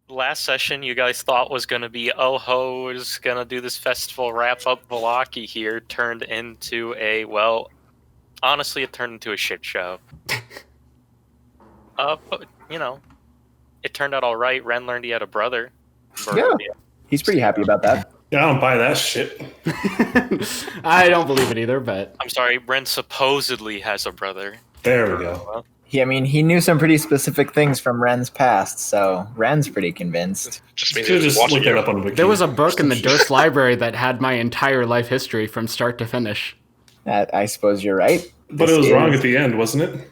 last session you guys thought was going to be, oh ho, is going to do this festival, wrap up Villaki here, turned into honestly, it turned into a shit show. But, it turned out all right. Ren learned he had a brother. Yeah, he's pretty happy about that. Yeah, I don't buy that shit. I don't believe it either, but... I'm sorry, Ren supposedly has a brother. There we go. Yeah, I mean, he knew some pretty specific things from Ren's past, so Ren's pretty convinced. Just look that up on Wiki. There was a book in the Durst library that had my entire life history from start to finish. I suppose you're right. But it was wrong at the end, wasn't it?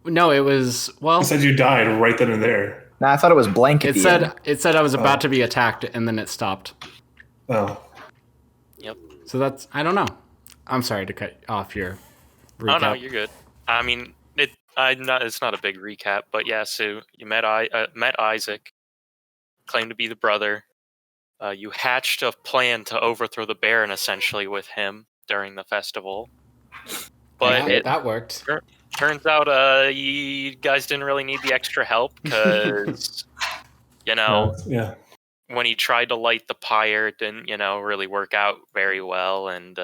No, it was, It said you died right then and there. No, I thought it was blank at the end. It said I was about to be attacked, and then it stopped. Oh. Yep. So that's, I don't know. I'm sorry to cut off your recap. Oh, no, you're good. I mean, it's not a big recap, but yeah, so you met Isaac, claimed to be the brother. You hatched a plan to overthrow the Baron, essentially, with him during the festival. But that worked. Turns out you guys didn't really need the extra help, because, when he tried to light the pyre, it didn't, really work out very well, and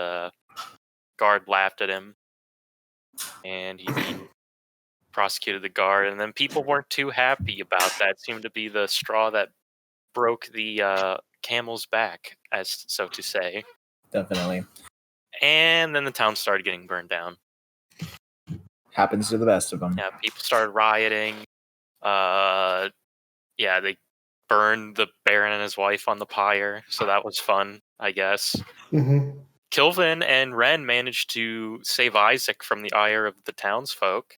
guard laughed at him, and he prosecuted the guard, and then people weren't too happy about that. It seemed to be the straw that broke the camel's back, as so to say. Definitely. And then the town started getting burned down. Happens to the best of them. Yeah, people started rioting. They burned the Baron and his wife on the pyre, so that was fun, I guess. Mm-hmm. Kilvin and Ren managed to save Isaac from the ire of the townsfolk.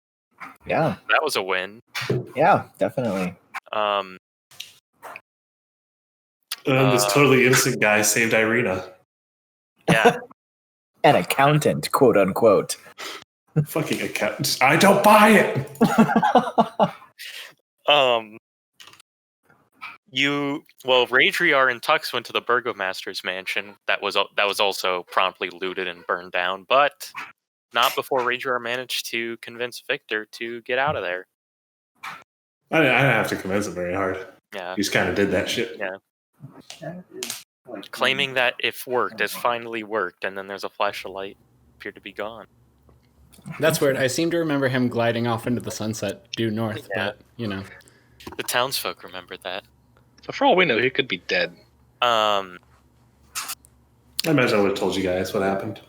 Yeah. That was a win. Yeah, definitely. This totally innocent guy saved Irina. Yeah. An accountant, quote unquote. Fucking accountant. I don't buy it. Raidriar and Tux went to the Burgomaster's mansion. That was also promptly looted and burned down, but not before Raidriar managed to convince Victor to get out of there. I didn't have to convince him very hard. Yeah. He just kind of did that shit. Yeah. Claiming that it finally worked, and then there's a flash of light, appeared to be gone. That's weird. I seem to remember him gliding off into the sunset due north, but, The townsfolk remembered that. So for all we know, he could be dead. I imagine I would have told you guys what happened.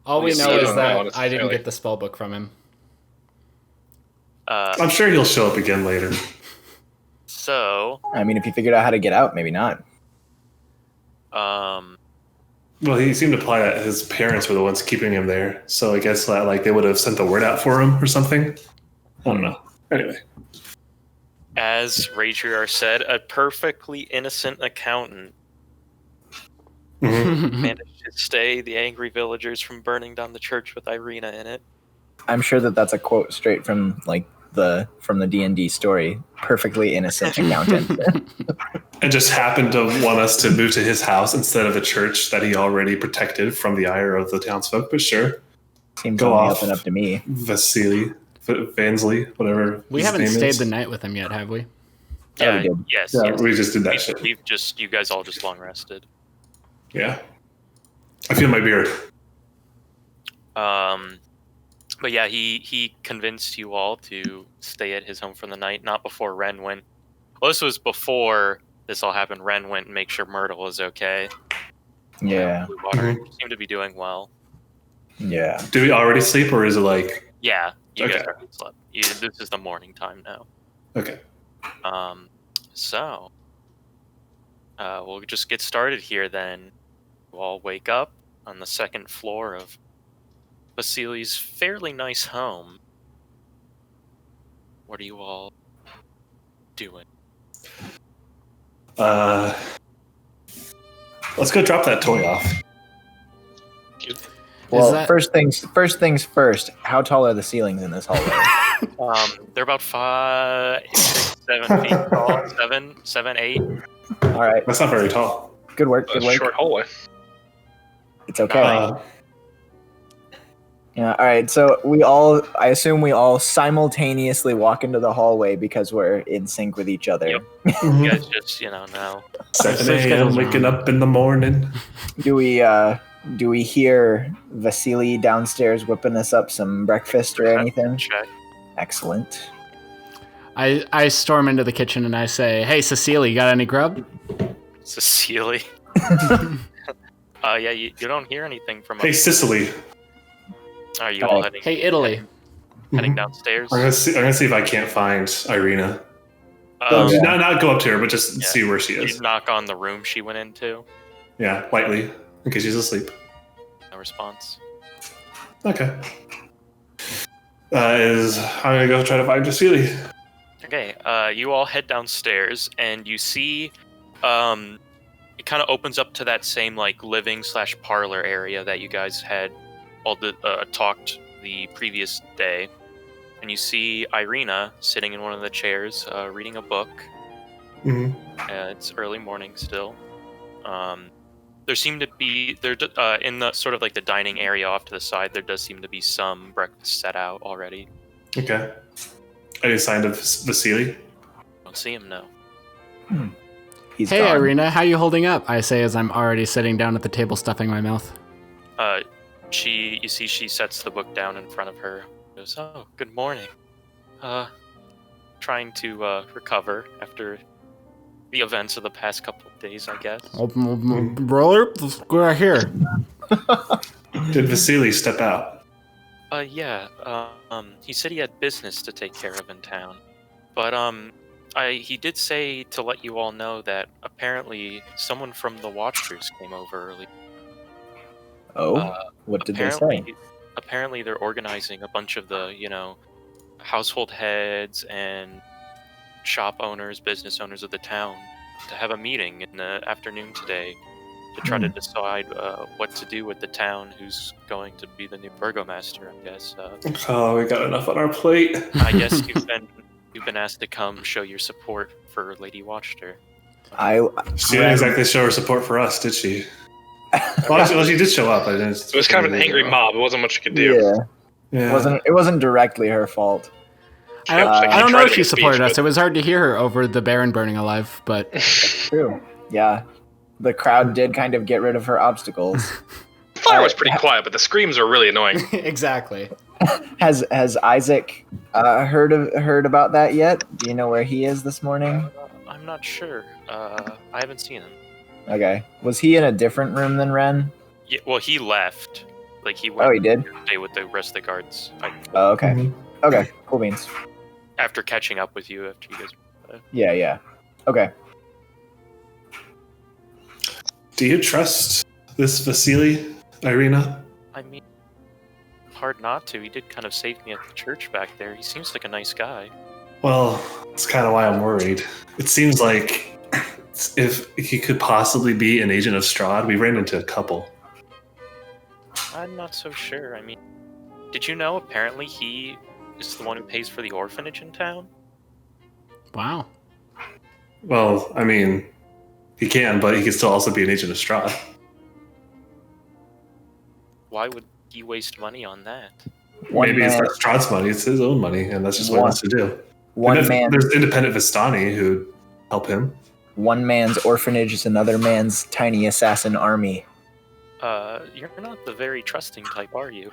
All we know is that I didn't get the spell book from him. I'm sure he'll show up again later. So... I mean, if he figured out how to get out, maybe not. Well, he seemed to imply that his parents were the ones keeping him there. So I guess they would have sent the word out for him or something. I don't know. Anyway. As Raidriar said, a perfectly innocent accountant managed to stay the angry villagers from burning down the church with Irina in it. I'm sure that's a quote straight from the D&D story. Perfectly innocent accountant. And just happened to want us to move to his house instead of the church that he already protected from the ire of the townsfolk. But sure, seems go only off. up and up to me. Vasili, Vansley, whatever. We haven't stayed the night with him yet, have we? Yeah, we did. yes. We just did that shit. You guys all just long rested. Yeah, I feel my beard. But yeah, he convinced you all to stay at his home for the night, not before Ren went. Well, this was before this all happened. Ren went and make sure Myrtle was okay. Yeah. Wachter seemed to be doing well. Yeah. Do we already sleep, or is it like... Yeah, you Okay. guys already slept. This is the morning time now. Okay. So, we'll just get started here then. We'll all wake up on the second floor of Vasili's fairly nice home. What are you all doing? Let's go drop that toy off. Well, first things first. How tall are the ceilings in this hallway? They're about 5, 6, 7 feet tall. 7, 8. All right. That's not very tall. Good work. Good work. Short hallway. It's okay. Yeah. All right. So I assume we all simultaneously walk into the hallway because we're in sync with each other. Yep. Mhm. You guys just, now. 7 Sleep a.m. schedule's waking wrong. up in the morning. Do we hear Vasili downstairs whipping us up some breakfast or anything? Check. Excellent. I storm into the kitchen and I say, "Hey, Cecilia, you got any grub?" Cecilia. Yeah, you don't hear anything from Hey, us. Sicily. Are you all heading Hey, Italy. heading Mhm. downstairs? I'm gonna see if I can't find Irina. yeah. Not go up to her, but just Yeah. see where she Did is. you knock on the room she went into? Yeah, lightly, in case she's asleep. No response. Okay. I'm gonna go try to find Vasili. Okay, you all head downstairs and you see, it kind of opens up to that same like living/parlor area that you guys had all talked the previous day, and you see Irina sitting in one of the chairs, reading a book. Mm-hmm. It's early morning still. There seem to be in the sort of like the dining area off to the side. There does seem to be some breakfast set out already. Okay. Any sign of Vasili? Don't see him, no. He's Hey, gone. Irina, how you holding up? I say as I'm already sitting down at the table stuffing my mouth. You see she sets the book down in front of her. Goes, "Oh, good morning. Trying to recover after the events of the past couple of days, I guess." Brother, let's go right here. Did Vasili step out? Yeah. He said he had business to take care of in town, but he did say to let you all know that apparently someone from the Watchers came over early. Oh, what did they say? Apparently, they're organizing a bunch of the, household heads and shop owners, business owners of the town to have a meeting in the afternoon today to try to decide what to do with the town, who's going to be the new burgomaster, I guess. Oh, we got enough on our plate. I guess you've been asked to come show your support for Lady Wachter. She didn't exactly show her support for us, did she? Well, she did show up. It was kind of an angry mob. It wasn't much you could do. Yeah. It wasn't directly her fault. I don't know tried if to she make a supported speech, us. It was hard to hear her over the Baron burning alive, but True. Yeah. The crowd did kind of get rid of her obstacles. The fire was pretty quiet, but the screams were really annoying. exactly. Has Isaac heard about that yet? Do you know where he is this morning? I'm not sure. I haven't seen him. Okay. Was he in a different room than Ren? Yeah, well, he left. Like, he went Oh, he did? to stay with the rest of the guards. Oh, okay. Mm-hmm. Okay. Cool beans. After catching up with you, after you guys... Yeah. Okay. Do you trust this Vasili, Irina? I mean, hard not to. He did kind of save me at the church back there. He seems like a nice guy. Well, that's kind of why I'm worried. It seems like if he could possibly be an agent of Strahd, we ran into a couple. I'm not so sure. I mean, did you know apparently he is the one who pays for the orphanage in town? Wow. Well, I mean, he can, but he can still also be an agent of Strahd. Why would he waste money on that? Maybe it's not Strahd's money, it's his own money, and that's just what he wants to do. There's independent Vistani who help him. One man's orphanage is another man's tiny assassin army. You're not the very trusting type, are you?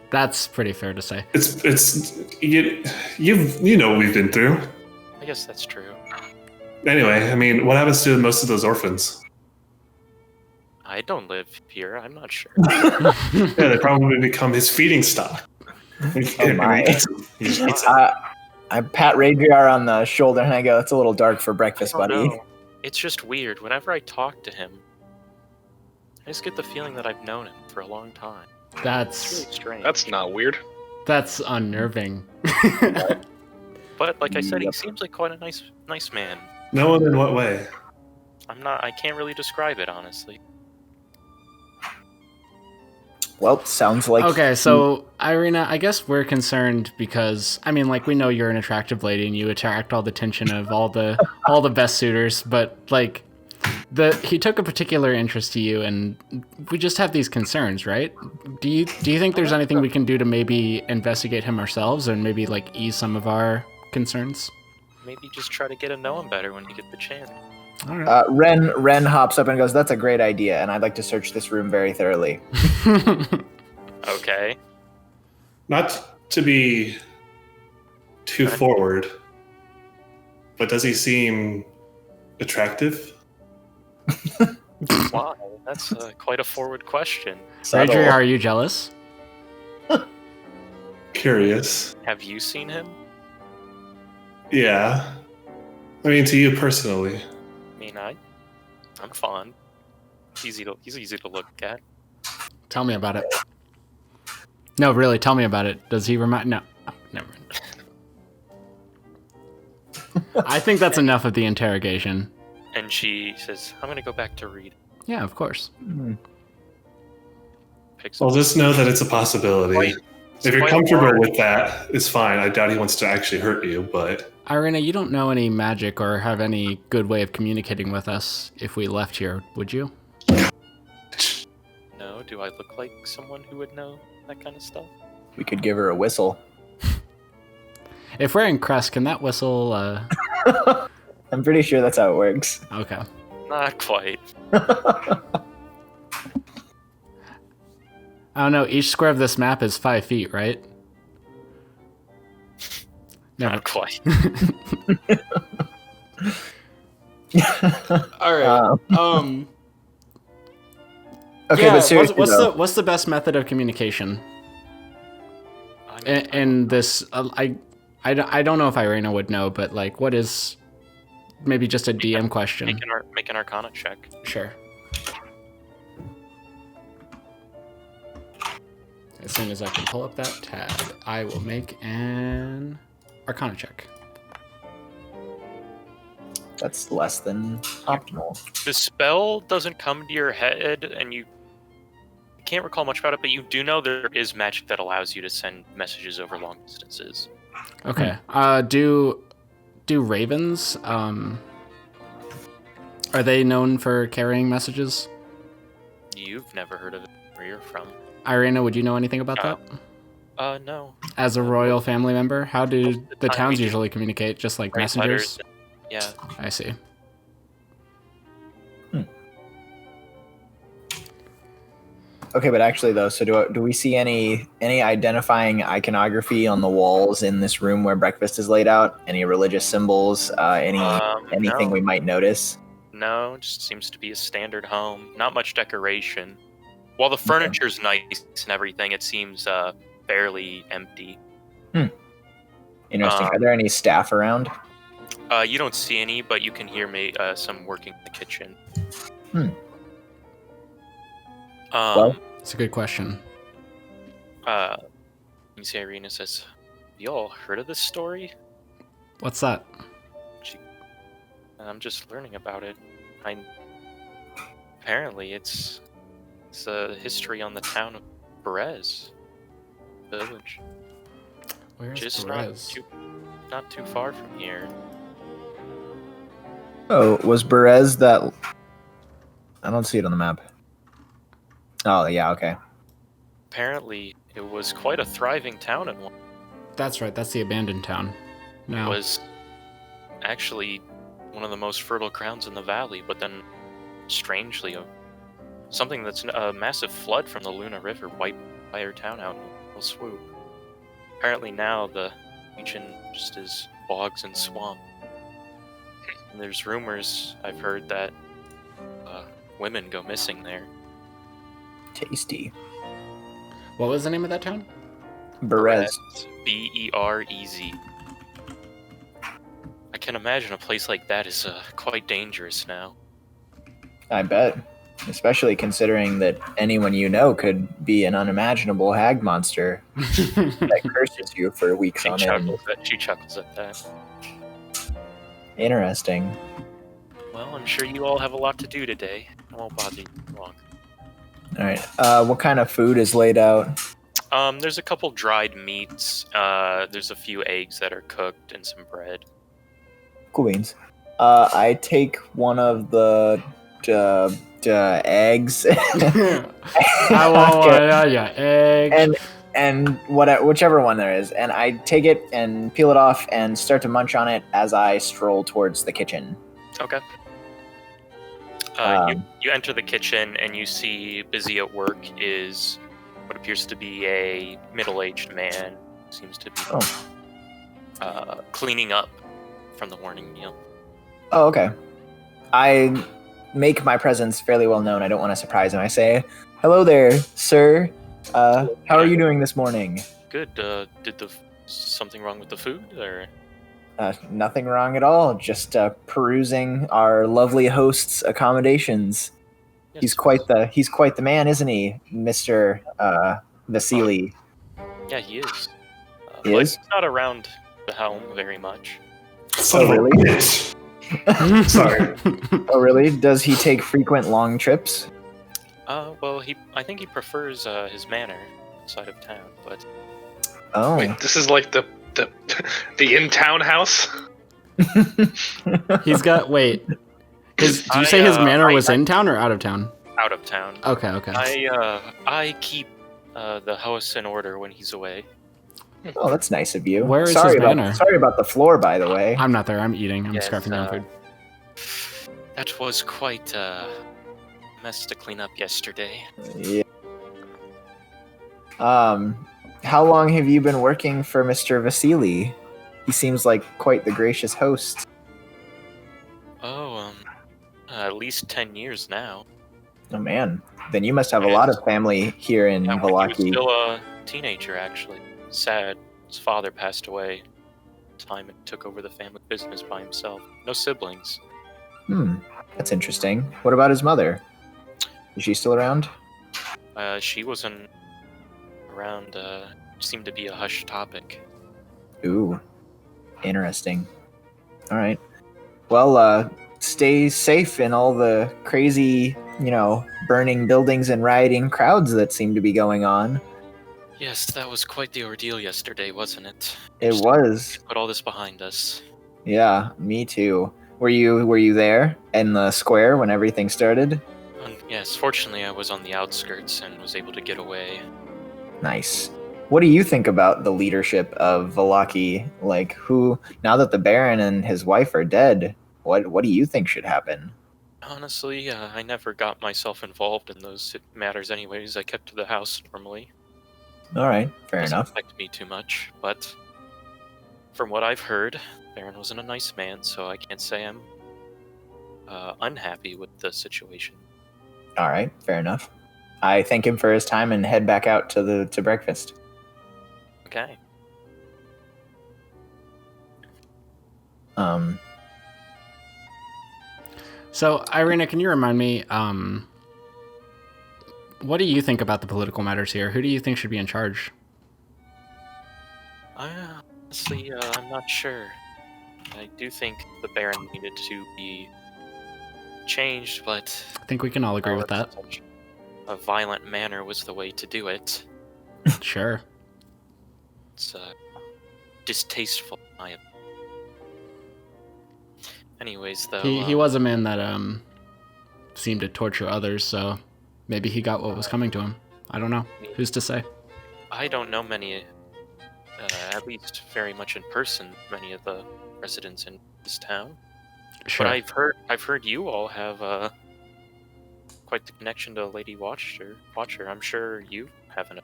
That's pretty fair to say. It's you know what we've been through. I guess that's true. Anyway, I mean, what happens to most of those orphans? I don't live here. I'm not sure. Yeah, they probably become his feeding stock. Oh my. I pat Raidriar on the shoulder and I go, "It's a little dark for breakfast, buddy." No. It's just weird. Whenever I talk to him, I just get the feeling that I've known him for a long time. It's That's really strange. That's not weird. that's unnerving. But like I said, he Yep. seems like quite a nice man. No one in what way? I can't really describe it, honestly. Well, sounds like Okay, so Irina, I guess we're concerned because I mean, like, we know you're an attractive lady and you attract all the attention of all the best suitors, but like, he took a particular interest to you, and we just have these concerns, right? Do you think there's anything we can do to maybe investigate him ourselves, and maybe like ease some of our concerns? Maybe just try to get to know him better when you get the chance. All right. Ren hops up and goes, "That's a great idea, and I'd like to search this room very thoroughly." Okay. Not to be too forward, but does he seem attractive? Why? That's quite a forward question. Raidriar, are you jealous? Curious. Have you seen him? Yeah. I mean, to you personally. I mean, I'm fond. He's easy to look at. Tell me about it. No, really, tell me about it. Does he remind... No. Oh, never mind. I think that's enough of the interrogation. And she says, I'm going to go back to read. Yeah, of course. Picks Well, up. just know that it's a possibility. If you're comfortable with that, it's fine. I doubt he wants to actually hurt you, but... Irina, you don't know any magic or have any good way of communicating with us if we left here, would you? No, do I look like someone who would know that kind of stuff? We could give her a whistle. If we're in Crest, can that whistle... I'm pretty sure that's how it works. Okay. Not quite. I don't know, each square of this map is 5 feet, right? Never. Not quite. All right. Okay, yeah, but seriously, what's the best method of communication? And this, I don't know if Irina would know, but like, what is maybe just a DM question? Make an Arcana check. Sure. As soon as I can pull up that tab, I will make an Arcana check. that's less than optimal. The spell doesn't come to your head, and you can't recall much about it, but you do know there is magic that allows you to send messages over long distances. Okay. Do ravens, are they known for carrying messages? You've never heard of it where you're from. Irina, would you know anything about that? No. As a royal family member, how do Most of the the time towns we do usually communicate? Just like Write messengers? letters. Yeah. I see. Okay, but actually though, so do we see any identifying iconography on the walls in this room where breakfast is laid out? Any religious symbols? Anything No. we might notice? No, it just seems to be a standard home. Not much decoration. While the furniture's nice and everything, it seems fairly empty. Interesting. Are there any staff around? You don't see any, but you can hear some working in the kitchen. Well, It's a good question. You see Irina says, have you all heard of this story? What's that? I'm just learning about it. Apparently it's a history on the town of Perez village. Where's Just Perez? not too far from here. Oh, was Berez that? I don't see it on the map. Oh, yeah, okay. Apparently it was quite a thriving town at one. That's right. That's the abandoned town. It No. was actually one of the most fertile grounds in the valley, but then strangely something that's a massive flood from the Luna River wiped the entire town out in a swoop. Apparently now the region just is bogs and swamp. And there's rumors I've heard that women go missing there. Tasty. What was the name of that town? Berez. Berez. I can imagine a place like that is quite dangerous now. I bet. Especially considering that anyone you know could be an unimaginable hag monster that curses you for weeks on end. She chuckles at that. Interesting. Well, I'm sure you all have a lot to do today. I won't bother you long. All right. What kind of food is laid out? There's a couple dried meats. There's a few eggs that are cooked and some bread. Cool beans. I take one of the eggs. Egg. And whichever one there is, and I take it and peel it off and start to munch on it as I stroll towards the kitchen. Okay. You enter the kitchen and you see busy at work is what appears to be a middle-aged man. Seems to be cleaning up from the morning meal. Oh, okay. I make my presence fairly well known. I don't want to surprise him. I say, "Hello there, sir. How are you doing this morning?" Good. Something wrong with the food, or? Nothing wrong at all. Just perusing our lovely host's accommodations. Yes. He's quite the man, isn't he, Mr. Vasili? Yeah, he is. He is? He's not around the helm very much. Son of a really? bitch. Sorry. Oh, really? Does he take frequent long trips? Well, I think he prefers his manor outside of town, but. Oh. Wait, this is like the in-town house? He's got. Wait. Did you say his manor was in town or out of town? Out of town. Okay. I keep the house in order when he's away. Oh, that's nice of you. Where is sorry his manor? Sorry about the floor, by the way. I'm not there. I'm eating. I'm Yes, scarfing down food. That was quite a mess to clean up yesterday. Yeah. How long have you been working for Mr. Vasili? He seems like quite the gracious host. Oh, at least 10 years now. Oh man, then you must have a lot of family here in Yeah, when he was Villaki. still a teenager, actually. Sad. His father passed away. Time and took over the family business by himself. No siblings. That's interesting. What about his mother? Is she still around? She wasn't around. Seemed to be a hush topic. Ooh, interesting. All right. Well, stay safe in all the crazy, burning buildings and rioting crowds that seem to be going on. Yes, that was quite the ordeal yesterday, wasn't it? It was. Put all this behind us. Yeah, me too. Were you there in the square when everything started? Yes, fortunately I was on the outskirts and was able to get away. Nice. What do you think about the leadership of Villaki? Like, now that the Baron and his wife are dead, what do you think should happen? Honestly, I never got myself involved in those matters anyways. I kept to the house normally. All right, fair Doesn't enough. affect me too much, but from what I've heard, Baron wasn't a nice man, so I can't say I'm unhappy with the situation. All right, fair enough. I thank him for his time and head back out to breakfast. Okay. So, Irina, can you remind me, what do you think about the political matters here? Who do you think should be in charge? Honestly, I'm not sure. I do think the Baron needed to be changed, but I think we can all agree with that. such a violent manner was the way to do it. Sure. It's distasteful, in my opinion. Anyways, though, He was a man that seemed to torture others, so maybe he got what was coming to him. I don't know. Who's to say? I don't know many, at least very much in person, many of the residents in this town. Sure. But I've heard you all have quite the connection to Lady Watcher. I'm sure you haven't.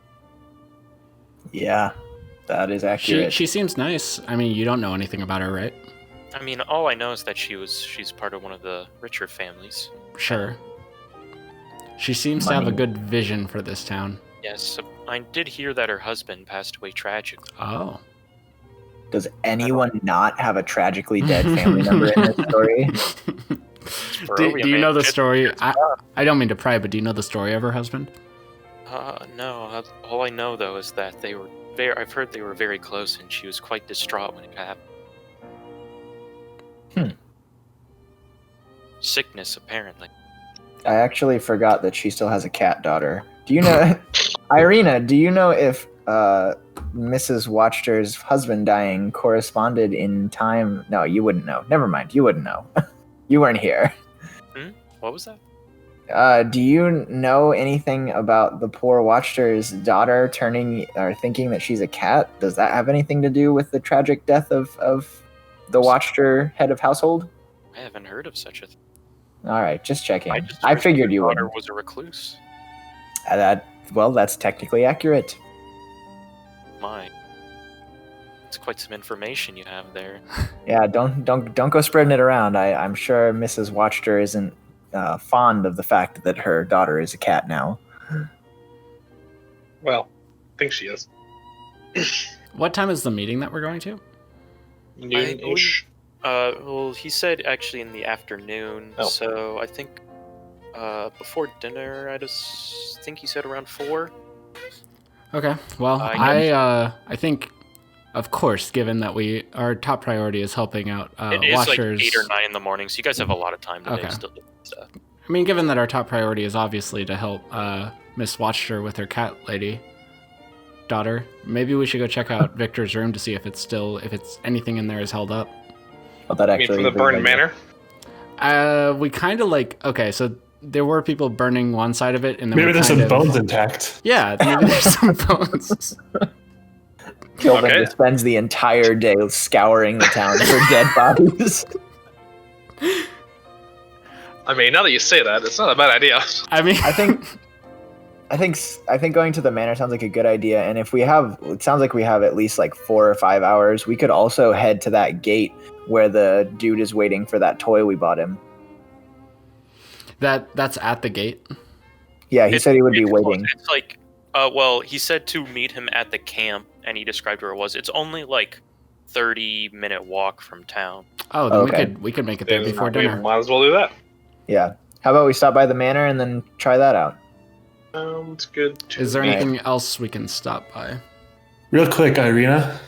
Yeah, that is accurate. She seems nice. I mean, you don't know anything about her, right? I mean, all I know is that she's part of one of the richer families. Sure. She seems to have a good vision for this town. Yes, I did hear that her husband passed away tragically. Oh. Does anyone not have a tragically dead family member in this story? Do you know the story? I don't mean to pry, but do you know the story of her husband? No. All I know though is that I've heard they were very close, and she was quite distraught when it happened. Sickness, apparently. I actually forgot that she still has a cat daughter. Do you know, Irina? Do you know if Mrs. Wachter's husband dying corresponded in time? No, you wouldn't know. Never mind, you wouldn't know. You weren't here. What was that? Do you know anything about the poor Watchter's daughter turning or thinking that she's a cat? Does that have anything to do with the tragic death of the Watcher head of household? I haven't heard of such a thing. All right, just checking. just I heard figured her you daughter would. was a recluse. That's technically accurate. My, it's quite some information you have there. Yeah, don't go spreading it around. I'm sure Mrs. Watcher isn't fond of the fact that her daughter is a cat now. Well, I think she is. What time is the meeting that we're going to? Noon-ish. Well, he said actually in the afternoon, Oh. so I think before dinner. I just think he said around 4. Okay. Well, I think, of course, given that our top priority is helping out It is Watchers. like 8 or 9 in the morning, so you guys have a lot of time today. Okay. Still do stuff. I mean, given that our top priority is obviously to help Miss Watcher with her cat lady daughter, maybe we should go check out Victor's room to see if it's anything in there is held up. Well, that I mean, actually from the is a good burned idea. manor? We kind of okay, so there were people burning one side of it, and then Maybe we there's kind some of, bones intact. Yeah, maybe there's some bones. Kilvin Okay. just spends the entire day scouring the town for dead bodies. I mean, now that you say that, it's not a bad idea. I mean, I think going to the manor sounds like a good idea. And if it sounds like we have at least like 4 or 5 hours. We could also head to that gate where the dude is waiting for that toy we bought him. that's at the gate. Yeah, he said he would be It's close. waiting. It's like, well, he said to meet him at the camp, and he described where it was. It's only like 30-minute walk from town. Oh, then Okay. we could make it there Then before we dinner. might as well do that. Yeah. How about we stop by the manor and then try that out? Sounds good. Is there me. anything else we can stop by? Real quick, Irina,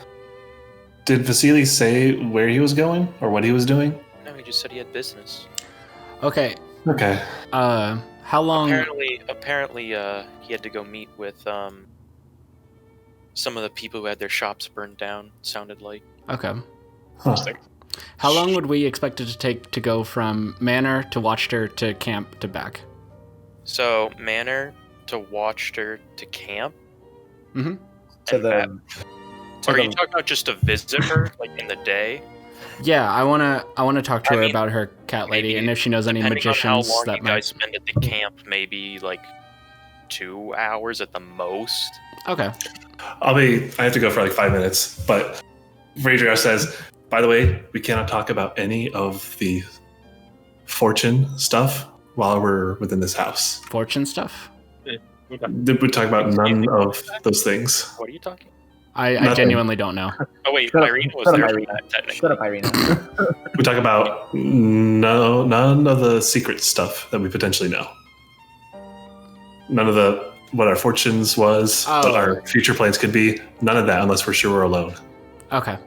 did Vasili say where he was going or what he was doing? No, he just said he had business. Okay. Okay. How long? Apparently, he had to go meet with some of the people who had their shops burned down. Sounded like. Okay. Huh. How long would we expect it to take to go from Manor to Wachter to camp to back? So Manor to Wachter to camp. Mm-hmm. To and the. back. to Are the- you talking about just to visit her, like in the day? Yeah, I wanna talk to I her mean, about her cat lady maybe and if she knows any Depending on magicians how long that you might. guys spend at the camp, maybe like 2 hours at the most. Okay. I have to go for like 5 minutes, but Raidriar says, by the way, we cannot talk about any of the fortune stuff while we're within this house. Fortune stuff. We talk about none of those things. What are you talking? I Nothing. genuinely don't know. Oh wait, Shut up, Irina was shut up, there for Irina. that, technically. Shut up, Irina. We talk about none of the secret stuff that we potentially know. None of what our fortunes was, what Oh. our future plans could be. None of that unless we're sure we're alone. Okay.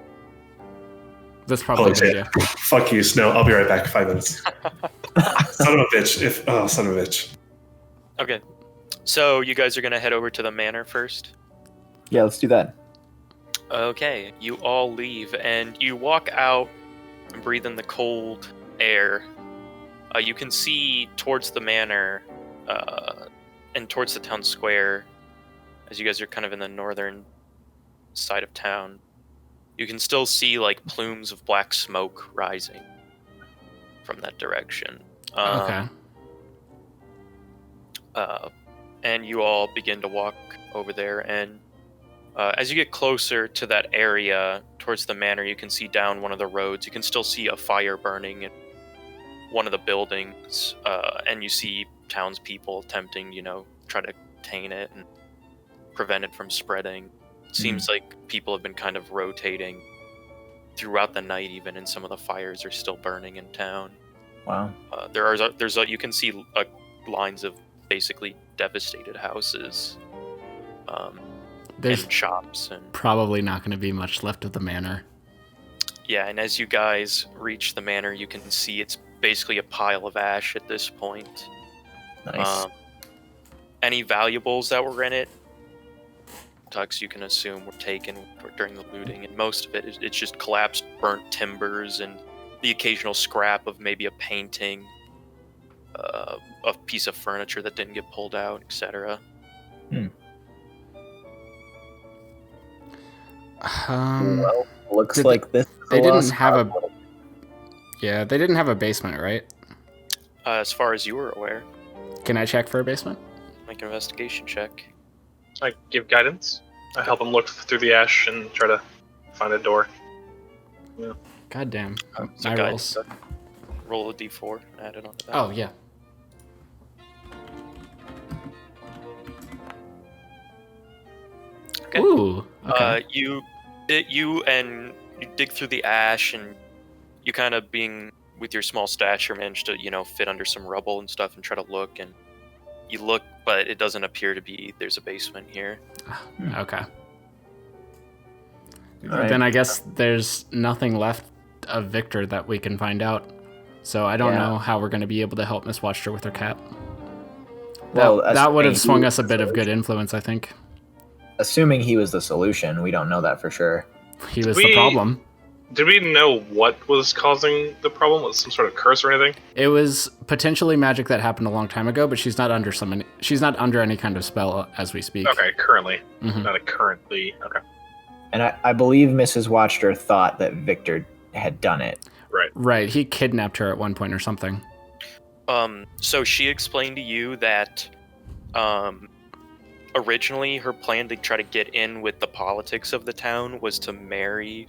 That's probably a Holy good shit. idea. Fuck you, Snow. I'll be right back. 5 minutes. Son of a bitch. Son of a bitch. Okay, so you guys are gonna head over to the manor first. Yeah, let's do that. Okay, you all leave and you walk out and breathe in the cold air. You can see towards the manor and towards the town square, as you guys are kind of in the northern side of town. You can still see like plumes of black smoke rising from that direction. Okay. And you all begin to walk over there, and as you get closer to that area towards the manor, you can see down one of the roads. You can still see a fire burning in one of the buildings, and you see townspeople attempting, try to contain it and prevent it from spreading. It seems like people have been kind of rotating throughout the night, even, and some of the fires are still burning in town. Wow. You can see lines of basically devastated houses. There's And shops and probably not going to be much left of the manor. yeah, and as you guys reach the manor, you can see it's basically a pile of ash at this point. Nice. Any valuables that were in it, Tux, you can assume were taken during the looting, and most of it's just collapsed, burnt timbers, and the occasional scrap of maybe a painting a piece of furniture that didn't get pulled out, etc. Well, looks did like this. They is a didn't lost have a. cause. Yeah, they didn't have a basement, right? As far as you were aware, Can I check for a basement? make an investigation check. I give guidance. I help him look through the ash and try to find a door. God damn. So My guys, rolls. roll a d4 and add it onto that. Oh, yeah. Okay. Ooh. Okay. You dig through the ash, and you kind of, being with your small stature, manage to fit under some rubble and stuff and try to look, and you look, but it doesn't appear to be. There's a basement here. Okay. All right. Then I guess there's nothing left of Victor that we can find out. So I don't Yeah. know how we're going to be able to help Miss Wachter with her cat. Well, that would have assuming swung he us a was bit the of good influence, I think. Assuming he was the solution, we don't know that for sure. He was the problem. Did we know what was causing the problem? Was it some sort of curse or anything? It was potentially magic that happened a long time ago, but she's not under she's not under any kind of spell as we speak. Okay, currently. Mhm. Not a currently. Okay. And I believe Mrs. Wachter thought that Victor had done it. Right, he kidnapped her at one point or something. So she explained to you that originally her plan to try to get in with the politics of the town was to marry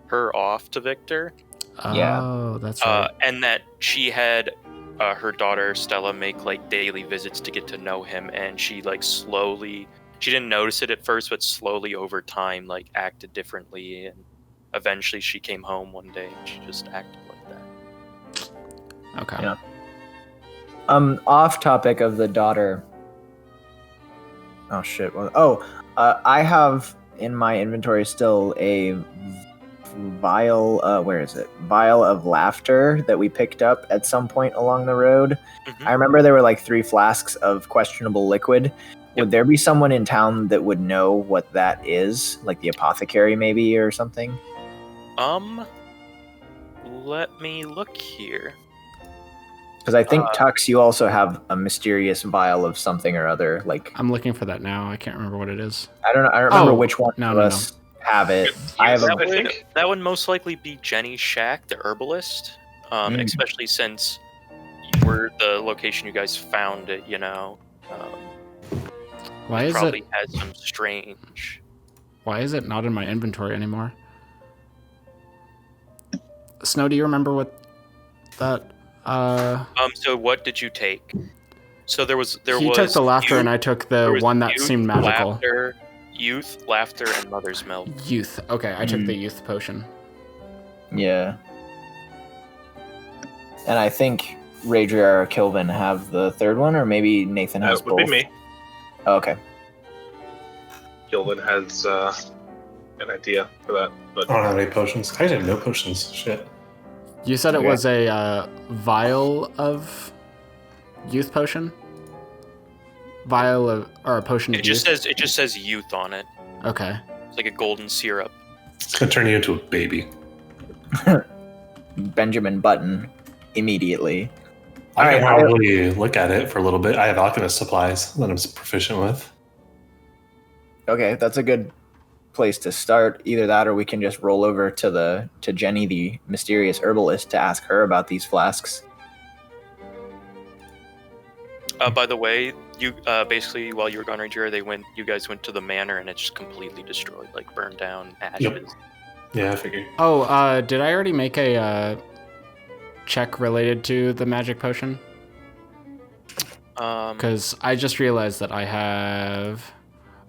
her off to Victor. Yeah. Oh, that's right. And that she had her daughter Stella make daily visits to get to know him, and she slowly, she didn't notice it at first, but slowly over time acted differently, and eventually she came home one day and she just acted like that. Okay. Yeah. Off topic of the daughter. Oh shit. I have in my inventory still a vial. Where is it? Vial of laughter that we picked up at some point along the road. Mhm. I remember there were 3 flasks of questionable liquid. Would there be someone in town that would know what that is? Like the apothecary maybe or something? Let me look here. Because I think Tux, you also have a mysterious vial of something or other. I'm looking for that now. I can't remember what it is. I don't remember Oh, which one no, of no, us have it. I have that a, I think. That would most likely be Jenny's shack, the herbalist. Especially since you were the location you guys found it. Why is probably it? has some strange. Why is it not in my inventory anymore? Snow, do you remember what that? So what did you take? So there was He took the laughter, and I took the one that youth, seemed magical. Laughter, and mother's milk. Youth. Okay, I took the youth potion. yeah. And I think Raidriar or Kilvin have the third one, or maybe Nathan has That would both. be me. Oh, okay. Kilvin has an idea for that, but I don't have any potions. I have no potions. Shit. You said it Okay. was a vial of youth potion. Vial of or a potion of It just youth. says youth on it. Okay. It's like a golden syrup. It's gonna turn you into a baby. Benjamin Button immediately. I can Alright, probably look at it for a little bit. I have alchemist supplies that I'm proficient with. Okay, that's a good place to start. Either that, or we can just roll over to Jenny, the mysterious herbalist, to ask her about these flasks. By the way, you basically while you were gone, Raidriar, you guys went to the manor, and it's just completely destroyed, burned down, ashes. Yeah, I figured. Oh, did I already make a check related to the magic potion? Because I just realized that I have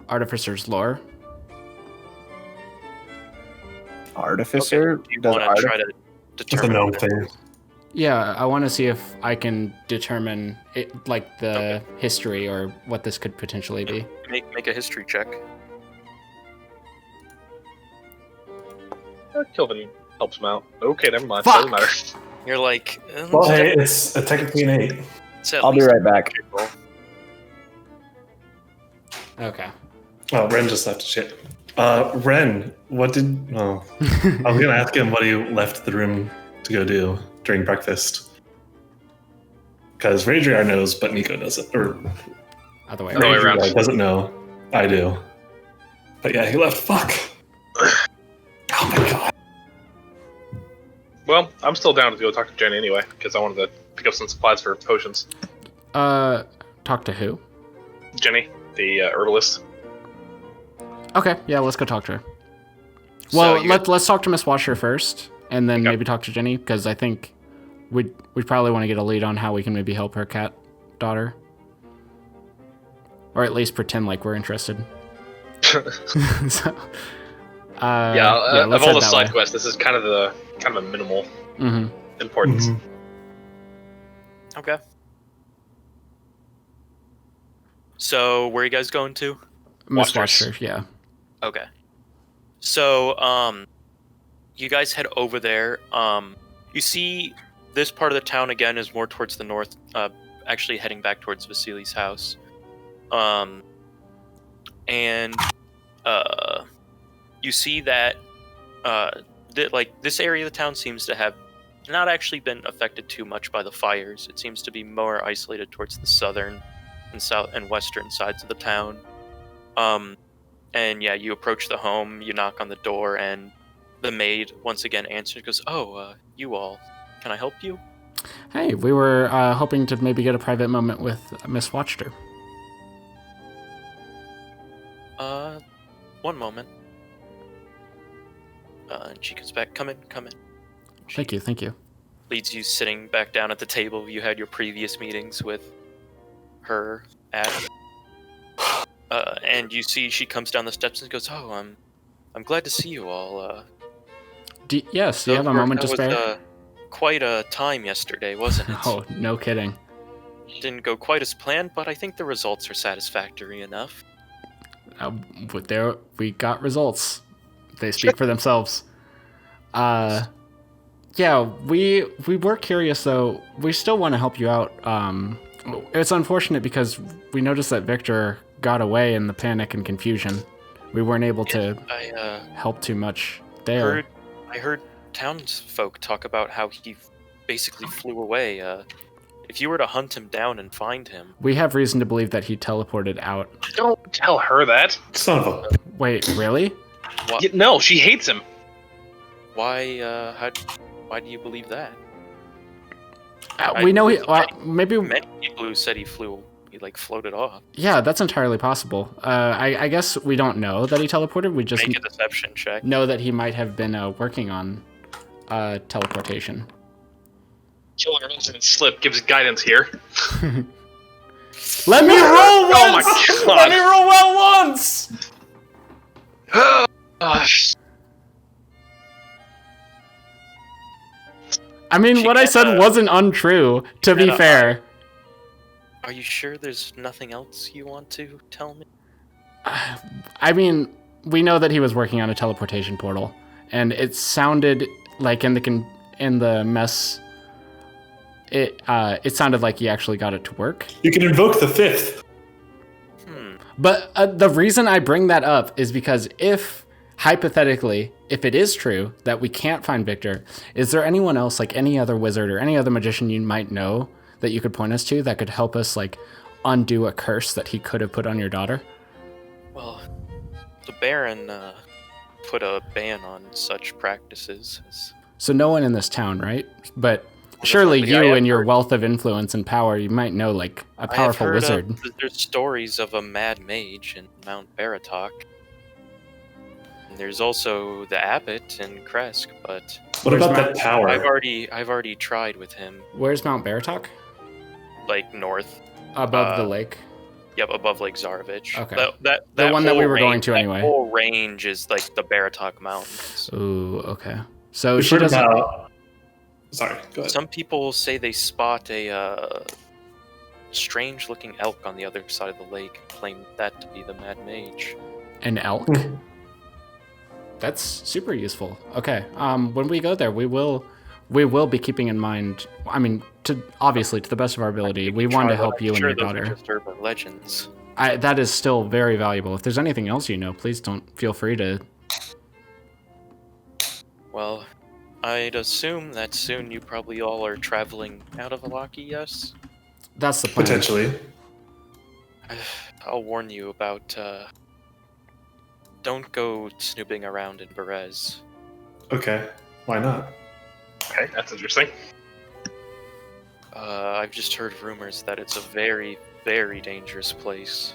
Artificer's Lore. Artificer? Do you Does want to try to It's a determine gnome what it thing. is? Yeah, I want to see if I can determine it, the history or what this could potentially be. Make a history check. Kilvin helps him out. Okay, never mind. Fuck! Doesn't matter. You're like, Well, hey, it's technically an 8. it's at I'll be least right back. a roll. Okay. Oh, Ren just left shit. Ren, what did... Oh, I was gonna ask him what he left the room to go do during breakfast. Because Raidriar knows, but Nico doesn't. Or Other way Other way around. around. Raidriar doesn't know. I do. But yeah, he left. Fuck. Oh my god. Well, I'm still down to go talk to Jenny anyway, because I wanted to pick up some supplies for potions. Talk to who? Jenny, the herbalist. Okay, yeah, let's go talk to her. So Well, you let's talk to Miss Wachter first, and then Okay. maybe talk to Jenny, because I think we'd probably want to get a lead on how we can maybe help her cat daughter. Or at least pretend like we're interested. So, Of let's all head the that side way. quests, this is kind of a minimal Mhm. importance. Mhm. Okay. So where are you guys going to? Miss Wachter's. Wachter, yeah. Okay. So you guys head over there. You see this part of the town again is more towards the north, actually heading back towards Vasili's house. And you see that this area of the town seems to have not actually been affected too much by the fires. It seems to be more isolated towards the southern and south and western sides of the town. And yeah, you approach the home, you knock on the door, and the maid once again answers, goes, "Oh, you all, can I help you?" Hey, we were hoping to maybe get a private moment with Miss Wachter. One moment. And she comes back. Come in. She Thank you. leads you sitting back down at the table you had your previous meetings with her at. And you see she comes down the steps and goes, "Oh, I'm glad to see you all. Yes, do you have a moment to spare? That was quite a time yesterday, wasn't it? Oh, no kidding. Didn't go quite as planned, but I think the results are satisfactory enough." There we got results. They speak for themselves. Yeah, we were curious though. We still want to help you out. It's unfortunate because we noticed that Victor got away in the panic and confusion. We weren't able to I help too much there. I heard townsfolk talk about how he basically flew away. If you were to hunt him down and find him, We have reason to believe that he teleported out. Don't tell her that. Son of a. Wait, really? No, she hates him. why do you believe that? We know he. I- Maybe. Many people who said he floated off. Yeah, that's entirely possible. I guess we don't know that he teleported. We just Make a deception check. know that he might have been working on teleportation. Killing her instant slip gives guidance here. Let me roll once. Oh my God. Let me roll well once. Gosh. I mean, She what I got said a- wasn't untrue. To be got a fair, Are you sure there's nothing else you want to tell me? I mean, we know that he was working on a teleportation portal, and it sounded like in the mess. It sounded like he actually got it to work. You can invoke the fifth. But the reason I bring that up is because hypothetically, if it is true that we can't find Victor, is there anyone else, like any other wizard or any other magician you might know that you could point us to that could help us, like, undo a curse that he could have put on your daughter? Well, the Baron put a ban on such practices. So no one in this town, right? But surely Definitely, I you have and your heard- wealth of influence and power, you might know, like, a I have powerful heard, wizard. There's stories of a mad mage in Mount Baratok. And there's also the abbot in Kresk, but What Where's about my- that tower? I've already tried with him, Where's Mount Baratok? like north. Above the lake. Yep, above Lake Zarovich. Okay. That The one that we whole were going range- to that anyway. whole range is like the Baratok Mountains. Ooh, okay. So We've she heard doesn't. about. Sorry, go ahead. Some people say they spot a strange-looking elk on the other side of the lake, claim that to be the Mad Mage. An elk? That's super useful. Okay. When we go there, we will be keeping in mind. I mean, obviously to the best of our ability, we want to help you and sure your those daughter. are just urban legends. That is still very valuable. If there's anything else you know, please don't feel free to. Well, I'd assume that soon you probably all are traveling out of Villaki, yes? That's the plan. Potentially. I'll warn you about. Don't go snooping around in Berez. Okay. Why not? Okay, that's interesting. I've just heard rumors that it's a very, very dangerous place.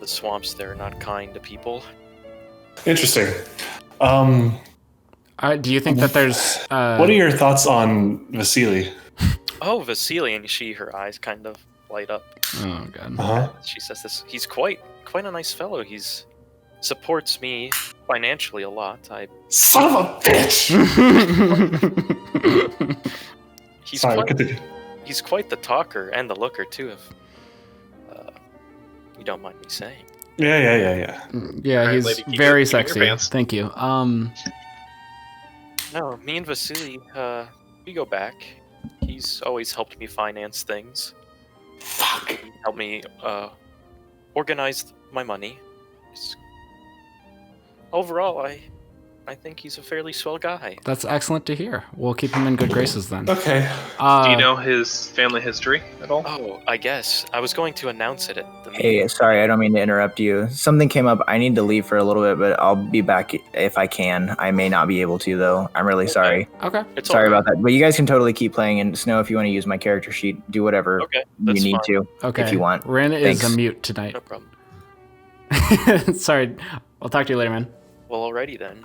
The swamps there are not kind to people. Interesting. Do you think that there's... what are your thoughts on Vasili? Oh, Vasili, and her eyes kind of light up. Oh, God. Uh-huh. She says this. He's quite a nice fellow. He's supports me financially a lot. Son of a bitch! He's quite the talker and the looker too, if you don't mind me saying. Yeah. Yeah, Alright, he's lady, keep very your sexy. pants. Thank you. No, me and Vasili, we go back. He's always helped me finance things. Fuck. He helped me organize my money. Overall, I think he's a fairly swell guy. That's excellent to hear. We'll keep him in good graces then. Okay. Do you know his family history at all? Oh, I guess. I was going to announce it at the meeting. Hey, sorry, I don't mean to interrupt you. Something came up. I need to leave for a little bit, but I'll be back if I can. I may not be able to, though. I'm really sorry. Okay. It's Sorry all right. about that. But you guys can totally keep playing. And Snow, if you want to use my character sheet, do whatever Okay, you that's need fine. to. Okay. If you want. Rin is Thanks. a mute tonight. No problem. Sorry. I'll talk to you later, man. Well, alrighty then.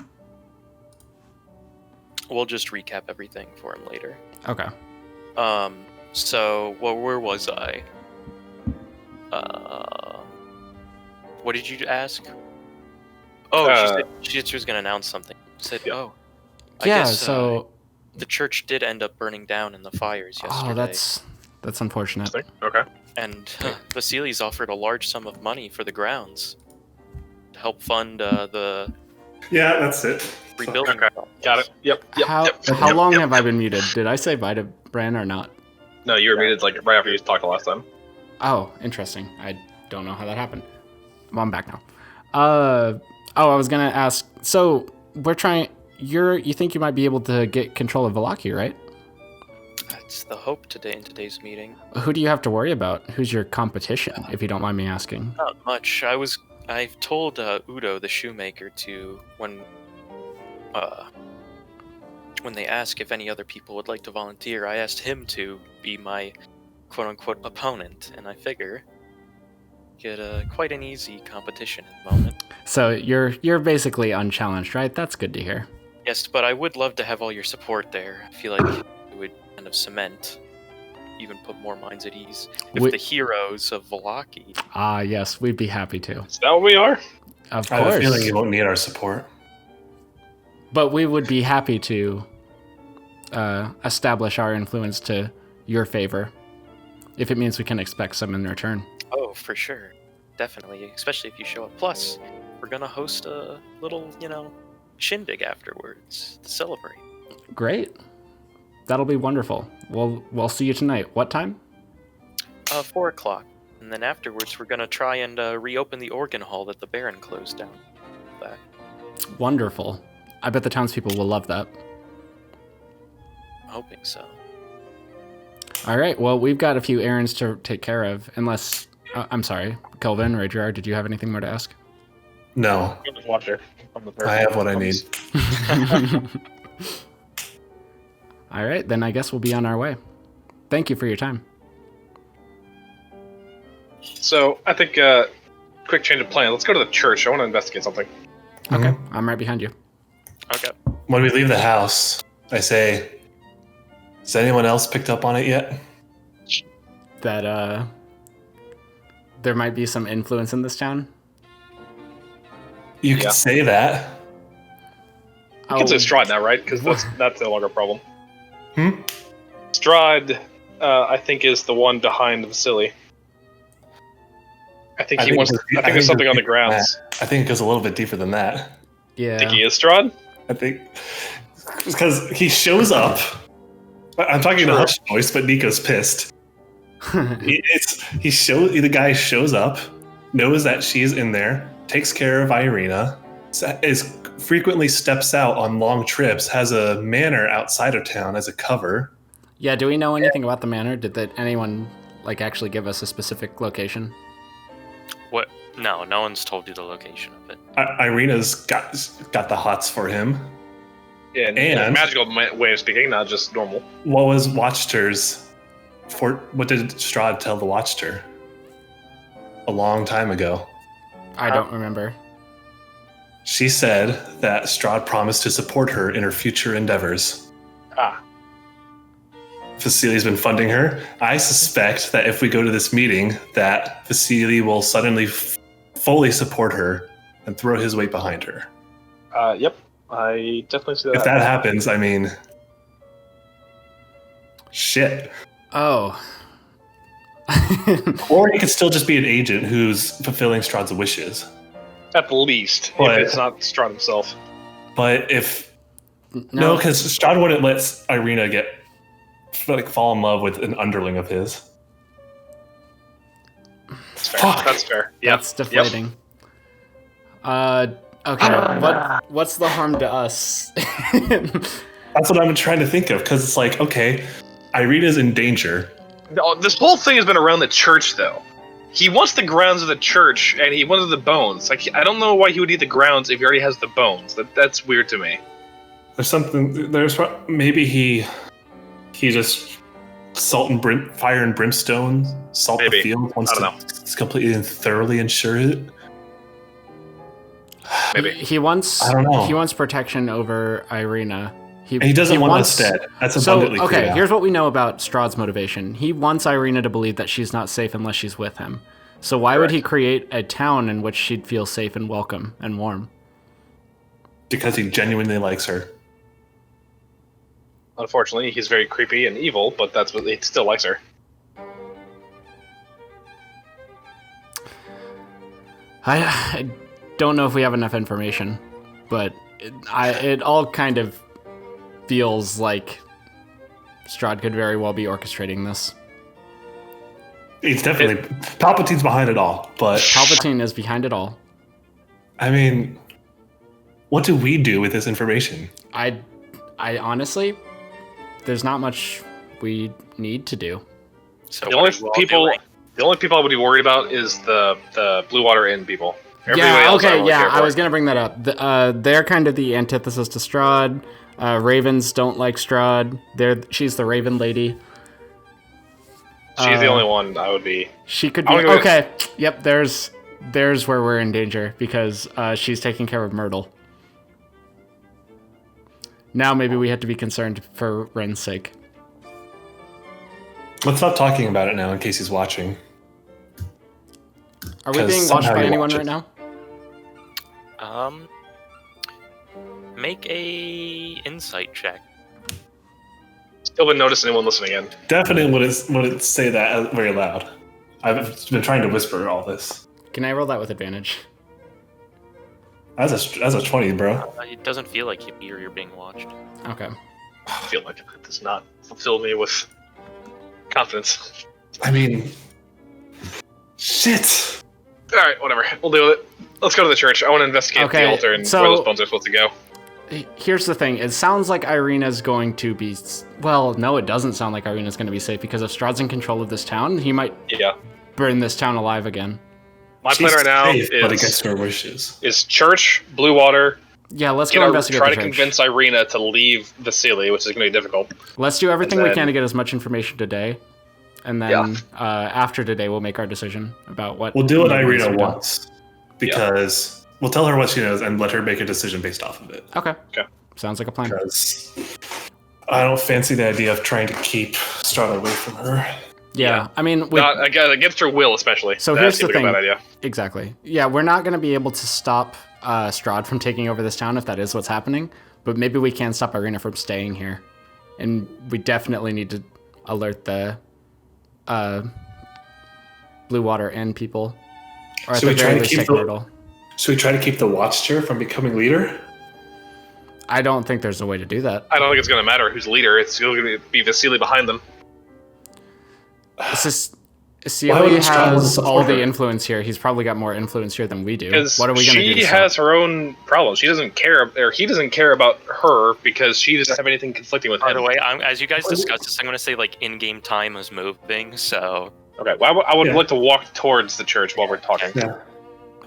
We'll just recap everything for him later. Okay. So, where was I? What did you ask? Oh, she said she was gonna announce something. Said, Yeah. oh. I Yeah, guess, so... the church did end up burning down in the fires yesterday. Oh, that's unfortunate. Okay. And Vasili's offered a large sum of money for the grounds to help fund the Yeah, that's it. rebuilding. Okay. Got it. Yep. How long have I been muted? Did I say bye to Bran or not? No, you were muted like right after you talked the last time. Oh, interesting. I don't know how that happened. Well, I'm back now. I was gonna ask. So we're trying. You think you might be able to get control of Villaki, right? That's the hope today in today's meeting. Who do you have to worry about? Who's your competition, if you don't mind me asking? Not much. I've told Udo, the shoemaker, to when they ask if any other people would like to volunteer, I asked him to be my quote-unquote opponent, and I figure get quite an easy competition at the moment. So you're basically unchallenged, right? That's good to hear. Yes, but I would love to have all your support there. I feel like it would kind of cement, even put more minds at ease. If the heroes of Villaki. Ah, yes, we'd be happy to. Is that what we are? Of I have a feeling course. you won't need our support. But we would be happy to establish our influence to your favor, if it means we can expect some in return. Oh, for sure. Definitely, especially if you show up. Plus, we're gonna host a little, shindig afterwards to celebrate. Great. That'll be wonderful. We'll see you tonight. What time? 4 o'clock. And then afterwards, we're gonna try and reopen the organ hall that the Baron closed down. Back. Wonderful. I bet the townspeople will love that. I'm hoping so. All right. Well, we've got a few errands to take care of. Unless, I'm sorry, Kilvin, Raidriar, did you have anything more to ask? No, I'm just Wachter. I'm the I have what I need. All right. Then I guess we'll be on our way. Thank you for your time. So I think quick change of plan. Let's go to the church. I want to investigate something. Okay. Mhm. I'm right behind you. Okay. When we leave the house, I say, has anyone else picked up on it yet? That there might be some influence in this town. You Yeah. could say that. You can say Strahd now, right? Because that's no longer a problem. Hmm? Strahd, I think, is the one behind Vasili. I think he wants. I think there's something on the grounds. I think it goes a little bit deeper than that. Yeah. I think he is Strahd. I think because he shows up. I'm talking in a hushed voice, but Nico's pissed. The guy shows up, knows that she's in there, takes care of Irina, frequently steps out on long trips, has a manor outside of town as a cover. Yeah, do we know anything about the manor? Did anyone actually give us a specific location? What? No one's told you the location of it. Irina's got the hots for him. Yeah, in a magical way of speaking, not just normal. What was Wachter's what did Strahd tell the Wachter a long time ago? I don't remember. She said that Strahd promised to support her in her future endeavors. Vasili's been funding her. I suspect that if we go to this meeting, that Vasili will suddenly fully support her and throw his weight behind her. Yep. I definitely see that. If that happens, I mean... Shit. Oh. Or he could still just be an agent who's fulfilling Strahd's wishes. At the least, if it's not Strahd himself. But if... No, because Strahd wouldn't let Irina fall in love with an underling of his. That's fair. Fuck. That's fair. Yep. That's deflating. Yep. Okay, what's the harm to us? That's what I'm trying to think of, because it's like, okay, Irina's in danger. This whole thing has been around the church, though. He wants the grounds of the church, and he wanted the bones. I don't know why he would need the grounds if he already has the bones. That's weird to me. Maybe he just fire and brimstone, the field, wants to completely and thoroughly ensure it. Maybe he wants. I don't know. He wants protection over Irina. He doesn't want us dead. That's abundantly clear. Okay, here's what we know about Strahd's motivation. He wants Irina to believe that she's not safe unless she's with him. So why would he create a town in which she'd feel safe and welcome and warm? Because he genuinely likes her. Unfortunately, he's very creepy and evil, but that's what he still likes her. I don't know if we have enough information, but it all kind of feels like Strahd could very well be orchestrating this. It's definitely... Palpatine's behind it all, but... Palpatine is behind it all. I mean, what do we do with this information? I honestly, there's not much we need to do. So the only people I would be worried about is the Blue Water Inn people. I was gonna bring that up. They're kind of the antithesis to Strahd. Ravens don't like Strahd. She's the Raven Lady. She's the only one I would be. She could be okay. Yep, there's where we're in danger because she's taking care of Myrtle. Now maybe we have to be concerned for Ren's sake. Let's stop talking about it now in case he's watching. Are we being watched by anyone right now? Make a insight check. Still wouldn't notice anyone listening in. Definitely wouldn't say that very loud. I've been trying to whisper all this. Can I roll that with advantage? As a 20, bro. It doesn't feel like you're being watched. Okay. I feel like it does not fulfill me with confidence. I mean, shit. All right, whatever. We'll deal with it. Let's go to the church. I want to investigate the altar and where those bones are supposed to go. Here's the thing. It sounds like Irina's going to be... Well, no, it doesn't sound like Irina's going to be safe because if Strahd's in control of this town, he might burn this town alive again. My plan right now but against her wishes. Is church, Blue Water. Yeah, let's go investigate the church. Try to convince Irina to leave Vasili, which is going to be difficult. Let's do everything we can to get as much information today. And then after today, we'll make our decision about what... We'll do what Irina wants. Because we'll tell her what she knows and let her make a decision based off of it. Okay. Sounds like a plan. Because I don't fancy the idea of trying to keep Strahd away from her. Yeah. I mean... against her will, especially. So here's the thing. Bad idea. Exactly. Yeah, we're not going to be able to stop Strahd from taking over this town if that is what's happening. But maybe we can stop Irina from staying here. And we definitely need to alert the Blue Water Inn people. Or at the very least take Myrtle. Should we try to keep the Wachter from becoming leader? I don't think there's a way to do that. I don't think it's going to matter who's leader. It's going to be Vasili behind them. Celia would Strahd has support all the her? influence here. He's probably got more influence here than we do. Because What are we going to do? she has her own problems. She doesn't care, or he doesn't care about her because she doesn't have anything conflicting with By him. the way, as you guys discuss this, I'm going to say like in-game time is moving. So Okay, well, I would Yeah. like to walk towards the church while we're talking. Yeah.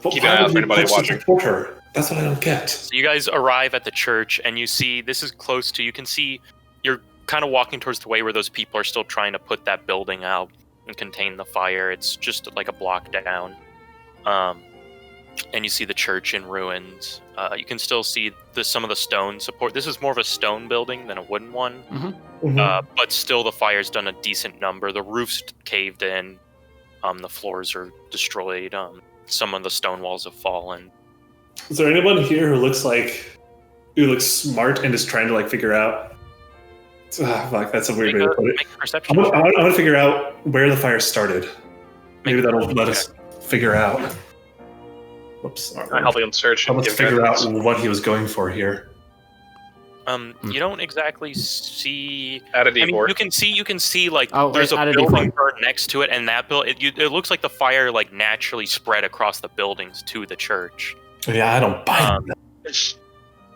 Keep an eye out for anybody watching. Support her. That's what I don't get. So you guys arrive at the church, and you see this is close to. You can see you're kind of walking towards the way where those people are still trying to put that building out and contain the fire. It's just like a block down, and you see the church in ruins. You can still see some of the stone support. This is more of a stone building than a wooden one, but still the fire's done a decent number. The roof's caved in, the floors are destroyed. Some of the stone walls have fallen. Is there anyone here who looks smart and is trying to like figure out? Fuck, that's a weird way to put it. Make a perception. I want to figure out where the fire started. Maybe that'll let us figure out. Whoops. I'm helping him search. Help and us give figure out guidance. what he was going for here. You don't exactly see. Add a I mean, D4. you can see like there's add a a building D4. burned next to it, and that it looks like the fire like naturally spread across the buildings to the church. Yeah, I don't buy that.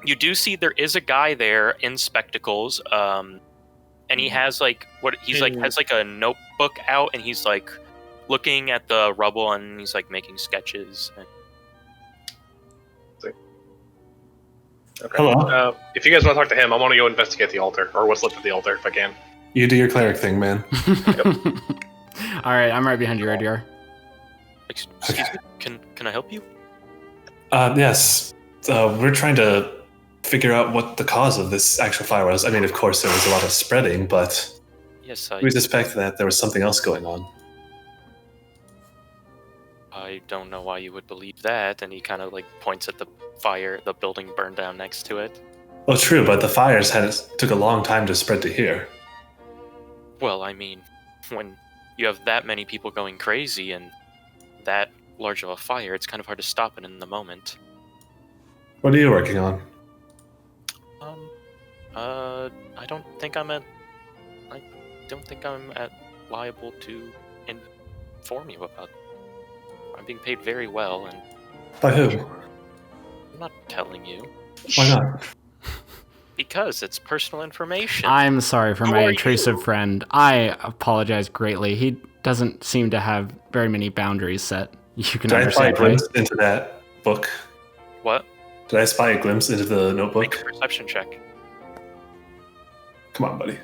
You do see there is a guy there in spectacles, and he has like has like a notebook out, and he's like looking at the rubble, and he's like making sketches. Okay. Hello. If you guys want to talk to him, I want to go investigate the altar, or what's left of the altar, if I can. You do your cleric thing, man. All right, I'm right behind you, Raidriar. Excuse me, can I help you? Yes. We're trying to figure out what the cause of this actual fire was. I mean, of course, there was a lot of spreading, but Yes, we suspect that there was something else going on. I don't know why you would believe that. And he kind of like points at the fire, the building burned down next to it. Well, true, but the fires took a long time to spread to here. Well, I mean, when you have that many people going crazy and that large of a fire, it's kind of hard to stop it in the moment. What are you working on? I don't think I'm liable to inform you about. I'm being paid very well, and By who? I'm not telling you Why not? because it's personal information. I'm sorry for Who my are intrusive you? friend. I apologize greatly. He doesn't seem to have very many boundaries set. You can Did I spy a understand, right? glimpse into that book? What? Did I spy a glimpse into the Make notebook? a perception check. Come on, buddy.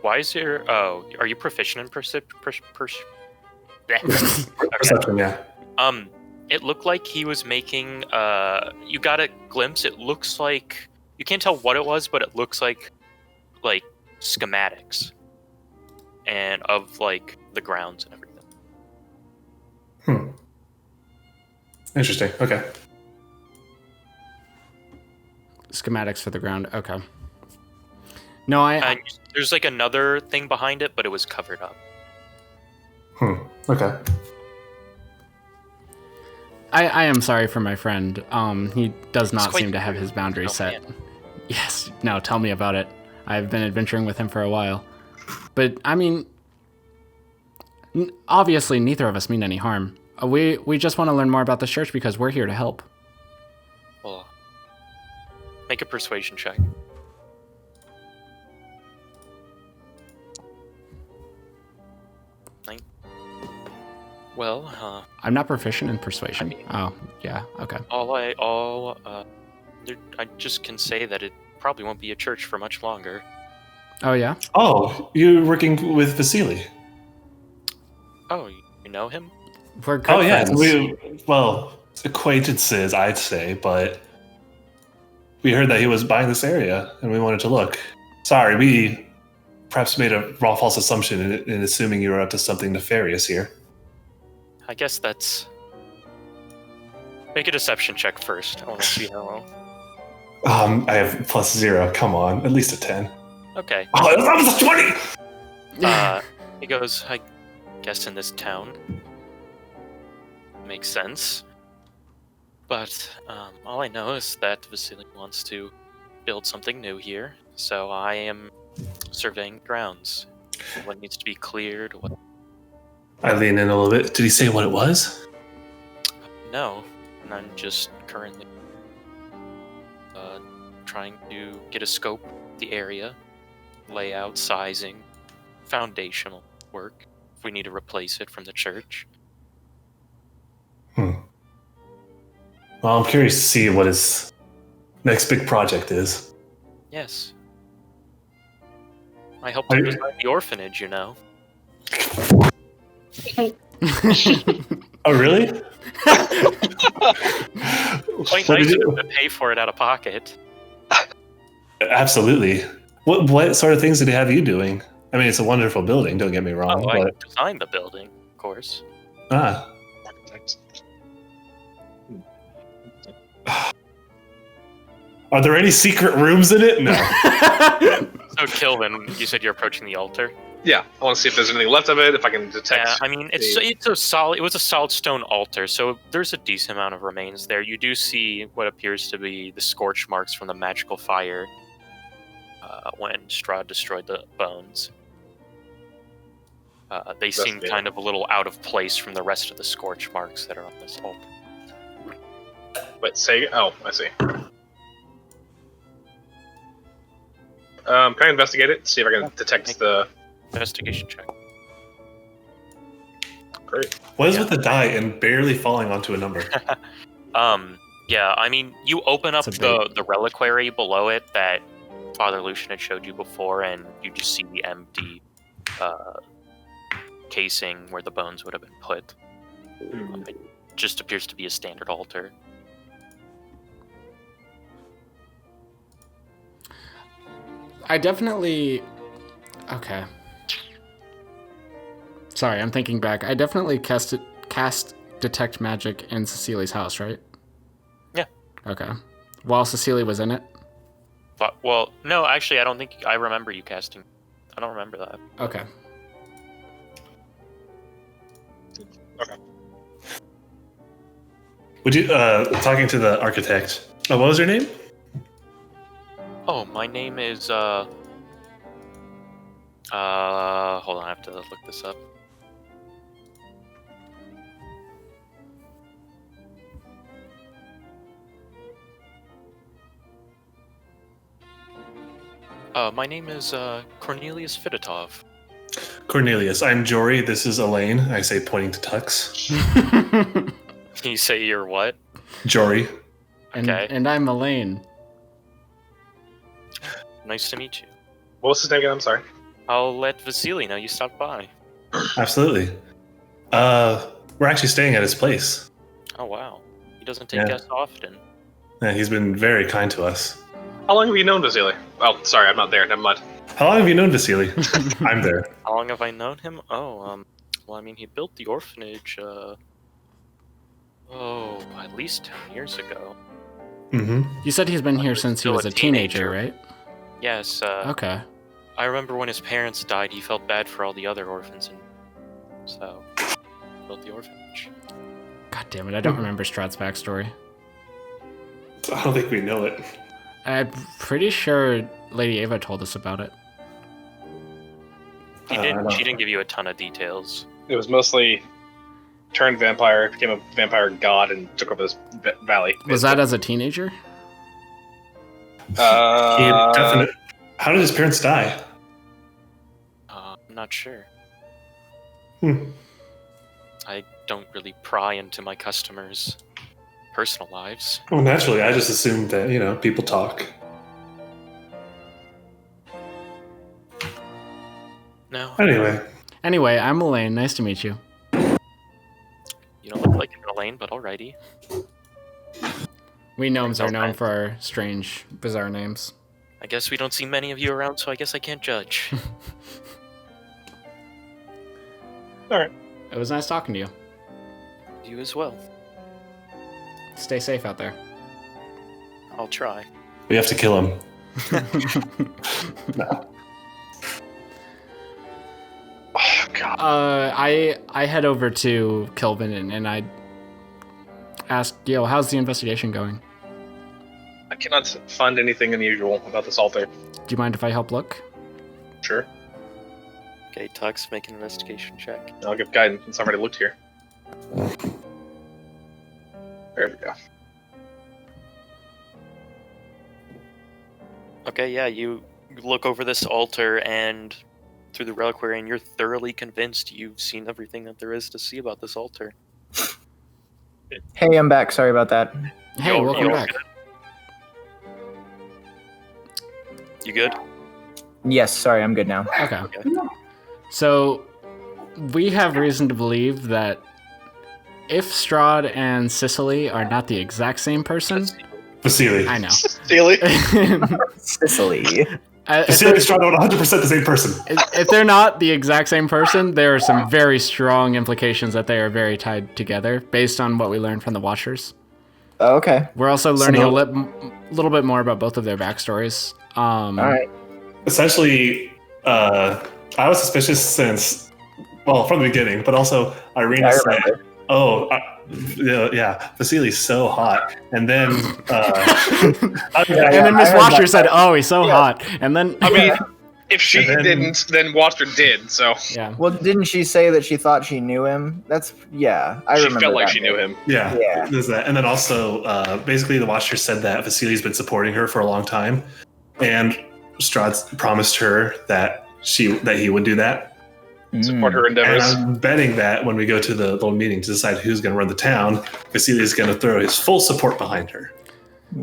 Why is your? Oh, are you proficient in Perception, yeah. It looked like he was making. You got a glimpse. It looks like you can't tell what it was, but it looks like schematics, and of like the grounds and everything. Interesting. Okay. Schematics for the ground. Okay. No, And there's like another thing behind it, but it was covered up. Okay. I am sorry for my friend. He does not quite seem to have his boundaries Oh, set. man. Yes. No, tell me about it. I've been adventuring with him for a while. But, I mean, obviously neither of us mean any harm. We just want to learn more about the church because we're here to help. Well, make a persuasion check. Well, I'm not proficient in persuasion. Oh, yeah, okay. I just can say that it probably won't be a church for much longer. Oh, yeah? Oh, you're working with Vasili. Oh, you know him? We're good Oh, yeah. friends. Well, acquaintances, I'd say, but we heard that he was buying this area, and we wanted to look. Sorry, we perhaps made a false assumption in assuming you were up to something nefarious here. I guess that's. Make a deception check first. I want to see how. I have +0. Come on, at least a 10. Okay. Oh, that was a 20! He goes, I guess in this town. Makes sense. But all I know is that Vasili wants to build something new here, so I am surveying grounds. What needs to be cleared, what I lean in a little bit. Did he say what it was? No, and I'm just currently trying to get a scope of the area, layout, sizing, foundational work. If we need to replace it from the church. Well, I'm curious to see what his next big project is. Yes. I helped him design the orphanage, you know. Oh, really? Quite nice of him to pay for it out of pocket. Absolutely. What sort of things did he have you doing? I mean, it's a wonderful building, don't get me wrong. Oh, I but... designed the building, of course. Ah. Are there any secret rooms in it? No. So, Kilvin, you said you're approaching the altar? Yeah, I want to see if there's anything left of it, if I can detect. Yeah, I mean, it was a solid stone altar, so there's a decent amount of remains there. You do see what appears to be the scorch marks from the magical fire when Strahd destroyed the bones. They seem kind of a little out of place from the rest of the scorch marks that are on this altar. Wait, oh, I see. Can I investigate it? See if I can detect the... Investigation check. Great. What is with the die and barely falling onto a number? Yeah, I mean, you open up the reliquary below it that Father Lucian had showed you before, and you just see the empty casing where the bones would have been put. It just appears to be a standard altar. I definitely... Okay. Sorry, I'm thinking back. I definitely cast Detect Magic in Cecili's house, right? Yeah. Okay. While Cecilia was in it? But, well, no, actually, I don't think... I remember you casting. I don't remember that. Okay. Okay. Would you, talking to the architect, what was your name? Oh, my name is, hold on, I have to look this up. My name is, Cornelius Fidotov. Cornelius, I'm Jory. This is Elaine. I say, pointing to Tux. Can you say you're what? Jory. Okay. And I'm Elaine. Nice to meet you. What was his name again? I'm sorry. I'll let Vasili know you stopped by. Absolutely. We're actually staying at his place. Oh, wow. He doesn't take guests often. Yeah, he's been very kind to us. How long have you known Vasili? Oh, sorry, I'm not there. Never mind. How long have you known Vasili? I'm there. How long have I known him? Oh, well, I mean, he built the orphanage, at least 10 years ago. Mm-hmm. You said he's been here since he was a teenager, right? Yes, Okay. I remember when his parents died, he felt bad for all the other orphans, and so built the orphanage. God damn it, I don't remember Strahd's backstory. I don't think we know it. I'm pretty sure Lady Ava told us about it. She didn't give you a ton of details. It was mostly turned vampire, became a vampire god, and took over this valley. Was that as a teenager? How did his parents die? I'm not sure. Hmm. I don't really pry into my customers' personal lives. Well, naturally, I just assumed that, people talk. No. Anyway, I'm Elaine. Nice to meet you. You don't look like an Elaine, but alrighty. We gnomes are known for our strange, bizarre names. I guess we don't see many of you around, so I guess I can't judge. Alright. It was nice talking to you. You as well. Stay safe out there. I'll try. we have to kill him. No. Oh, God. I head over to Kilvin and I ask, how's the investigation going? I cannot find anything unusual about this altar. Do you mind if I help look? Sure. Okay, Tux, make an investigation check. I'll give guidance since I already looked here. There we go. Okay, yeah, you look over this altar and through the reliquary, and you're thoroughly convinced you've seen everything that there is to see about this altar. Hey, I'm back. Sorry about that. Hey, Yo, welcome yo. back. You good? Yes, sorry, I'm good now. Okay. Okay. So, we have reason to believe that if Strahd and Sicily are not the exact same person, Vasili. I know. Steely. Sicily. Vasili is trying to 100% the same person. If they're not the exact same person, there are some very strong implications that they are very tied together based on what we learned from the Watchers. Oh, okay. We're also learning a little bit more about both of their backstories. All right. Essentially, I was suspicious since, well, from the beginning, but also Irina I said, remember. "Oh, yeah, Vasili's so hot," and then And then Miss I heard Washer that. said, "Oh, he's so hot." And then I mean, if she And then- didn't, then Wachter did. So yeah. Well, didn't she say that she thought she knew him? I she remember felt like that she bit. knew him. yeah, Yeah. there's that, and then also basically the Watcher said that Vasili's been supporting her for a long time, and Strahd promised her that he would do that. Support her And endeavors. I'm betting that when we go to the little meeting to decide who's going to run the town, Vasili is going to throw his full support behind her.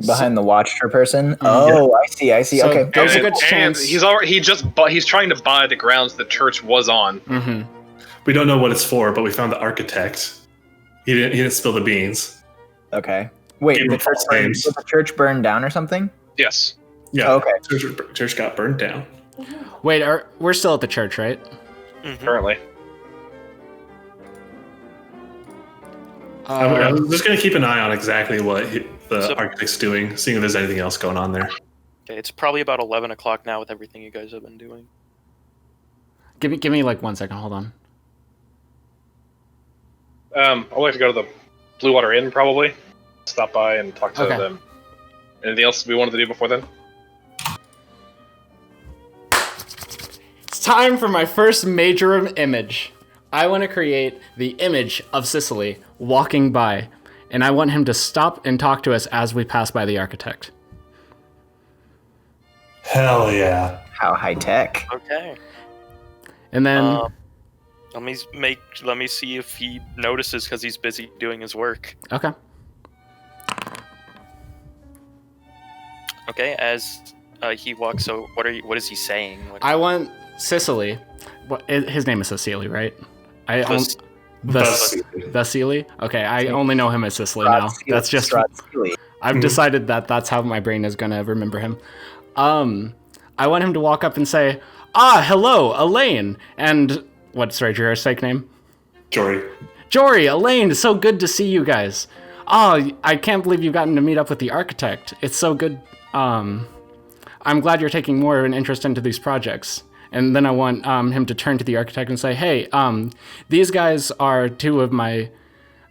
Behind the Watcher person? Oh, I see. So Okay. there's a And, good chance. and he's trying to buy the grounds the church was on. Mm-hmm. We don't know what it's for, but we found the architect. He didn't spill the beans. Okay. Wait, Give the him false names. did the church burned down or something? Yes. Yeah. Okay. Church got burned down. Wait, we're still at the church, right? Mhm. Currently. I'm just going to keep an eye on exactly what the So- architect's doing, seeing if there's anything else going on there. Okay, it's probably about 11 o'clock now with everything you guys have been doing. Give me like 1 second. Hold on. I'd like to go to the Blue Water Inn probably. Stop by and talk to Okay. them. Anything else we wanted to do before then? It's time for my first major image. I want to create the image of Sicily walking by, and I want him to stop and talk to us as we pass by the architect. Hell yeah. How high tech. Okay. And then Let me see if he notices because he's busy doing his work. okay. Okay, as he walks. So what is he saying? I want Sicily. His name is Vasili, right? Vas- Vasili. Okay, I only know him as Sicily now. That's just I've decided that that's how my brain is gonna remember him. I want him to walk up and say, "Ah, hello, Elaine," and what's Raidriar's fake name? Jory, Elaine, so good to see you guys. Oh, I can't believe you've gotten to meet up with the architect. It's so good. I'm glad you're taking more of an interest into these projects. And then I want him to turn to the architect and say, hey, these guys are two of my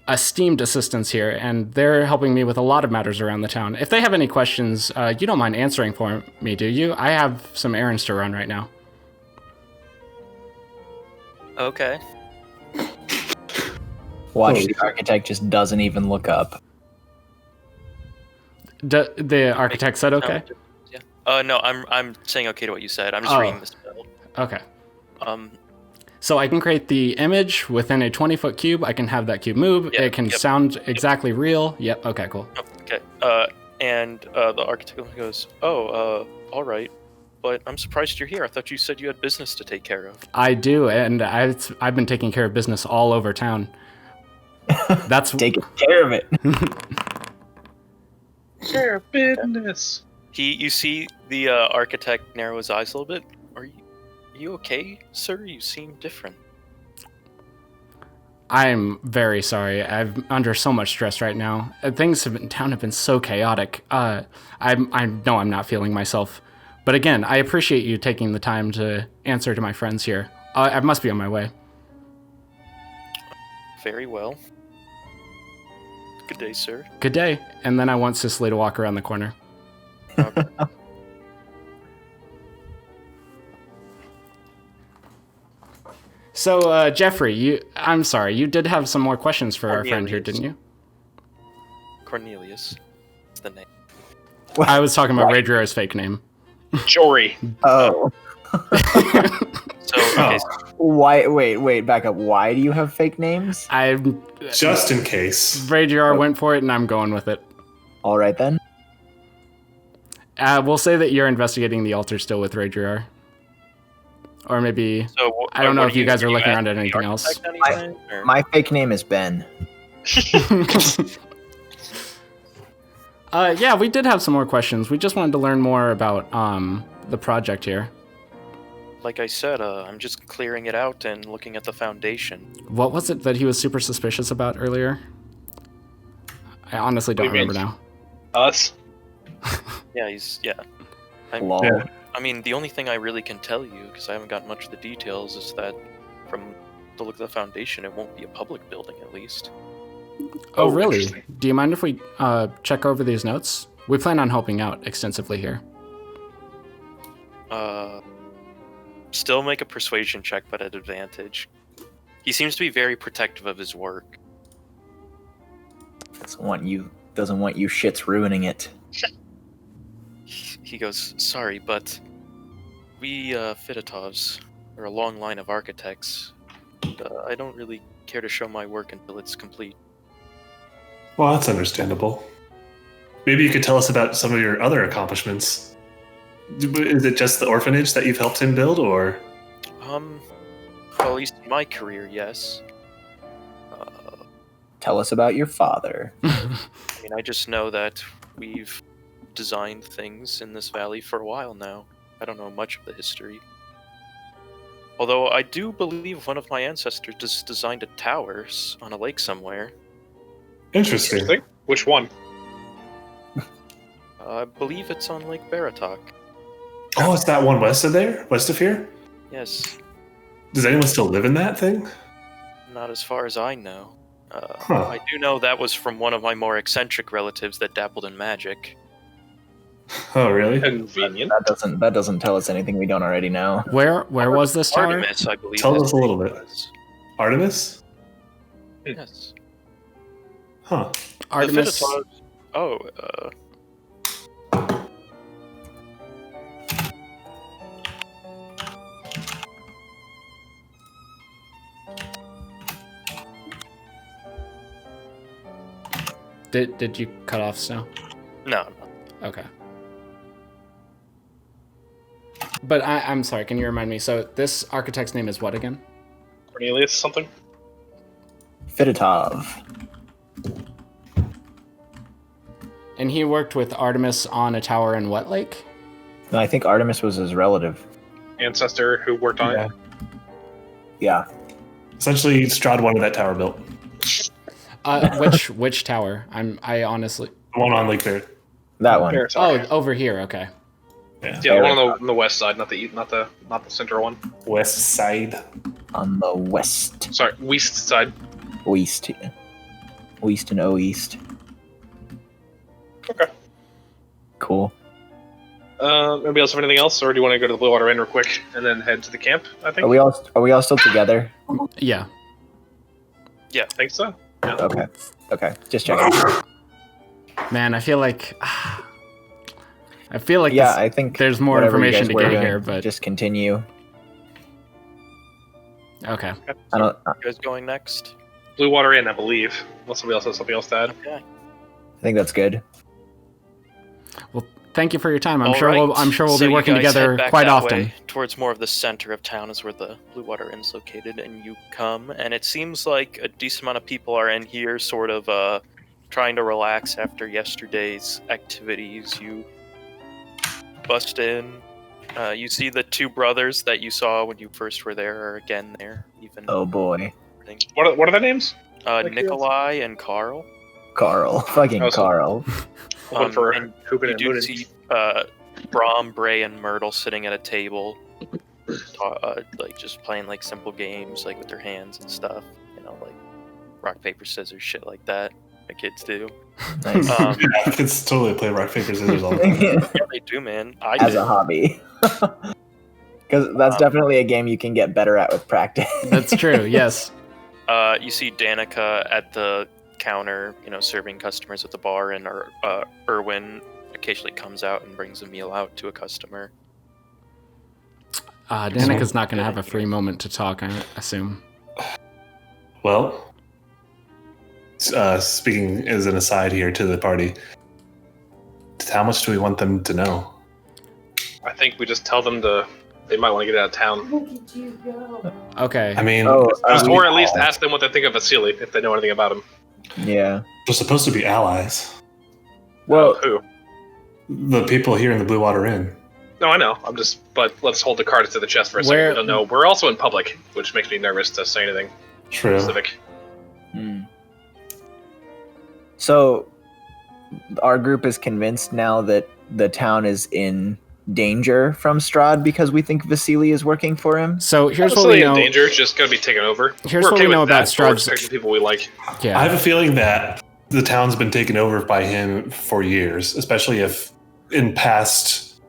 esteemed assistants here, and they're helping me with a lot of matters around the town. If they have any questions, you don't mind answering for me, do you? I have some errands to run right now. Okay. Watch, the architect just doesn't even look up. The architect said okay? Yeah. No, I'm saying okay to what you said. I'm just Oh. reading this spell. Okay. Um, So I can create the image within a 20-foot cube. I can have that cube move. Yep, It can yep. sound exactly real. Yep. Okay, cool. okay. And the architect goes, "Oh, all right, but I'm surprised you're here. I thought you said you had business to take care of." I do, and I've been taking care of business all over town. That's Taking care of it. Care of business. You see the architect narrow his eyes a little bit. Are you okay, sir? You seem different. I'm very sorry. I'm under so much stress right now. Things in town have been so chaotic. I know I'm not feeling myself. But again, I appreciate you taking the time to answer to my friends here. I must be on my way. Very well. Good day, sir. Good day. And then I want Cicely to walk around the corner. So, Jeffrey, I'm sorry, you did have some more questions for our friend here, didn't you? Cornelius. That's the name. I was talking about Raidriar's fake name. Jory. Oh. So, okay, Why? Wait, back up. Why do you have fake names? Just in case. Raidriar went for it, and I'm going with it. All right then. We'll say that you're investigating the altar still with Raidriar. Or maybe... so I don't know what if you guys are looking at around at the anything else. architect anything, or- My fake name is Ben. Yeah, we did have some more questions. We just wanted to learn more about the project here. Like I said, I'm just clearing it out and looking at the foundation. What was it that he was super suspicious about earlier? I honestly don't What do you remember mean? now. Us. Yeah. Lol. Yeah. I mean, the only thing I really can tell you, because I haven't got much of the details, is that from the look of the foundation, it won't be a public building, at least. Oh, really? Interesting. Do you mind if we check over these notes? We plan on helping out extensively here. Still make a persuasion check, but at advantage. He seems to be very protective of his work. Doesn't want you shits ruining it. He goes, sorry, but we Fidatovs are a long line of architects. And, I don't really care to show my work until it's complete. Well, that's understandable. Maybe you could tell us about some of your other accomplishments. Is it just the orphanage that you've helped him build, or? Well, at least in my career, yes. Tell us about your father. I mean, I just know that we've designed things in this valley for a while now. I don't know much of the history. Although I do believe one of my ancestors just designed a tower on a lake somewhere. Interesting. Which one? I believe it's on Lake Baratok. Oh, it's that one west of there? West of here? Yes, Does anyone still live in that thing? not as far as I know. Huh. I do know that was from one of my more eccentric relatives that dabbled in magic. Oh, really? Convenient. That doesn't tell us anything we don't already know. Where was this tower? Artemis, I believe. Tell his us a little name bit. was. Artemis? Yes. Huh. Artemis. The Fidatovs- Oh, Did you cut off Snow? no. Okay. But I'm sorry, can you remind me? So this architect's name is what again? Cornelius something? Fidotov. And he worked with Artemis on a tower in what lake? No, I think Artemis was his relative. Ancestor who worked on it. Yeah. Essentially, Strahd wanted that tower built. Which tower? I honestly. The one on Lake Bear. That one. Oh, over here. Okay. Yeah. Yeah, the one on the west side, not the center one. West side. On the west. Sorry, west side. West. West and O-East. Okay. Cool. Anybody else have anything else, or do you want to go to the Blue Water Inn real quick and then head to the camp? I think. Are we all still together? Yeah. I think so. Yeah. Okay. Okay. Just checking. Man, I feel like. Yeah, I think there's more whatever you information guys to were get doing, here, but just continue. okay. I don't. You guys going next? Blue Water Inn, I believe. Unless somebody else has something else to add. Okay. I think that's good. Well, thank you for your time. I'm All sure right. we'll So be you working guys together head back quite that often. way, towards more of the center of town is where the Blue Water Inn is located, and you come, and it seems like a decent amount of people are in here, sort of trying to relax after yesterday's activities. You bust in. You see the two brothers that you saw when you first were there are again there. Even Oh boy, What are their names? Nikolai and Carl. Carl, fucking Oh, so- Carl. One for And Hoopin' you and do Moonin'. see Brom, Bray, and Myrtle sitting at a table, like just playing like simple games, like with their hands and stuff. You know, like rock paper scissors, shit like that. The kids do. Nice. Yeah, kids totally play rock, paper, scissors all the time. Yeah, they do, man. I As did. a hobby. Because that's definitely a game you can get better at with practice. That's true. Yes. You see Danica at the counter, serving customers at the bar, and Erwin occasionally comes out and brings a meal out to a customer. Danica's not going to have a free moment to talk, I assume. Well, speaking as an aside here to the party, how much do we want them to know? I think we just tell them they might want to get out of town. Look at you go. Okay. I mean, or at least ask them what they think of Vasili, if they know anything about him. Yeah. they're supposed to be allies. Well, Who? The people here in the Blue Water Inn. No, I know. But let's hold the cards to the chest for a second. We don't know. We're also in public, which makes me nervous to say anything True. specific. So, our group is convinced now that the town is in danger from Strahd because we think Vasili is working for him. So here's what we know. In danger, it's just going to be taken over. Here's We're what okay we know with about that, but we're Strahd's. protecting people we like. Yeah. I have a feeling that the town's been taken over by him for years, especially if in past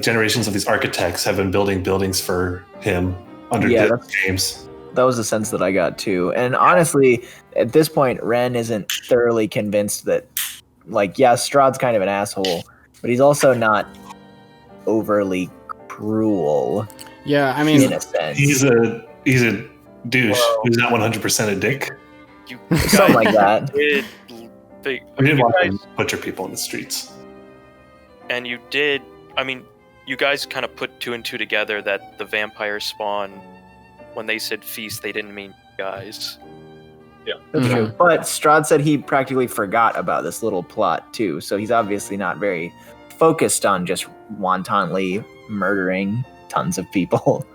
generations of these architects have been building buildings for him under James. That was the sense that I got too. And honestly, at this point, Ren isn't thoroughly convinced that, Strahd's kind of an asshole, but he's also not overly cruel. Yeah, I mean, in a sense. He's a douche who's not 100% a dick. You Something like that. did, We didn't want to butcher people in the streets. and you did. I mean, you guys kind of put two and two together that the vampire spawn, when they said feast, they didn't mean guys. That's true. But Strahd said he practically forgot about this little plot too, so he's obviously not very focused on just wantonly murdering tons of people.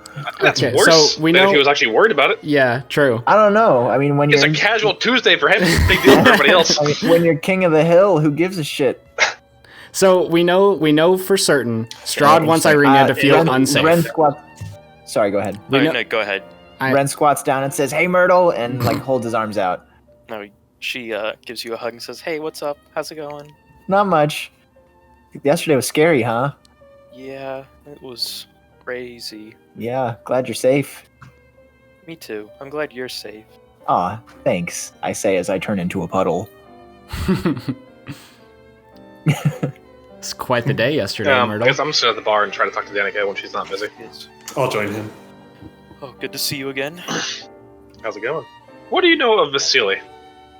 That's Okay, worse so we than know- if he was actually worried about it. yeah, true. I don't know. I mean, when It's you're a casual Tuesday for him. It's a big deal for everybody else. I mean, when you're king of the hill, who gives a shit? So we know for certain Strahd wants Irina to feel unsafe. Ren squats. Sorry, go ahead. No, go ahead. Ren squats down and says, "Hey, Myrtle," and holds his arms out. No, she gives you a hug and says, "Hey, what's up? How's it going?" Not much. Yesterday was scary, huh? Yeah, it was crazy. Yeah, glad you're safe. Me too. I'm glad you're safe. Aw, thanks, I say as I turn into a puddle. It's quite the day yesterday, I Myrtle. guess I'm just at the bar and try to talk to Danica when she's not busy. Yes. I'll join him. Oh, good to see you again. How's it going? What do you know of Vasili?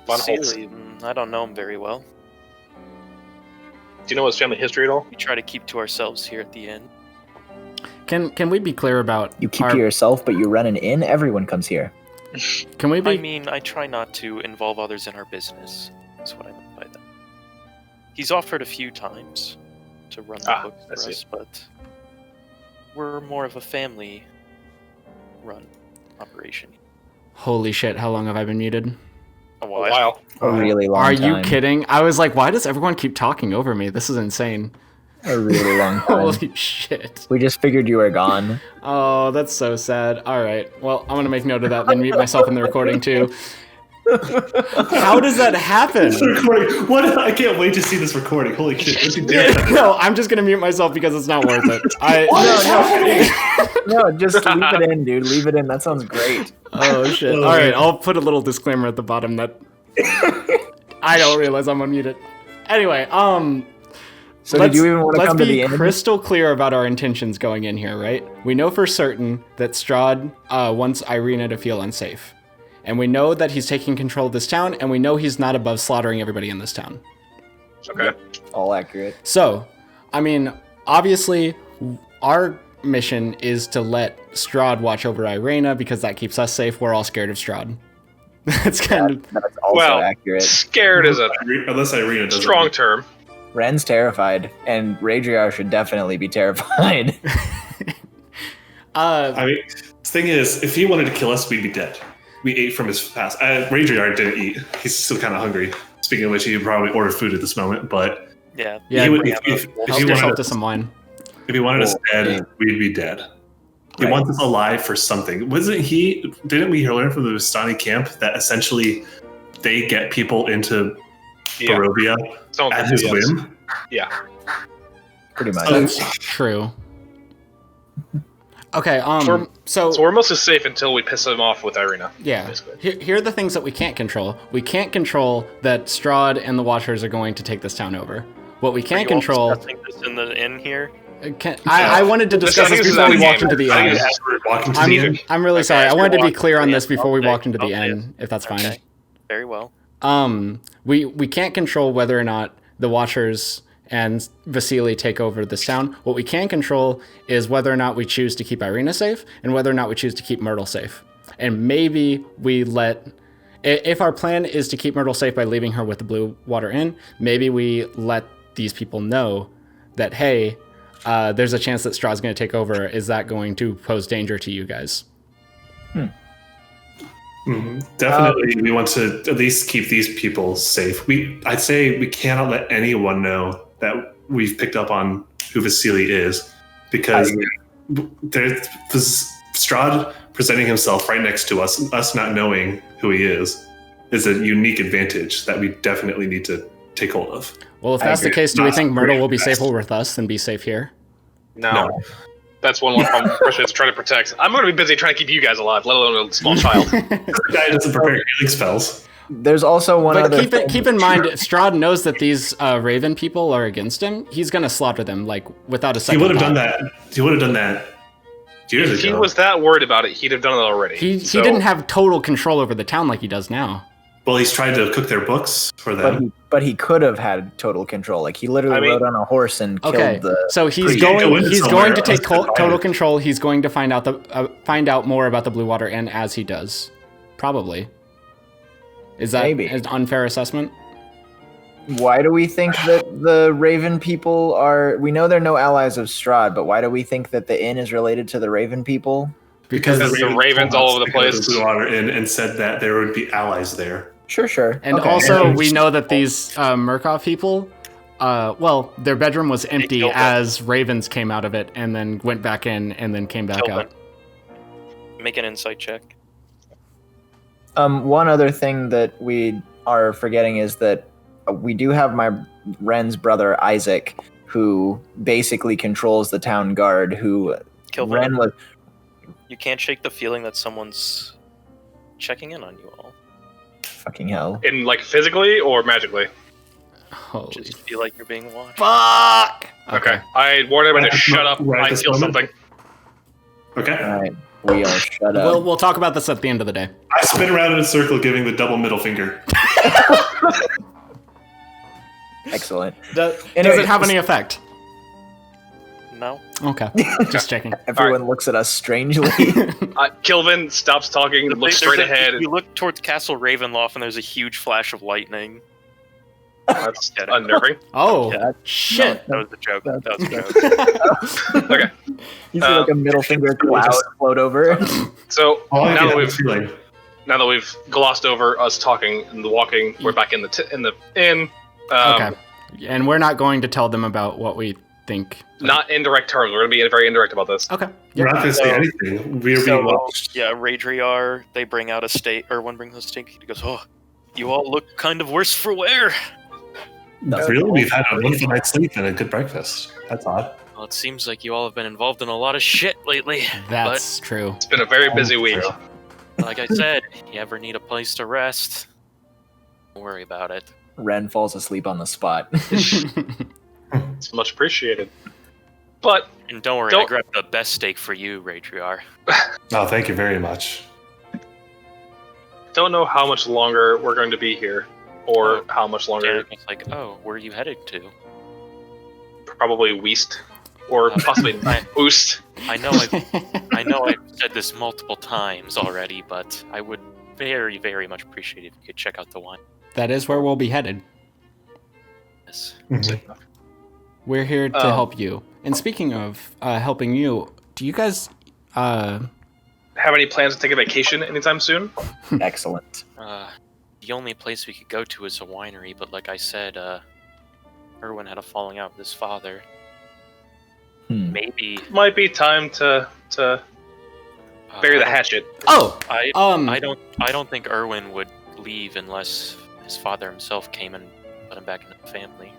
Von Holtz? Vasili, I don't know him very well. Do you know his family history at all? We try to keep to ourselves here at the inn. Can we be clear about You keep to yourself, but you run an inn. Everyone comes here. Can we be? I mean, I try not to involve others in our business. That's what I meant by that. He's offered a few times to run the books for I see. us, but we're more of a family-run operation. Holy shit! How long have I been muted? A A while. while. A really long Are time. you kidding? I was like, why does everyone keep talking over me? This is insane. A really long time. Holy shit. We just figured you were gone. Oh, that's so sad. All right. Well, I'm going to make note of that, then mute myself in the recording too. How does that happen? This recording. What? I can't wait to see this recording. Holy shit! What's he doing? No, I'm just going to mute myself because it's not worth it. No, just leave it in, dude. Leave it in. That sounds great. Oh, shit. All right. I'll put a little disclaimer at the bottom that I don't realize I'm unmuted. Anyway, So did you even want to come to the Let's be inn? crystal clear about our intentions going in here, right? We know for certain that Strahd wants Irina to feel unsafe. And we know that he's taking control of this town, and we know he's not above slaughtering everybody in this town. Okay. All accurate. So, I mean, obviously, our mission is to let Strahd watch over Irina because that keeps us safe. We're all scared of Strahd. That's kind of... That's also Well, accurate. scared is a Unless Irina doesn't. strong term. Ren's terrified, and Raidriar should definitely be terrified. I mean, the thing is, if he wanted to kill us, we'd be dead. We ate from his past. Raidriar didn't eat. He's still kind of hungry. Speaking of which, he probably ordered food at this moment. But Yeah. Yeah, he would, bring if up he a- help yourself wanted to us, some wine. if he wanted us Well, dead, we'd be dead. He Right. wants us alive for something. Wasn't he? Didn't we learn from the Vistani camp that essentially they get people into Yeah. Barovia Someone at can his do yes. whim? Yeah. Pretty much. That's true. Okay, So we're mostly safe until we piss him off with Irina. yeah. Basically. Here are the things that we can't control. We can't control that Strahd and the Watchers are going to take this town over. What we Are can you all control... discussing this in the inn here? I wanted to discuss this before we walked into the I think end. this is Walking to the end. I'm really Okay, sorry. I wanted to be walking clear to on the this end. before we Okay, walked into the okay. end, if that's fine. Okay. Very well. We can't control whether or not the Watchers and Vasili take over this town. What we can control is whether or not we choose to keep Irina safe and whether or not we choose to keep Myrtle safe. And maybe we let... If our plan is to keep Myrtle safe by leaving her with the Blue Water Inn, maybe we let these people know that, hey, there's a chance that Strahd's going to take over. Is that going to pose danger to you guys? Definitely, we want to at least keep these people safe. I'd say we cannot let anyone know that we've picked up on who Vasili is, because there's Strahd presenting himself right next to us not knowing who he is a unique advantage that we definitely need to take hold of. Well, if that's the case, do we think Myrtle will be safer with us than be safe here? No. That's one person it's trying to protect. I'm going to be busy trying to keep you guys alive, let alone a small child. The guy doesn't prepare healing spells. There's also one But other keep in mind, Strahd knows that these Raven people are against him. He's going to slaughter them, like, without a second He would have thought. done that. He would have done that years ago. If he was that worried about it, he'd have done it already. He didn't have total control over the town like he does now. Well, he's tried to cook their books for them. but he could have had total control. Like he literally rode on a horse and killed the. So he's priest. going to take total Survive. control. He's going to find out more about the Blue Water Inn as he does. Probably. Is that Maybe. an unfair assessment? Why do we think that the Raven people are? We know they're no allies of Strahd, but why do we think that the inn is related to the Raven people? Because the Ravens all over the place. Blue Water Inn and said that there would be allies there. Sure. And Okay. also, we know that these Murkoff people, their bedroom was empty killed them. as ravens came out of it and then went back in and then came back Kilvin. out. Make an insight check. One other thing that we are forgetting is that we do have my Ren's brother Isaac, who basically controls the town guard. Who Kilvin, Ren was. you can't shake the feeling that someone's checking in on you all. Fucking hell. In like physically or magically? Holy Just feel like you're being watched. fuck! Okay. I warned everybody to shut up. Right I this feel moment? something. Okay. All right, we all shut up. We'll talk about this at the end of the day. I spin around in a circle, giving the double middle finger. Excellent. Does Anyway, it have any effect? No. Okay, just checking. Everyone looks at us strangely. Kilvin stops talking, looks straight ahead. You look towards Castle Ravenloft, and there's a huge flash of lightning. That's unnerving. Oh, Yeah. shit. That was a joke. That was a joke. Okay. You see like a middle finger cloud float over. So All I now get that is feeling. we've glossed over us talking and walking, we're back in the inn. Okay. And we're not going to tell them about what we think. Not indirect terms. We're going to be very indirect about this. Okay. We're not going to say So- anything. We are being watched. Yeah, Raidriar, they bring out a steak, or one brings a steak. He goes, "Oh, you all look kind of worse for wear." Really? We've had a wonderful night's sleep and a good breakfast. That's odd. Well, it seems like you all have been involved in a lot of shit lately. That's true. It's been a very busy week. But, like I said, you ever need a place to rest, don't worry about it. Ren falls asleep on the spot. It's much appreciated. But And don't worry, I grabbed the best steak for you, Raidriar. Oh, thank you very much. don't know how much longer we're going to be here, or Oh, how much longer. And it's like, oh, where are you headed to? Probably Weast, or possibly Oost. I know I've said this multiple times already, but I would very, very much appreciate if you could check out the wine. That is where we'll be headed. Yes. Mhm. We're here to help you. And speaking of helping you, do you guys Have any plans to take a vacation anytime soon? Excellent. The only place we could go to is a winery, but like I said, Erwin had a falling out with his father. Maybe Might be time to bury the hatchet. Oh, I don't think Erwin would leave unless his father himself came and put him back into the family.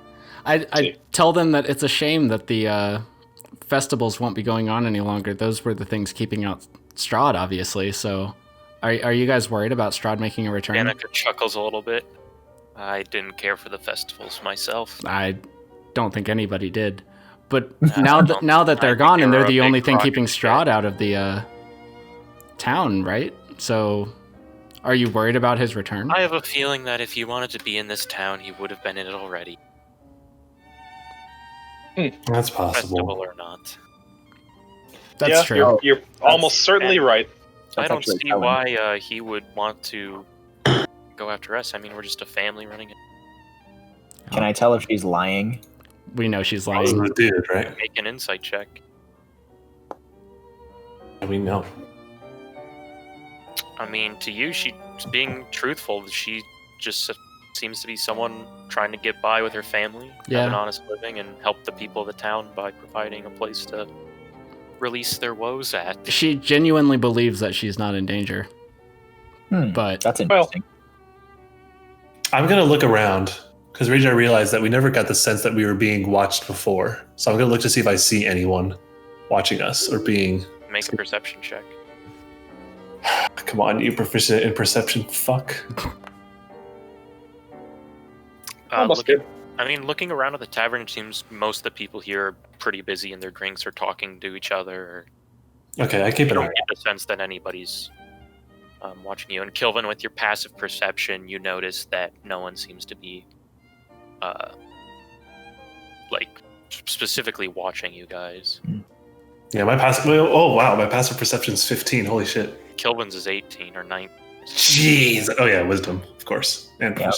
I tell them that it's a shame that the festivals won't be going on any longer. Those were the things keeping out Strahd, obviously. So, are you guys worried about Strahd making a return? Danica chuckles a little bit. I didn't care for the festivals myself. I don't think anybody did. But now that they're gone and they're the only thing keeping Strahd out of the town, right? So, are you worried about his return? I have a feeling that if he wanted to be in this town, he would have been in it already. That's possible. Festival or not. That's true. You're almost certainly right. I don't actually see telling. why he would want to go after us. I mean, we're just a family running it. Can I tell if she's lying? We know she's That was lying. the dude, right? Make an insight check. We know. I mean, to you, she's being truthful. She just seems to be someone trying to get by with her family, have an honest living, and help the people of the town by providing a place to release their woes at. She genuinely believes that she's not in danger. But That's interesting. I'm gonna look around because Raidriar realized that we never got the sense that we were being watched before. So I'm gonna look to see if I see anyone watching us or being. Make a perception check. Come on, you proficient in perception, fuck. Almost good. Looking around at the tavern, it seems most of the people here are pretty busy in their drinks or talking to each other. Or Okay, I keep you an don't eye. get the sense that anybody's watching you. And Kilvin, with your passive perception, you notice that no one seems to be, specifically watching you guys. Yeah, my passive. Oh wow, my passive perception's 15. Holy shit. Kilvin's is 18 or 19. Jeez. Oh yeah, wisdom, of course, and Yep.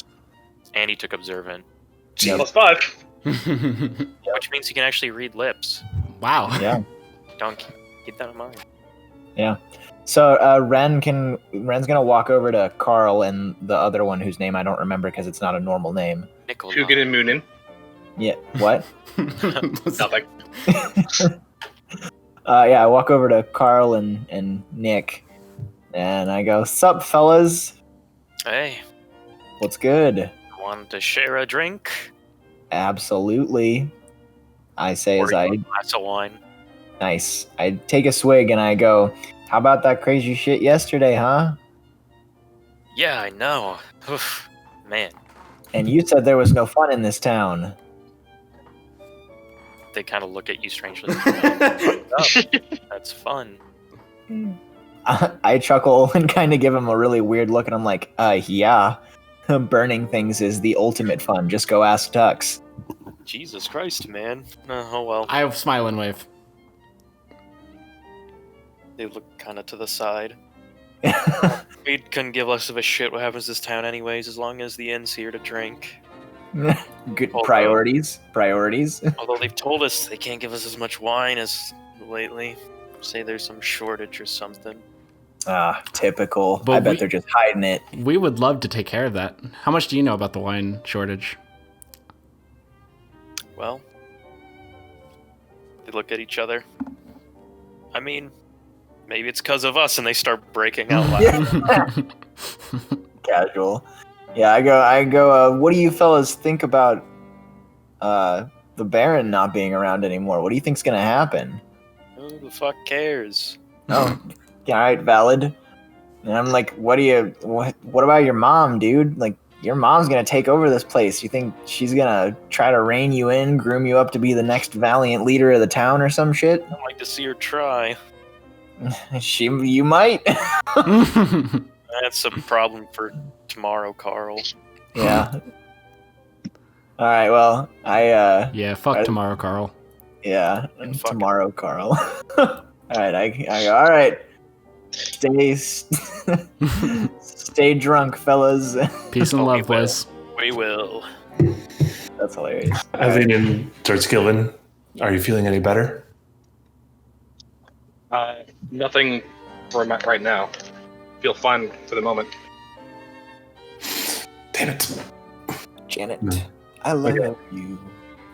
And he took observant, Plus 5. which means he can actually read lips. wow. Yeah. Don't keep that in mind. So Ren's gonna walk over to Carl and the other one whose name I don't remember because it's not a normal name. Nickel. Hugin and Moonin. Yeah. What? Nothing. Yeah, I walk over to Carl and Nick, and I go, "Sup, fellas? Hey, What's good?" wanted to share a drink? Absolutely. I say Or as I a glass of wine. nice. I take a swig and I go, "How about that crazy shit yesterday, huh?" Yeah, I know. Oof, man, And you said there was no fun in this town. they kind of look at you strangely. That's fun. I chuckle and kind of give him a really weird look, and I'm like, yeah. Burning things is the ultimate fun. Just go ask Tux." Jesus Christ, man. Oh well. I smile and wave. They look kind of to the side. We couldn't give less of a shit what happens to this town anyways, as long as the inn's here to drink. Good Although- priorities. Although they've told us they can't give us as much wine as lately. Say there's some shortage or something. Typical. But I bet we- they're just hiding it. We would love to take care of that. How much do you know about the wine shortage? Well, they look at each other. I mean, maybe it's because of us, and they start breaking out laughing. Casual. Yeah, I go, what do you fellas think about the Baron not being around anymore? What do you think's gonna happen? Who the fuck cares? Oh, yeah, alright, valid. And I'm like, what about your mom, dude? Like, your mom's gonna take over this place. You think she's gonna try to rein you in, groom you up to be the next valiant leader of the town or some shit? I'd like to see her try. You might. That's a problem for tomorrow, Carl. Yeah. Alright, well, Yeah, fuck tomorrow, Carl. yeah, And fuck tomorrow, Carl. Alright, I go, alright. Stay drunk, fellas. Peace and Oh, we love, will. boys. We will. That's hilarious. I lean in towards Kilvin. Are you feeling any better? Nothing where I'm at right now. Feel fine for the moment. Damn it. Janet, No. I love Okay. you.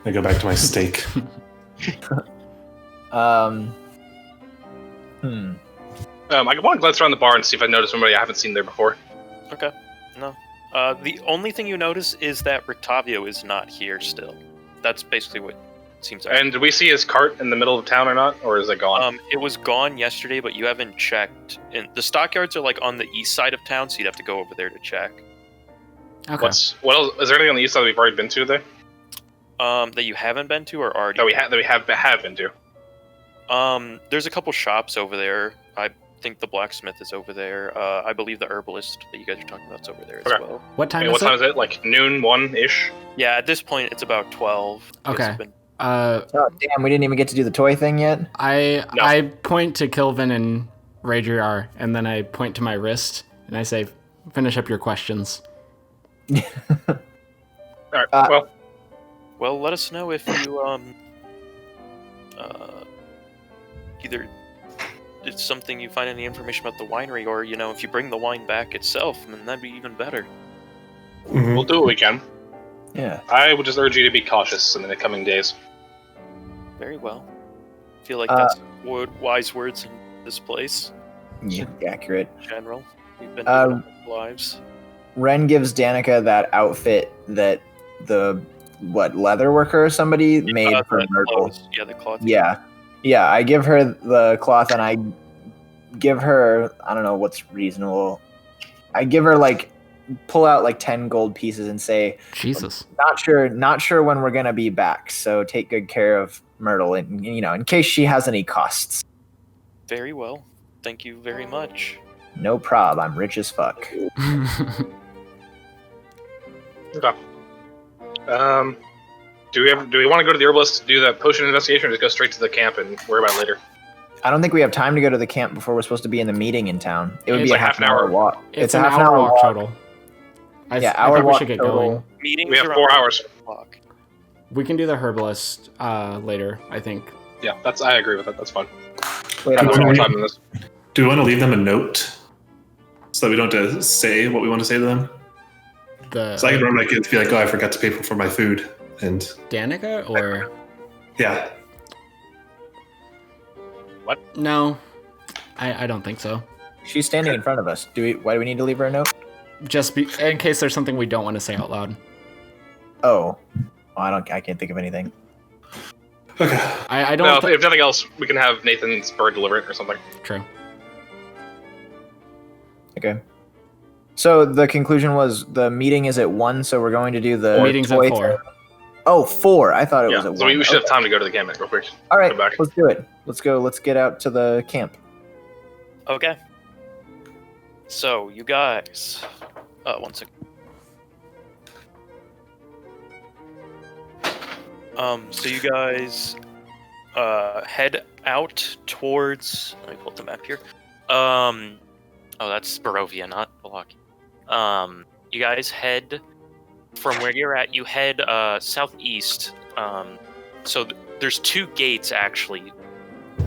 I go back to my steak. I want to glance around the bar and see if I notice somebody I haven't seen there before. Okay. No. The only thing you notice is that Rictavio is not here still. That's basically what Seems. And did we see his cart in the middle of town or not, or is it gone? It was gone yesterday, but you haven't checked. And the stockyards are like on the east side of town, so you'd have to go over there to check. Okay. What else? Is there anything on the east side that we've already been to today? That you haven't been to or already? That we have been to. There's a couple shops over there. I think the blacksmith is over there. I believe the herbalist that you guys are talking about is over there as well. What time What is time it? is it? Like noon, 1-ish? Yeah, at this point it's about 12. Okay. Oh, damn, we didn't even get to do the toy thing yet? No. I point to Kilvin and Raidriar, and then I point to my wrist, and I say, finish up your questions. Alright, well. Well, let us know if you either it's something you find any information about the winery, or if you bring the wine back itself, I mean, that'd be even better. Mhm. We'll do what we can. Yeah. I would just urge you to be cautious in the coming days. Very well. I feel like that's wise words in this place Yeah, accurate. in general. We've been living our lives. Ren gives Danica that outfit that the leather worker or somebody made for The Myrtle. clothes. Yeah, the cloth. Yeah, I give her the cloth, and I give her, I don't know what's reasonable. I give her pull out 10 gold pieces and say, Jesus. not sure when we're gonna be back, so take good care of Myrtle, and in case she has any costs. Very well. Thank you very much. No prob, I'm rich as fuck. Okay. Do we want to go to the herbalist to do the potion investigation, or just go straight to the camp and worry about it later? I don't think we have time to go to the camp before we're supposed to be in the meeting in town. It would It's be a like half an hour walk. It's a half an hour walk total. I hour think we walk should get total. going. Meetings We have around 4 hours. 8 o'clock. We can do the herbalist later, I think. Yeah, I agree with that. That's fine. Wait, I'm I'm more sorry. time than this. Do we want to leave them a note so that we don't have to say what we want to say to them? So I can run my kids be like, oh, I forgot to pay for my food. And Danica or yeah. no? I don't think so. She's standing in front of us. Why do we need to leave her a note? Just in case there's something we don't want to say out loud. Oh, I can't think of anything. Okay. I No, don't. if nothing else, we can have Nathan's bird deliver it or something. True. Okay. So the conclusion was the meeting is at 1, so we're going to do the Meeting's toy at 4. thing. Oh, 4. I thought it Yeah, was at so 1. we should have time to go to the camp real quick. All right, Come back. let's do it. Let's go. Let's get out to the camp. Okay. So, you guys... one second. So you guys head out towards... Let me pull up the map here. Oh, that's Barovia, not Villaki. You guys head... From where you're at, you head southeast. So there's 2 gates, actually,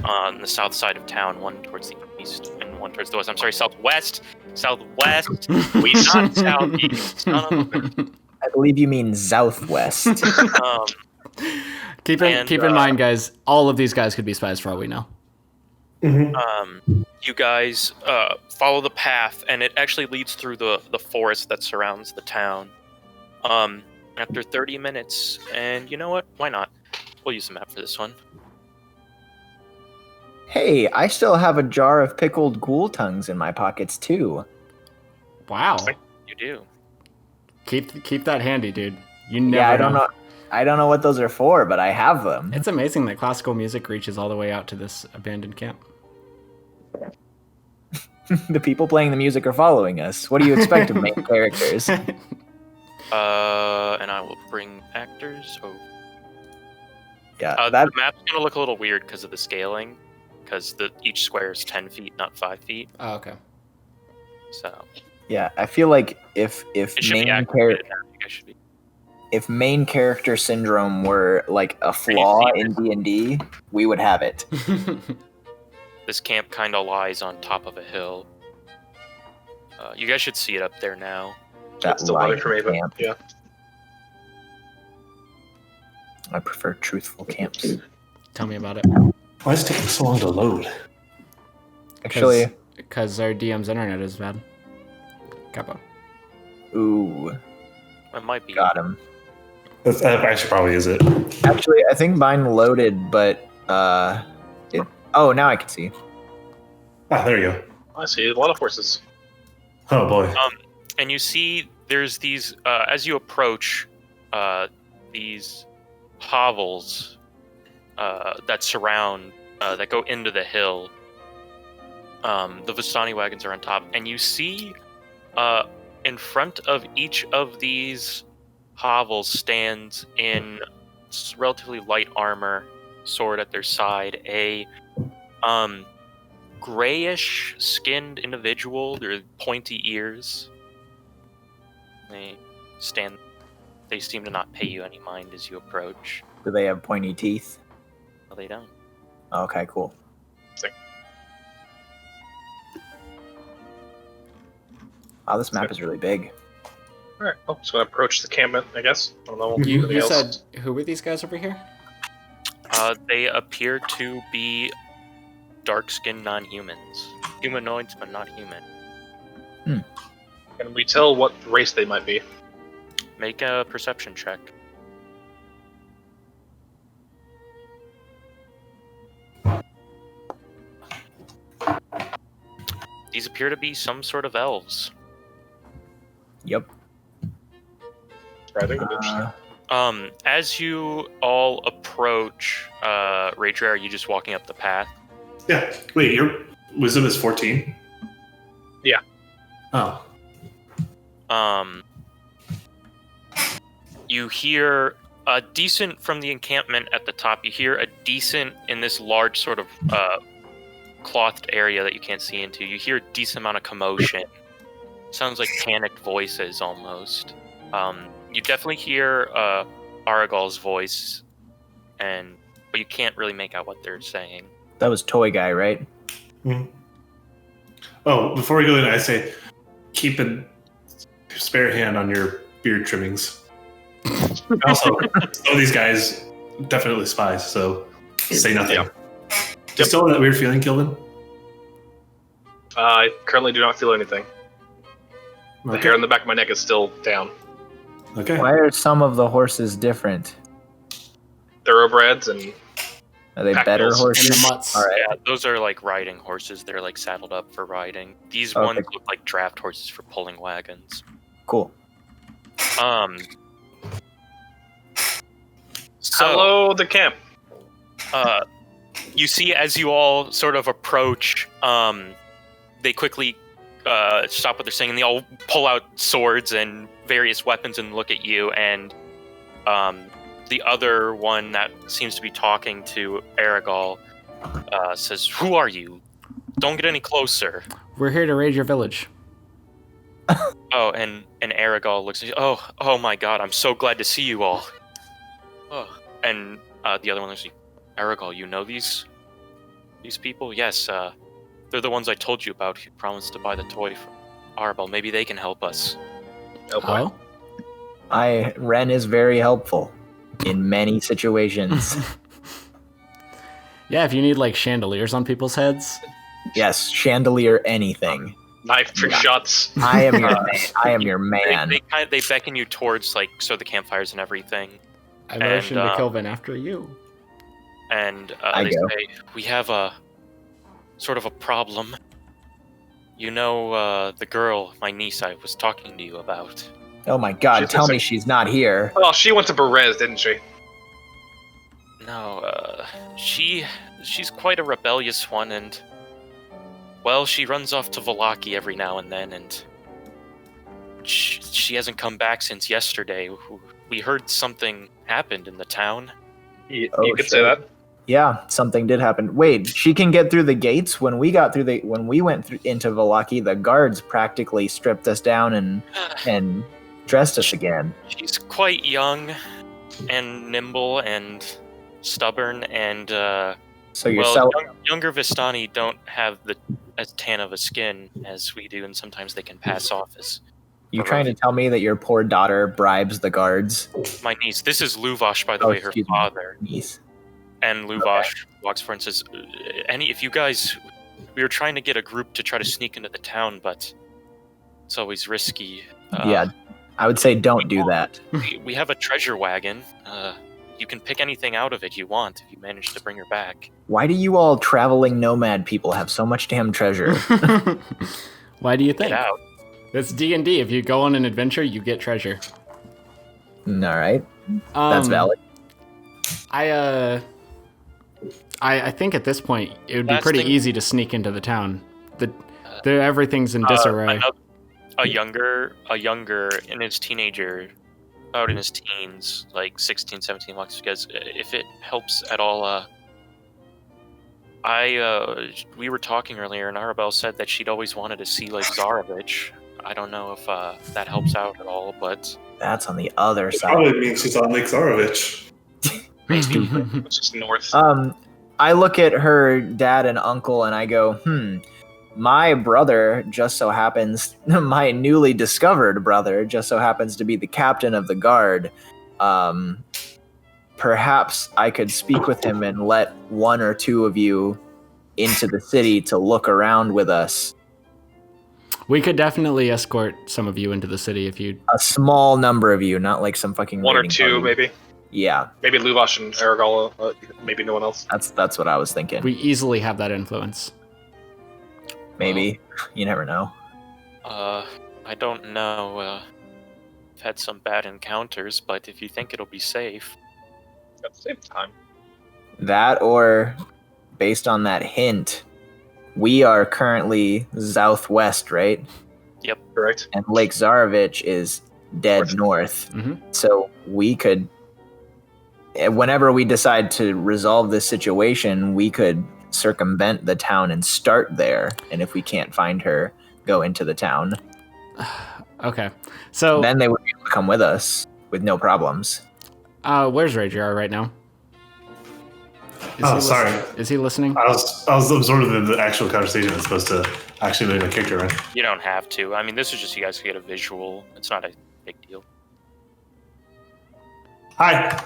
on the south side of town. One towards the east and one towards the west. I'm sorry, southwest. Southwest. Not southeast. I believe you mean southwest. Keep in mind, guys. All of these guys could be spies for all we know. You guys follow the path, and it actually leads through the forest that surrounds the town. After 30 minutes, and you know what? Why not? We'll use the map for this one. Hey, I still have a jar of pickled ghoul tongues in my pockets too. Wow. You do. Keep that handy, dude. You never. Yeah, I don't know what those are for, but I have them. It's amazing that classical music reaches all the way out to this abandoned camp. The people playing the music are following us. What do you expect of main characters? And I will bring actors. Oh. Yeah, The map's gonna look a little weird because of the scaling, because each square is 10 feet, not 5 feet. Oh, okay. So yeah. I feel like if it should be main activated now. You guys should be. if main character syndrome were like a flaw in D&D, we would have it. This camp kind of lies on top of a hill. You guys should see it up there now. That's still better for me, but camp. yeah. I prefer truthful camps. Tell me about it. Why is it taking so long to load? Actually, Because our DM's internet is bad. Kappa. ooh, It might be. got him. That actually probably is it. Actually, I think mine loaded, but oh, now I can see. Ah, there you go. I see a lot of horses. Oh boy. And you see there's these as you approach these hovels that surround that go into the hill. The Vistani wagons are on top, and you see in front of each of these hovels stands in relatively light armor, sword at their side, a grayish skinned individual. They're pointy ears. They seem to not pay you any mind as you approach. Do they have pointy teeth? No, they don't. Okay, cool. Wow, this map is really big. All right, well, just gonna approach the campment, I guess. I don't know. You anything else. said, who were these guys over here? They appear to be dark-skinned non-humans. Humanoids, but not human. Can we tell what race they might be? Make a perception check. These appear to be some sort of elves. Yep. I think it'll be interesting. As you all approach, Raidriar, are you just walking up the path? Yeah. Wait, your wisdom is 14? Yeah. Oh. You hear a decent from the encampment at the top. You hear a decent in this large sort of clothed area that you can't see into. You hear a decent amount of commotion. Sounds like panicked voices almost. You definitely hear Aragal's voice, but you can't really make out what they're saying. That was Toy Guy, right? Mm. Oh, before we go in, I say keep a spare hand on your beard trimmings. Also, some of these guys definitely spies, so say nothing. Yeah. Do you still have that weird feeling, Kilvin? I currently do not feel anything. The hair on the back of my neck is still down. Okay. Why are some of the horses different? Thoroughbreds and Are they Pack better mules. horses? And the mutts. All right. Yeah, those are like riding horses. They're like saddled up for riding. These Okay. ones look like draft horses for pulling wagons. Cool. So, hello, the camp. you see as you all sort of approach, they quickly stop what they're saying, and they all pull out swords and various weapons and look at you, and the other one that seems to be talking to Aragal says, "Who are you? Don't get any closer." We're here to raid your village. Oh, and Aragal looks at you. Oh my God! I'm so glad to see you all. Oh, and the other one looks at you. Aragal, you know these people? Yes, they're the ones I told you about who promised to buy the toy from Arbal. Maybe they can help us. Oh, boy. Oh? Ren is very helpful in many situations. Yeah, if you need like chandeliers on people's heads. Yes, chandelier anything. Knife trick shots. I am your man. I am your man. They beckon you towards like the campfires and everything. I motioned And, to Kilvin after you. And I they go. say, we have a sort of a problem. You know, the girl, my niece, I was talking to you about. Oh my God! She's Tell me missing. she's not here. Well, she went to Berez, didn't she? No, she's quite a rebellious one, and well, she runs off to Villaki every now and then, and she hasn't come back since yesterday. We heard something happened in the town. You Oh, could shit. say that. Yeah, something did happen. Wait, she can get through the gates. When we went into Villaki, the guards practically stripped us down and dressed us again. She's quite young and nimble and stubborn, and So you're younger Vistani don't have as tan of a skin as we do, and sometimes they can pass off as you trying to tell me that your poor daughter bribes the guards? my niece. This is Luvash, by the Oh, way, her excuse me. father. Niece. And Luvash walks forward and says, if you guys, we were trying to get a group to try to sneak into the town, but it's always risky. Yeah, I would say don't do that. We have a treasure wagon. You can pick anything out of it you want if you manage to bring her back. Why do you all traveling nomad people have so much damn treasure? Why do you think? Get out. It's D&D. If you go on an adventure, you get treasure. All right. That's valid. I think at this point, it would be pretty easy to sneak into the town. Everything's in disarray. A younger, in his teenager, out in his teens, like 16, 17 bucks, because if it helps at all, we were talking earlier, and Arabelle said that she'd always wanted to see Lake Zarovich. I don't know if that helps out at all, but... That's on the other side. Probably means she's on Lake Zarovich. Maybe. It's just north. I look at her dad and uncle and I go, my brother just so happens, my newly discovered brother just so happens to be the captain of the guard. Perhaps I could speak with him and let one or two of you into the city to look around with us. We could definitely escort some of you into the city if you... A small number of you, not like some fucking... One or two, maybe. Yeah. Maybe Luvash and Aragala, maybe no one else. That's what I was thinking. We easily have that influence. Maybe. You never know. I don't know. I've had some bad encounters, but if you think it'll be safe... At the same time. That, or based on that hint, we are currently southwest, right? Yep. Correct. And Lake Zarovich is dead north. Mm-hmm. So we could, whenever we decide to resolve this situation, we could circumvent the town and start there. And if we can't find her, go into the town. Okay. So then they would be able to come with us with no problems. Where's Raidriar right now? Sorry. Is he listening? I was absorbed in the actual conversation as opposed to actually moving my character around. You don't have to. I mean, this is just so you guys can get a visual. It's not a big deal. Hi.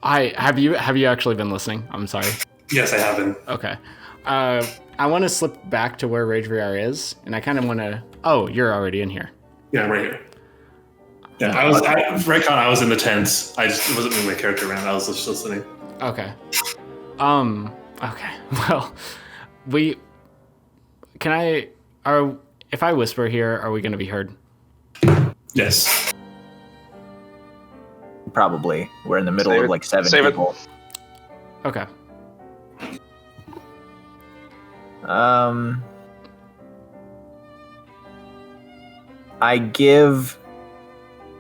Have you actually been listening? I'm sorry. Yes, I have been. Okay. I want to slip back to where Raidriar is, and I kind of want to... Oh, you're already in here. Yeah, I'm right here. Yeah, I was in the tents. I just wasn't moving my character around. I was just listening. Okay. Okay. Well, if I whisper here, are we going to be heard? Yes. Probably. We're in the middle of like 7 people. Okay.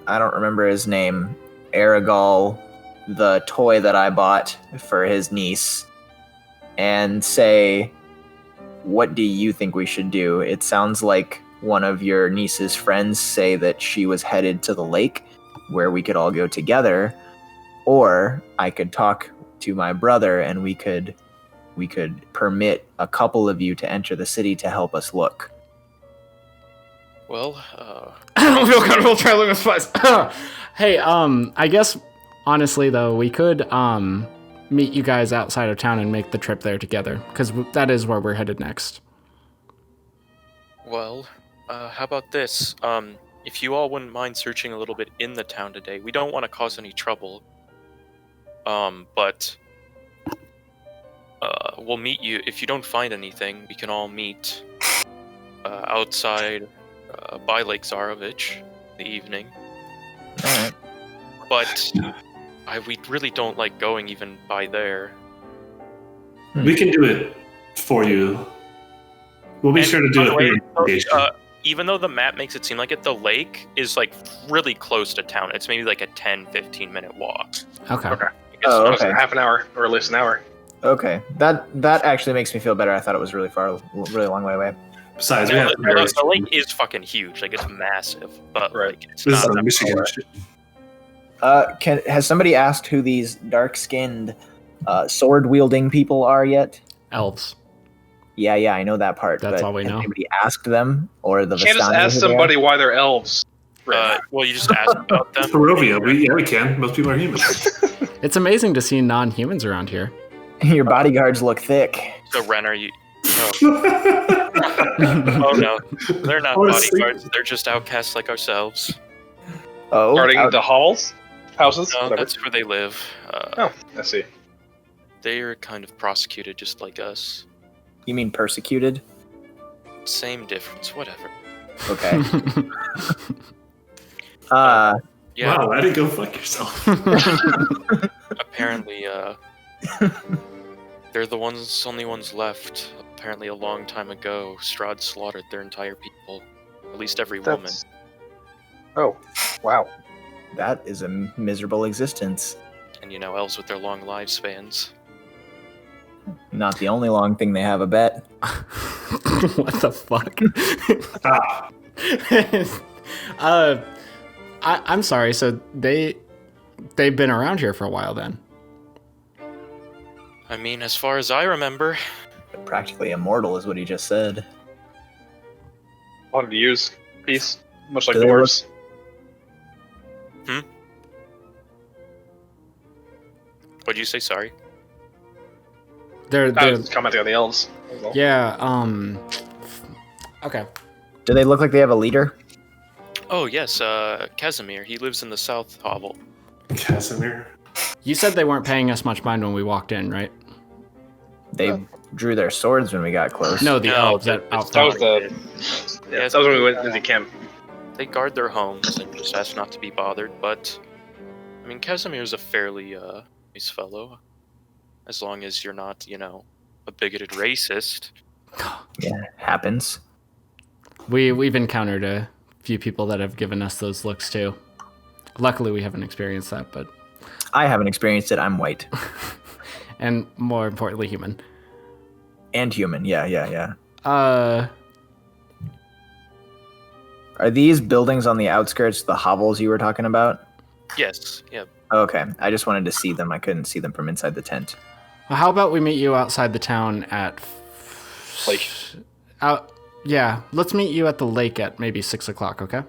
I don't remember his name, Aragal, the toy that I bought for his niece, and say, what do you think we should do? It sounds like one of your niece's friends say that she was headed to the lake where we could all go together, or I could talk to my brother and we could permit a couple of you to enter the city to help us look. Well, I don't feel comfortable traveling with spies. Hey, I guess, honestly, though, we could meet you guys outside of town and make the trip there together, because that is where we're headed next. Well, how about this? If you all wouldn't mind searching a little bit in the town today, we don't want to cause any trouble. But we'll meet you. If you don't find anything, we can all meet outside by Lake Zarovich in the evening. Alright. But we really don't like going even by there. We can do it for you. We'll be sure to do it. Even though the map makes it seem like it, the lake is like really close to town. It's maybe like a 10-15 minute walk. Okay. Okay. Half an hour or at least an hour. Okay. That actually makes me feel better. I thought it was really long way away. Besides, the lake is fucking huge. Like, it's massive. But like, it's this not is that Michigan. far. Has somebody asked who these dark-skinned, sword-wielding people are yet? Elves. Yeah, I know that part. That's but all we know. Has anybody asked them, or the Can't just Vistani ask who they are? somebody why they're elves. Well, you just asked about them. Barovia. We can. Most people are humans. It's amazing to see non-humans around here. Your bodyguards look thick. So, Ren, are you... Oh no, they're not bodyguards. They're just outcasts like ourselves. Guarding the houses, No, whatever. that's where they live. Oh, I see. They are kind of prosecuted just like us. You mean persecuted? Same difference, whatever. Okay. Yeah, Wow, I didn't go fuck yourself. apparently, they're the only ones left. Apparently, a long time ago, Strahd slaughtered their entire people. At least every woman. Oh, wow. That is a miserable existence. And elves with their long lifespans. Not the only long thing they have, I bet. What the fuck? Ah, I'm sorry. So they've been around here for a while then. I mean, as far as I remember, Practically immortal is what he just said. Wanted to use peace, much like Do they dwarves. what'd you say? Sorry. They're I was commenting on the elves. That was all. yeah. Okay. Do they look like they have a leader? Oh yes, Kazamire. He lives in the South Hovel. Casimir. You said they weren't paying us much mind when we walked in, right? They drew their swords when we got close. No, the No, elves that- out That was front. that was when we went into camp. They guard their homes and just ask not to be bothered. But I mean, Kazamire's a fairly nice fellow, as long as you're not, a bigoted racist. Yeah, happens. We've encountered a few people that have given us those looks too. Luckily, we haven't experienced that, but I haven't experienced it. I'm white. and more importantly, human. And human. Yeah. Uh, Are these buildings on the outskirts the hovels you were talking about? Yes. Yeah. Okay. I just wanted to see them. I couldn't see them from inside the tent. well, how about we meet you outside the town at Lake. Yeah, let's meet you at the lake at maybe 6 o'clock. Okay.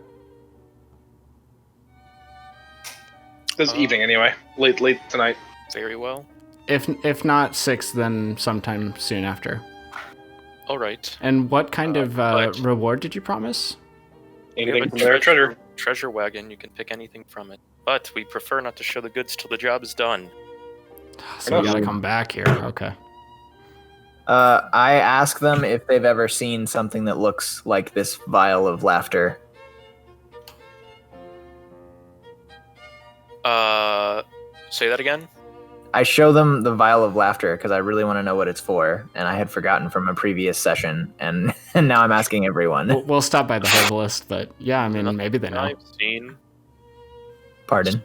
This evening, anyway. Late tonight. Very well. If not 6, then sometime soon after. All right. And what kind of but- reward did you promise? Anything from their treasure. Treasure wagon. You can pick anything from it. But we prefer not to show the goods till the job is done. So we gotta come back here. Okay. I ask them if they've ever seen something that looks like this vial of laughter. Say that again? I show them the vial of laughter because I really want to know what it's for, and I had forgotten from a previous session, and now I'm asking everyone. We'll stop by the herbalist, but yeah, I mean, maybe they know. I've seen. Pardon.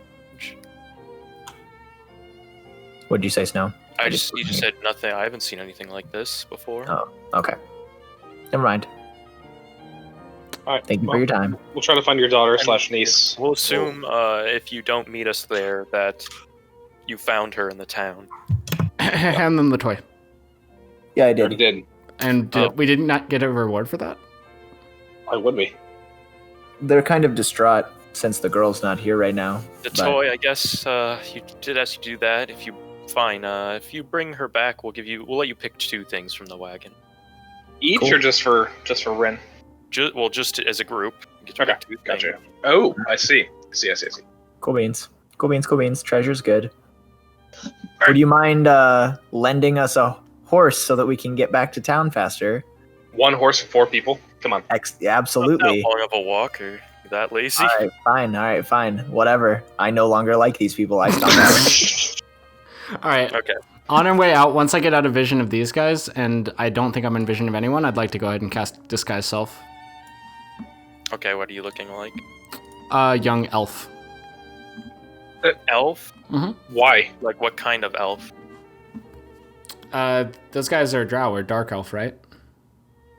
What'd you say, Snow? You just said nothing. I haven't seen anything like this before. Oh, okay. Never mind. All right. Thank you well, for your time. We'll try to find your daughter / niece. We'll assume if you don't meet us there that you found her in the town. Hand them the toy. Yeah, I Already did. did. And we did not get a reward for that? Why would we? They're kind of distraught since the girl's not here right now. The but- toy, I guess. You did ask you to do that. If you bring her back, we'll let you pick 2 things from the wagon. Each Cool. or just for Ren? Just as a group. You get to Okay, pick 2 gotcha. things. Oh, I see. I see. Cool beans. Cool beans. Treasure's good. right. Would you mind lending us a horse so that we can get back to town faster? 1 horse for 4 people. Come on. Yeah, absolutely. Not long of a walk, or that lazy. All right, fine. Whatever. I no longer like these people. I stopped out. All right. Okay. On our way out, once I get out of vision of these guys, and I don't think I'm in vision of anyone, I'd like to go ahead and cast Disguise Self. Okay, what are you looking like? Young elf. Elf? Why? Like what kind of elf? Those guys are drow or dark elf, right?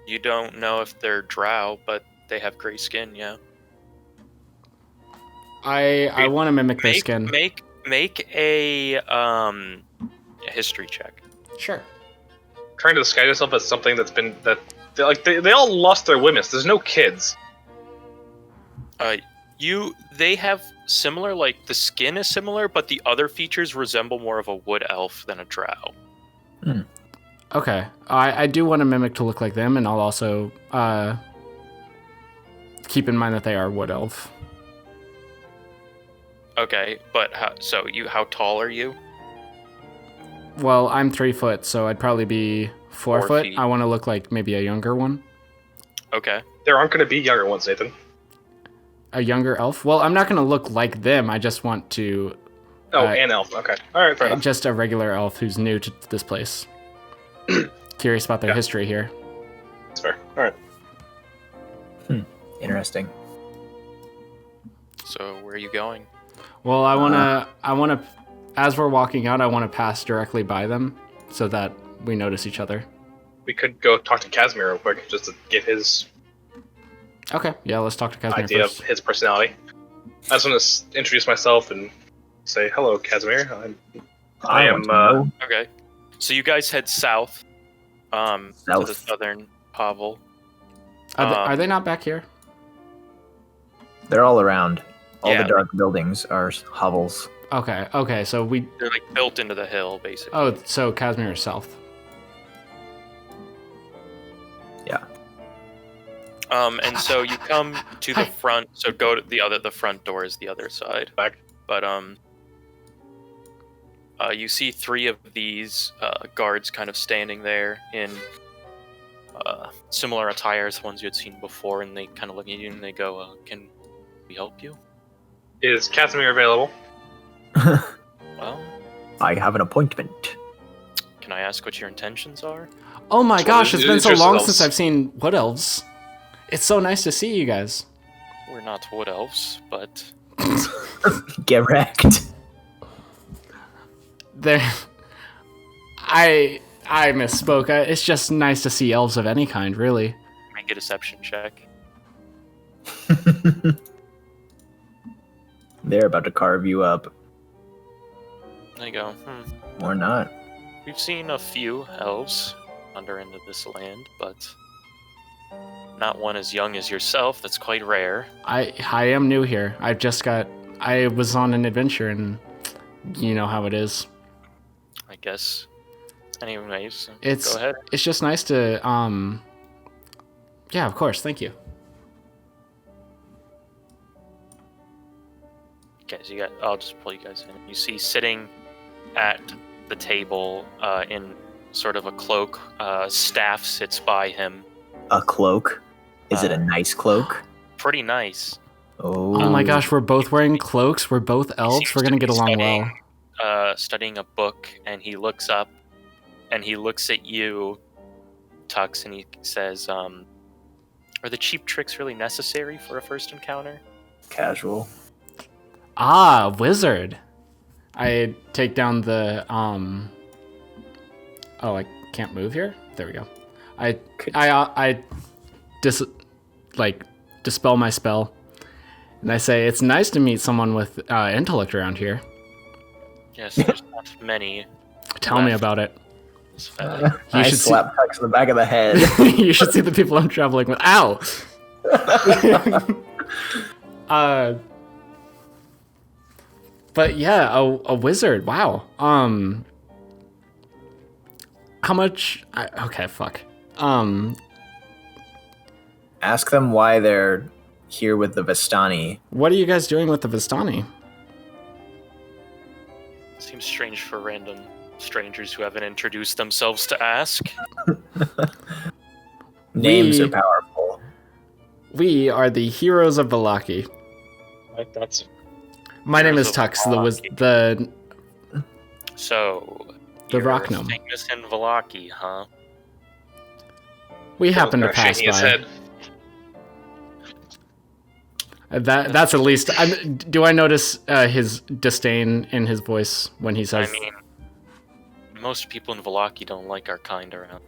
You don't know if they're drow, but they have gray skin, yeah. I want to mimic their skin. Make a history check. Sure. Trying to disguise yourself as something that's been they all lost their women. There's no kids. They have similar, like the skin is similar, but the other features resemble more of a wood elf than a drow. Okay. I do want to mimic to look like them, and I'll also keep in mind that they are wood elf. Okay, but how tall are you? Well, I'm 3 foot, so I'd probably be 4 4 foot. feet. I want to look like maybe a younger one. Okay. There aren't going to be younger ones, Nathan. A younger elf? Well, I'm not going to look like them. I just want to... Oh, an elf. Okay. All right, fair enough. Just a regular elf who's new to this place. Curious about their history here. That's fair. All right. Interesting. So where are you going? Well, I want to, as we're walking out, I want to pass directly by them so that we notice each other. We could go talk to Kazamire real quick, just to get his Okay, yeah, let's talk to Kazamire idea first. of his personality. I just want to introduce myself and say, hello, Kazamire. I am, Okay. So you guys head south, to the South. southern hovel. Are they not back here? They're all around. All Yeah. the dark buildings are hovels. Okay, so we... They're like built into the hill, basically. Oh, so Kazamire is south. Yeah. And so you come to the front. So go to the front door is the other side. Back. But you see 3 of these guards kind of standing there in similar attire as the ones you had seen before, and they kind of look at you and they go, "Can we help you?" Is Kazamire available? Well, I have an appointment. can I ask what your intentions are? Oh my gosh, it's been so Just long elves. since I've seen Wood Elves. It's so nice to see you guys. We're not wood elves, but Get wrecked. There... I misspoke. It's just nice to see elves of any kind, really. make a deception check. They're about to carve you up. They go, Or not. we've seen a few elves wander into this land, but not one as young as yourself. That's quite rare. I am new here. I was on an adventure, and you know how it is. I guess. Anyways, It's go ahead. It's just nice to yeah, of course, thank you. Guys, I'll just pull you guys in. You see sitting at the table in sort of a cloak, staff sits by him. A cloak? Is it a nice cloak? Pretty nice. Oh. Oh my gosh, we're both wearing cloaks. We're both elves. seems We're to gonna be get along studying, well. Studying a book, and he looks up and he looks at you, Tux, and he says, "Are the cheap tricks really necessary for a first encounter?" Casual. Ah, wizard. I take down the Oh, I can't move here. There we go. I dispel my spell, and I say it's nice to meet someone with intellect around here. Yes, there's not many. Tell me left. about it. This fella. I should see- slap Tux in the back of the head. You should see the people I'm traveling with. Ow. But yeah, a wizard. Wow. How much? Okay, fuck. Ask them why they're here with the Vistani. What are you guys doing with the Vistani? Seems strange for random strangers who haven't introduced themselves to ask. Names are powerful. We are the heroes of Villaki. That's My name Heroes is of Tux, the So, The you're rock gnome. famous in Villaki, huh? we happen to pass shaking his by. head. That's at least. Do I notice his disdain in his voice when he says? I mean, most people in Villaki don't like our kind around.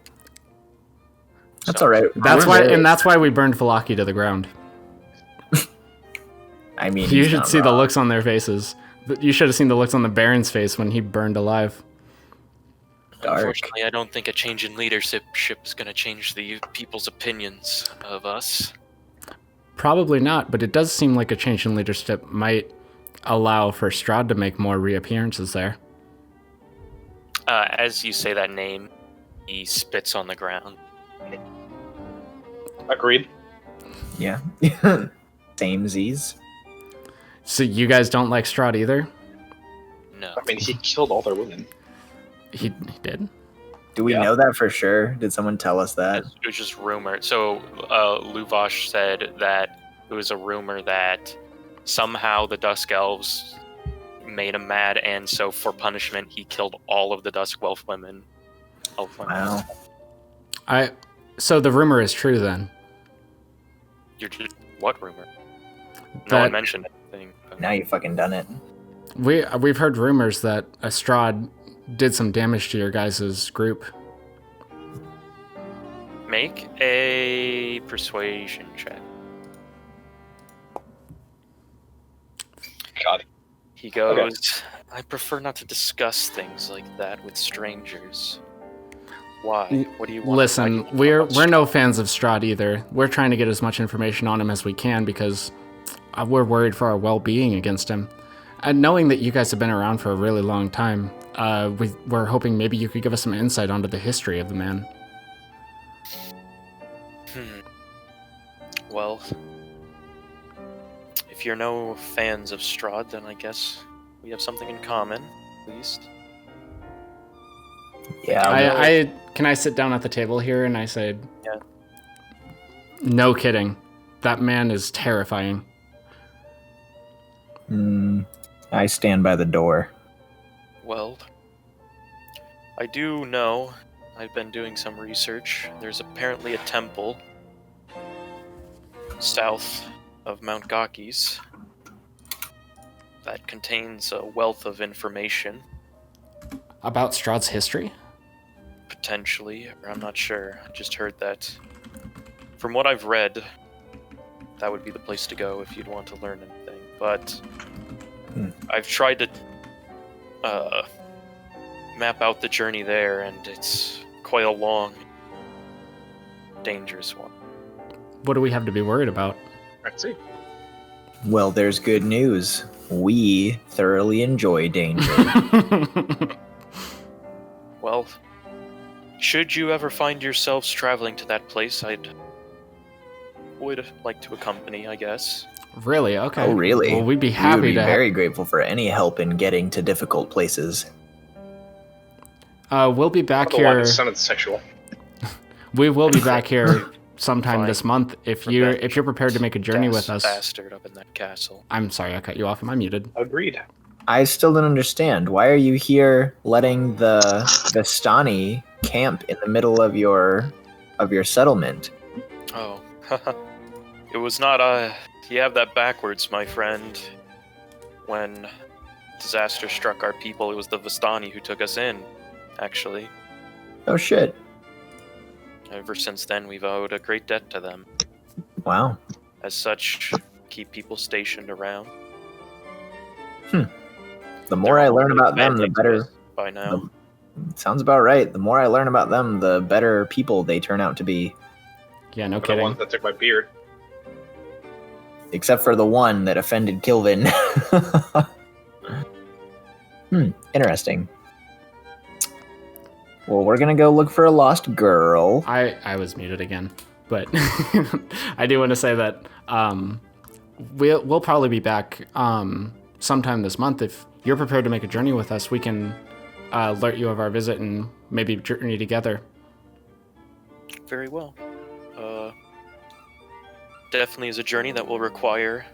That's So, all right. That's We're why, very- and that's why we burned Villaki to the ground. I mean, You he's should not see the wrong. looks on their faces. You should have seen the looks on the Baron's face when he burned alive. Dark. Unfortunately, I don't think a change in leadership is going to change the people's opinions of us. Probably not, but it does seem like a change in leadership might allow for Strahd to make more reappearances there. As you say that name, he spits on the ground. Agreed. Yeah. Samesies. So you guys don't like Strahd either? No. I mean, he killed all their women. He did? Do we know that for sure? Did someone tell us that? It was just rumor. So Luvash said that it was a rumor that somehow the Dusk Elves made him mad, and so for punishment, he killed all of the Dusk Elf women. Wow. So the rumor is true then? What rumor? No That- one mentioned anything. Now you fucking done it. We've heard rumors that Strahd did some damage to your guys' group. Make a persuasion check. God. He goes, I prefer not to discuss things like that with strangers. Why? What do you want? Listen, we're no fans of Strahd either. We're trying to get as much information on him as we can because we're worried for our well-being against him. And knowing that you guys have been around for a really long time, we're hoping maybe you could give us some insight onto the history of the man. Well, if you're no fans of Strahd, then I guess we have something in common, at least. Yeah. Can I sit down at the table here and I said, Yeah. No kidding. That man is terrifying. I stand by the door. Well, I do know, I've been doing some research. There's apparently a temple south of Mount Gakis that contains a wealth of information. About Strahd's history? Potentially, or I'm not sure. I just heard that. From what I've read, that would be the place to go if you'd want to learn anything. But I've tried to map out the journey there, and it's quite a long, dangerous one. What do we have to be worried about? Let's see. Well, there's good news. We thoroughly enjoy danger. Well, should you ever find yourselves traveling to that place, would like to accompany, I guess. Really? Okay. Oh, really? Well, we'd be We would happy be to. very grateful for any help in getting to difficult places. We'll be back The one here. that sounded sexual. We will be back here sometime Fine. this month if you're prepared to make a journey with us. Bastard up in that castle. I'm sorry, I cut you off. Am I muted? Agreed. I still don't understand. Why are you here letting the Vistani camp in the middle of your settlement? Oh, it was not you have that backwards, my friend. When disaster struck our people, it was the Vistani who took us in, actually. Oh shit. Ever since then, we've owed a great debt to them. Wow. As such, keep people stationed around. The more I learn about them, the better. By now. Sounds about right. The more I learn about them, the better people they turn out to be. Yeah, no The kidding. one that took my beard. Except for the one that offended Kilvin. Interesting. Well, we're gonna go look for a lost girl. I was muted again, but I do want to say that we'll probably be back sometime this month. If you're prepared to make a journey with us, we can alert you of our visit and maybe journey together. Very well. Definitely is a journey that will require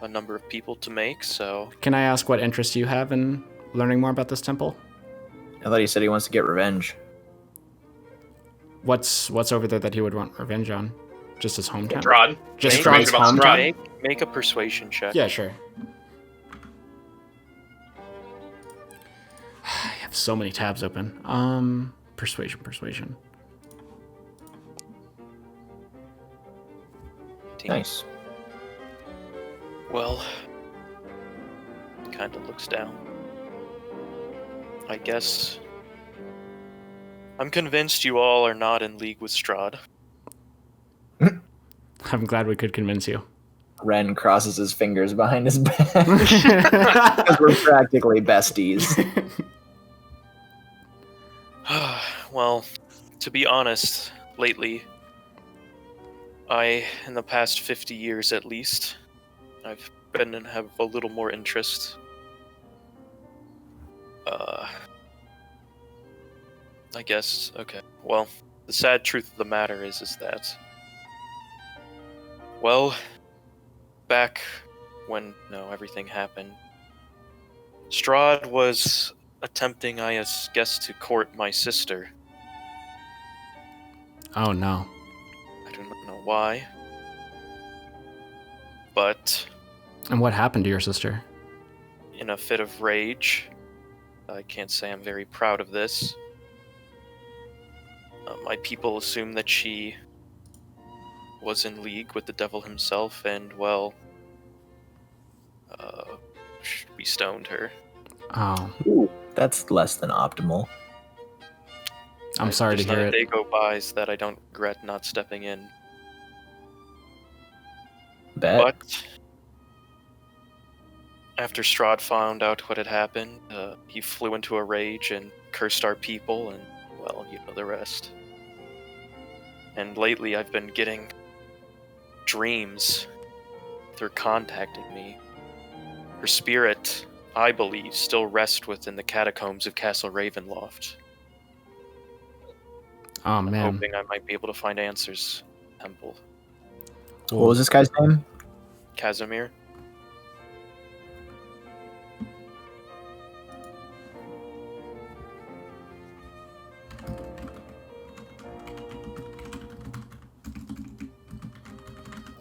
a number of people to make, so... Can I ask what interest you have in learning more about this temple? I thought he said he wants to get revenge. What's over there that he would want revenge on? Just his hometown? Strahd. Just Make- Strahd's about hometown? Make a persuasion check. Yeah, sure. I have so many tabs open. Persuasion. Nice. Well, kind of looks down. I guess I'm convinced you all are not in league with Strahd. I'm glad we could convince you. Ren crosses his fingers behind his back. Because we're practically besties. Well, to be honest, lately, in the past 50 years at least, I've open and have a little more interest. I guess, okay. Well, the sad truth of the matter is that, well, back when, everything happened, Strahd was attempting, I guess, to court my sister. Oh no. I do not know why. But And what happened to your sister? in a fit of rage, I can't say I'm very proud of this. My people assume that she was in league with the devil himself, and, well, we stoned her. Oh, Ooh, that's less than optimal. I'm sorry to There's not hear a it. day go by that I don't regret not stepping in. Bet. But after Strahd found out what had happened, he flew into a rage and cursed our people, and, well, you know the rest. And lately I've been getting dreams with her contacting me. Her spirit, I believe, still rests within the catacombs of Castle Ravenloft. Oh I'm man. hoping I might be able to find answers. Temple. What was this guy's name? Kazamire?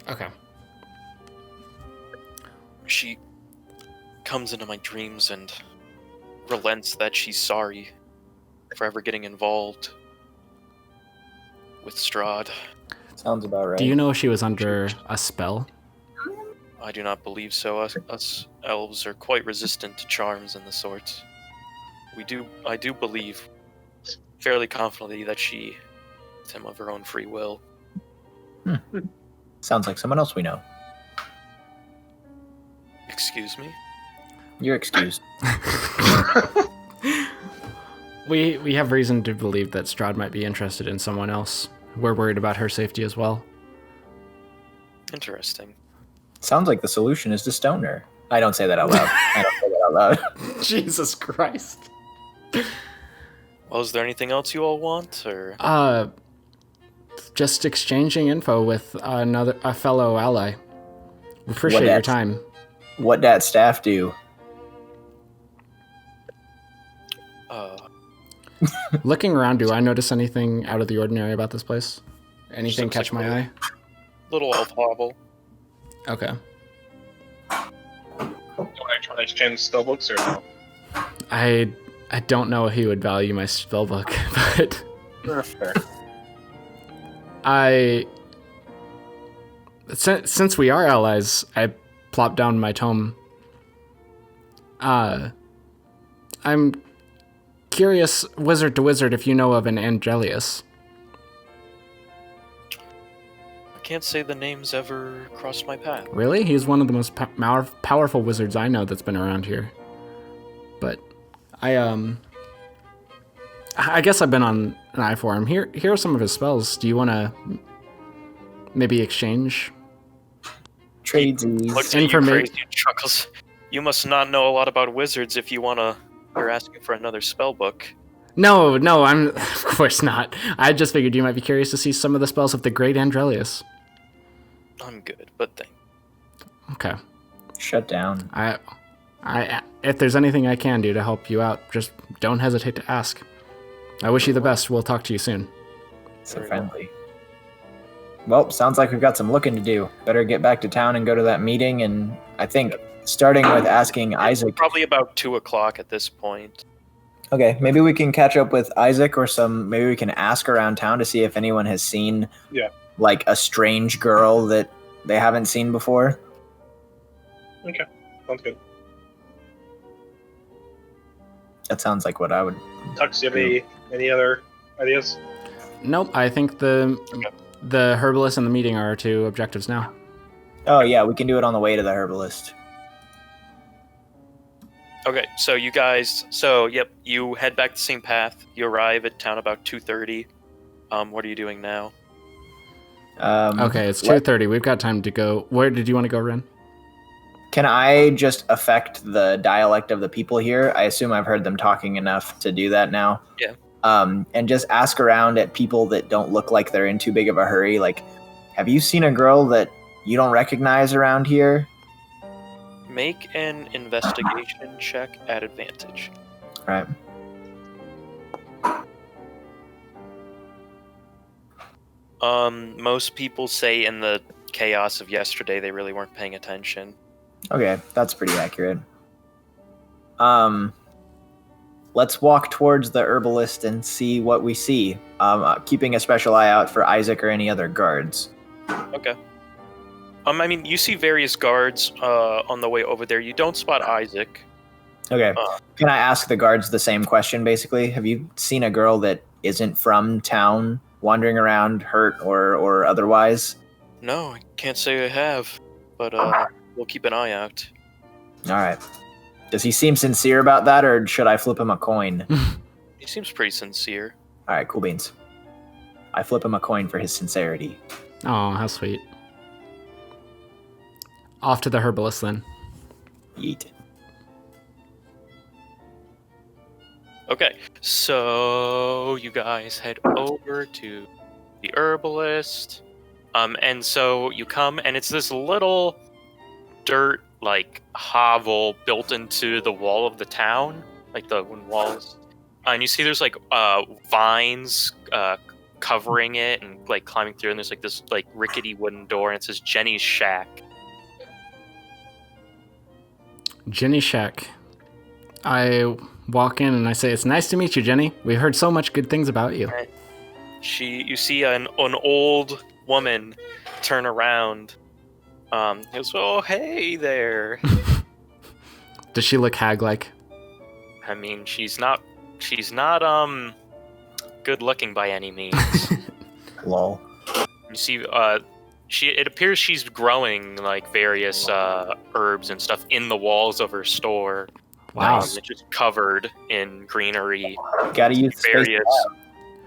Okay. She comes into my dreams and relents that she's sorry for ever getting involved with Strahd. Sounds about right. Do you know if she was under a spell? I do not believe so. Us elves are quite resistant to charms and the sort. I do believe, fairly confidently, that she is him of her own free will. Sounds like someone else we know. Excuse me? You're excused. We have reason to believe that Strahd might be interested in someone else. We're worried about her safety as well. Interesting. Sounds like the solution is to stone her. I don't say that out loud. I don't say that out loud. Jesus Christ. Well, is there anything else you all want, or? Just exchanging info with a fellow ally. We appreciate What your that- time. What that staff do? Looking around, do I notice anything out of the ordinary about this place? Anything Looks catch like my eye? Little elf hobble. Okay. Do I try to exchange spellbooks or no? I don't know if he would value my spellbook, but Fair. since we are allies, I plop down my tome. I'm curious, wizard to wizard, if you know of an Angelius. I can't say the name's ever crossed my path. Really? He's one of the most powerful wizards I know that's been around here. But I guess I've been on an eye for him. Here are some of his spells. Do you want to maybe exchange? Tradesies. Looks at you crazy and chuckles. You must not know a lot about wizards if you're asking for another spell book. No, I'm of course not. I just figured you might be curious to see some of the spells of the great Andrelius. I'm good, but thank Okay. Shut down. I if there's anything I can do to help you out, just don't hesitate to ask. I wish you the best. We'll talk to you soon. So friendly. Well, sounds like we've got some looking to do. Better get back to town and go to that meeting, and I think starting with asking Isaac. Probably about 2:00 at this point. Okay, maybe we can catch up with Isaac maybe we can ask around town to see if anyone has seen like a strange girl that they haven't seen before. Okay, sounds good. That sounds like what I would. Tux, do you have any other ideas? Nope, I think the herbalist and the meeting are our two objectives now. Oh yeah, we can do it on the way to the herbalist. Okay, so you guys, you head back the same path. You arrive at town about 2:30. What are you doing now? Okay, it's 2:30. We've got time to go. Where did you want to go, Ren? Can I just affect the dialect of the people here? I assume I've heard them talking enough to do that now. Yeah. And just ask around at people that don't look like they're in too big of a hurry. Like, have you seen a girl that you don't recognize around here? Make an investigation check at advantage. Right. Most people say in the chaos of yesterday they really weren't paying attention. Okay, that's pretty accurate. Let's walk towards the herbalist and see what we see. Keeping a special eye out for Isaac or any other guards. Okay. I mean, you see various guards on the way over there. You don't spot Isaac. Okay. Can I ask the guards the same question, basically? Have you seen a girl that isn't from town wandering around, hurt or otherwise? No, I can't say I have, but we'll keep an eye out. All right. Does he seem sincere about that, or should I flip him a coin? He seems pretty sincere. All right, cool beans. I flip him a coin for his sincerity. Oh, how sweet. Off to the herbalist then. Yeet. Okay, so you guys head over to the herbalist. And so you come, and it's this little dirt, like, hovel built into the wall of the town, like the wooden walls. And you see there's, like, vines covering it and, like, climbing through, and there's, like, this, like, rickety wooden door, and it says Jenny's Shack. Jenny's Shack. I walk in and I say, "It's nice to meet you, Jenny. We heard so much good things about you." You see an old woman turn around. He goes, "Oh, hey there." Does she look hag-like? I mean, she's not good looking by any means. Lol. You see, it appears she's growing like various herbs and stuff in the walls of her store. Wow. It's just covered in greenery. Gotta use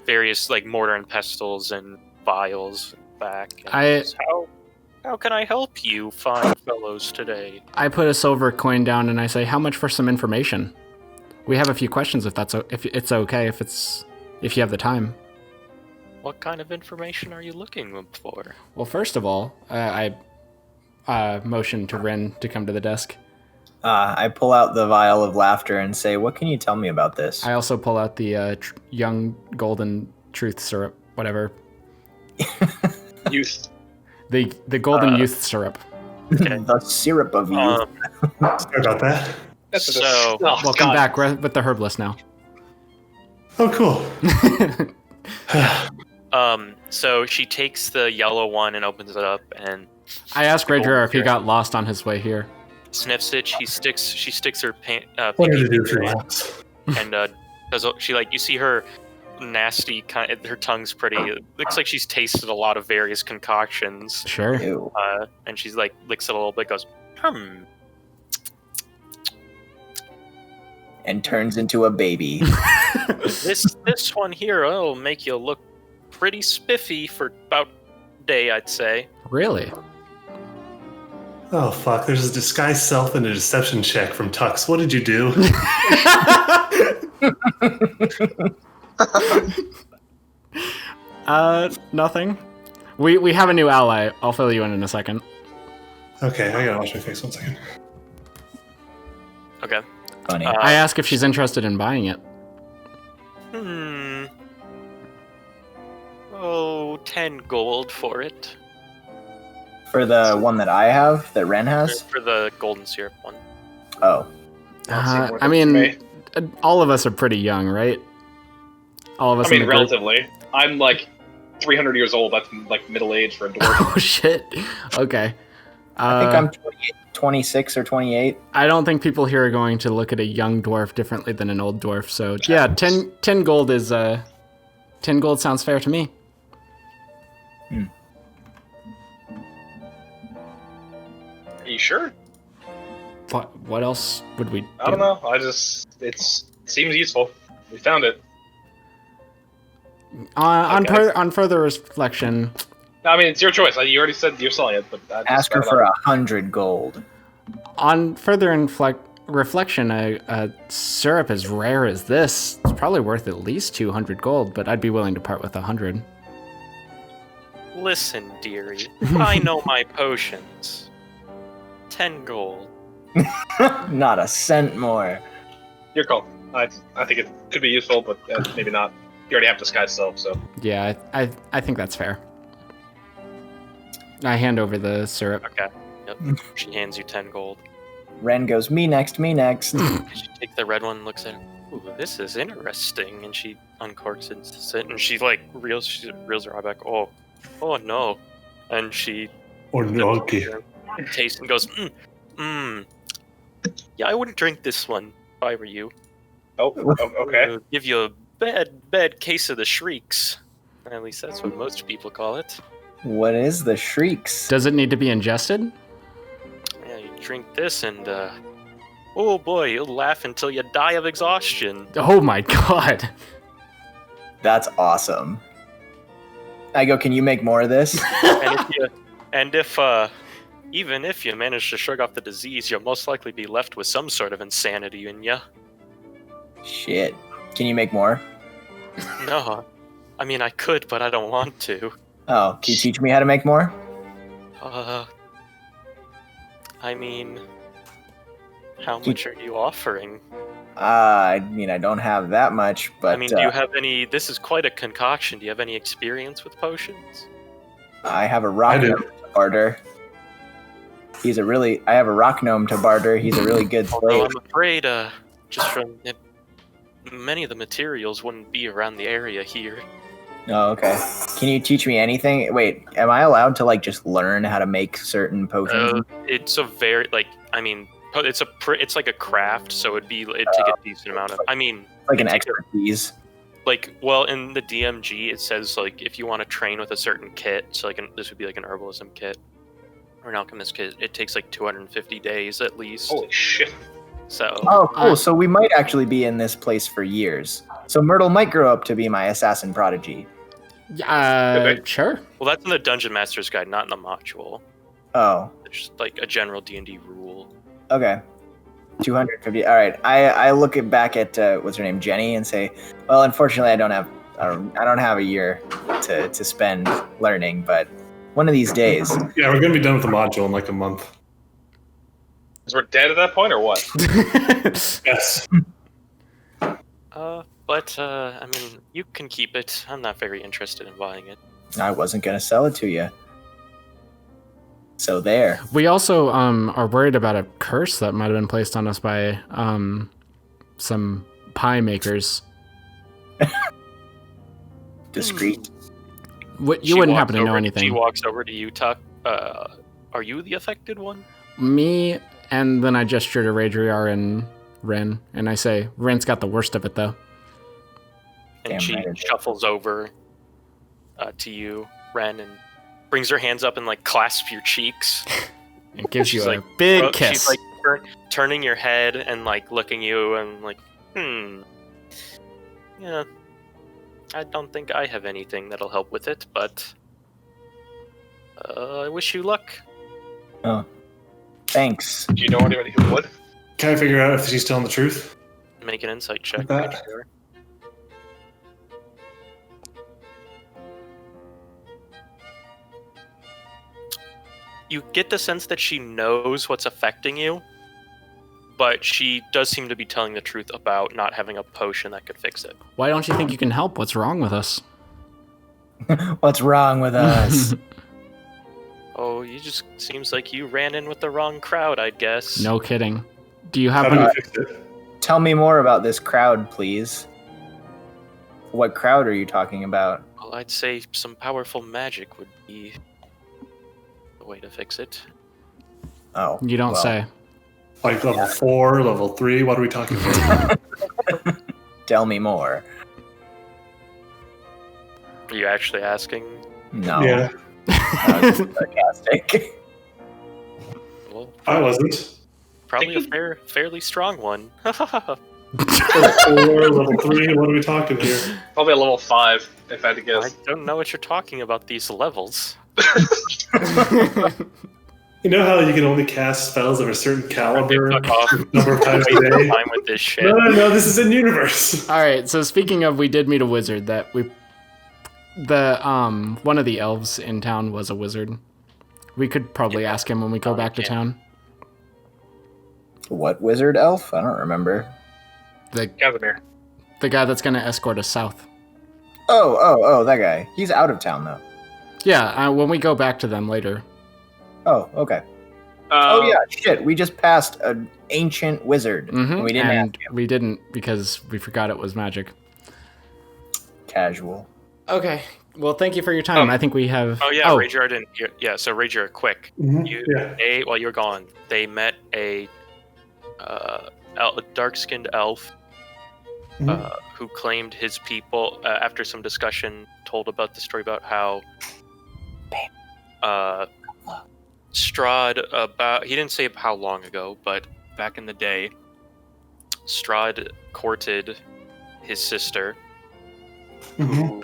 various like mortar and pestles and vials back. And how can I help you fine fellows today? I put a silver coin down and I say, "How much for some information? We have a few questions if it's okay, if you have the time." What kind of information are you looking for? Well, first of all, I motion to Ren to come to the desk. I pull out the vial of laughter and say, "What can you tell me about this?" I also pull out the young golden truth syrup, whatever. Youth. The golden youth syrup. Okay. The syrup of youth. Sorry about that. So, Welcome back. We're with the herbalist now. Oh, cool. So she takes the yellow one and opens it up, and I asked Raidriar if he got lost on his way here. sniffs it. She sticks her What did pinky it do for finger in, once? and she like you see her nasty kind. Her tongue's pretty. It looks like she's tasted a lot of various concoctions. Sure. Ew. And she's like licks it a little bit, goes And turns into a baby. This one here will make you look pretty spiffy for about a day, I'd say. Really? Oh, fuck. There's a disguised self and a deception check from Tux. What did you do? Nothing. We have a new ally. I'll fill you in a second. Okay, I gotta wash my face 1 second. Okay. Funny. I ask if she's interested in buying it. 10 gold for it. For the one that I have, that Ren has? For the golden syrup one. Oh. I mean, all of us are pretty young, right? All of us. I mean, in the group. relatively. I'm like 300 years old. That's like middle age for a dwarf. Oh shit. Okay. I think I'm 26 or 28. I don't think people here are going to look at a young dwarf differently than an old dwarf. So yeah, 10 gold is 10 gold sounds fair to me. Are you sure? What else would we do? I don't know. It seems useful. We found it. On further reflection, I mean, it's your choice. You already said you're selling it, but Ask her for 100 gold. on further reflection, a syrup as rare as this is probably worth at least 200 gold, but I'd be willing to part with 100. Listen, dearie, I know my potions. 10 gold. Not a cent more. Your call. I think it could be useful, but maybe not. You already have disguise self, so. Yeah, I think that's fair. I hand over the syrup. Okay. Yep. She hands you 10 gold. Ren goes, me next, me next. She takes the red one and looks at it. Ooh, this is interesting. And she uncorks it, and she like reels her eye back. Oh no. And she Or no, okay. tastes and goes, yeah, I wouldn't drink this one if I were you. Oh, okay. It'll give you a bad case of the shrieks. At least that's what most people call it. What is the shrieks? Does it need to be ingested? Yeah, you drink this and, oh boy, you'll laugh until you die of exhaustion. Oh my god. That's awesome. I go, can you make more of this? Even if you manage to shrug off the disease, you'll most likely be left with some sort of insanity in ya. Shit. Can you make more? No. I mean, I could, but I don't want to. Oh, can you teach me how to make more? I mean, how much are you offering? I mean, I don't have that much, but... I mean, do you have any... This is quite a concoction. Do you have any experience with potions? I have a rock gnome to barter. I have a rock gnome to barter. He's a really good Although slave. I'm afraid, just from... Many of the materials wouldn't be around the area here. Oh, okay. Can you teach me anything? Wait, am I allowed to, like, just learn how to make certain potions? It's a very, like, I mean... It's like a craft, so it'd take a decent amount of... I mean... Like an expertise. Like, well, in the DMG, it says, like, if you want to train with a certain kit, so, like, this would be, like, an herbalism kit, or an alchemist kit, it takes, like, 250 days, at least. Holy shit. So... Oh, cool. So we might actually be in this place for years. So Myrtle might grow up to be my assassin prodigy. Sure. Well, that's in the Dungeon Master's Guide, not in the module. Oh, It's just, like, a general D&D rule. okay. 250. All right. I look back at what's her name, Jenny, and say, well, unfortunately, I don't have a year to spend learning, but one of these days. Yeah, we're gonna be done with the module in like a month. Is we're dead at that point, or what? Yes. I mean, you can keep it. I'm not very interested in buying it. I wasn't gonna sell it to you. So there. We also are worried about a curse that might have been placed on us by some pie makers. Discreet. You wouldn't happen to know anything. She walks over to you, Tuck. Are you the affected one? Me, and then I gesture to Raidriar and Ren, and I say, Ren's got the worst of it, though. And Damn she right. shuffles over to you, Ren, and brings her hands up and, like, clasps your cheeks. It gives you She's a like, big kiss. She's, like, turning your head and, like, looking you and, like, yeah, I don't think I have anything that'll help with it, but I wish you luck. Oh. Thanks. Do you know anybody who would? Can I figure out if she's telling the truth? Make an insight check. That- Right here. You get the sense that she knows what's affecting you, but she does seem to be telling the truth about not having a potion that could fix it. Why don't you think you can help? What's wrong with us? What's wrong with us? Oh, you just seems like you ran in with the wrong crowd, I guess. No kidding. Do you have How do we a... fix it? Tell me more about this crowd, please. What crowd are you talking about? Well, I'd say some powerful magic would be the way to fix it. Oh. You don't well. say. Like level 4, level 3? What are we talking about? Tell me more. Are you actually asking? No. Yeah, That was sarcastic. Well, I wasn't. probably a fairly strong one. Level 4, level 3, what are we talking here? Probably a level 5, if I had to I guess. don't know what you're talking about, these levels. You know how you can only cast spells of a certain caliber Fuck off. number of times a Waste day? time with this shit. No, this is in universe. All right. So speaking of, we did meet a wizard that one of the elves in town was a wizard. We could probably ask him when we go back to town. What wizard elf? I don't remember. Kazamire. The guy that's gonna escort us south. Oh, that guy. He's out of town though. Yeah, when we go back to them later. Oh, okay. Oh yeah, shit. We just passed an ancient wizard. And we didn't ask him. We didn't because we forgot it was magic. Casual. Okay. Well, thank you for your time. I think we have. Oh yeah, Raidriar didn't. Yeah, so Raidriar, quick. Mhm, While you're gone, they met a dark-skinned elf who claimed his people. After some discussion, told about the story about how Strahd. He didn't say how long ago, but back in the day, Strahd courted his sister. mhm.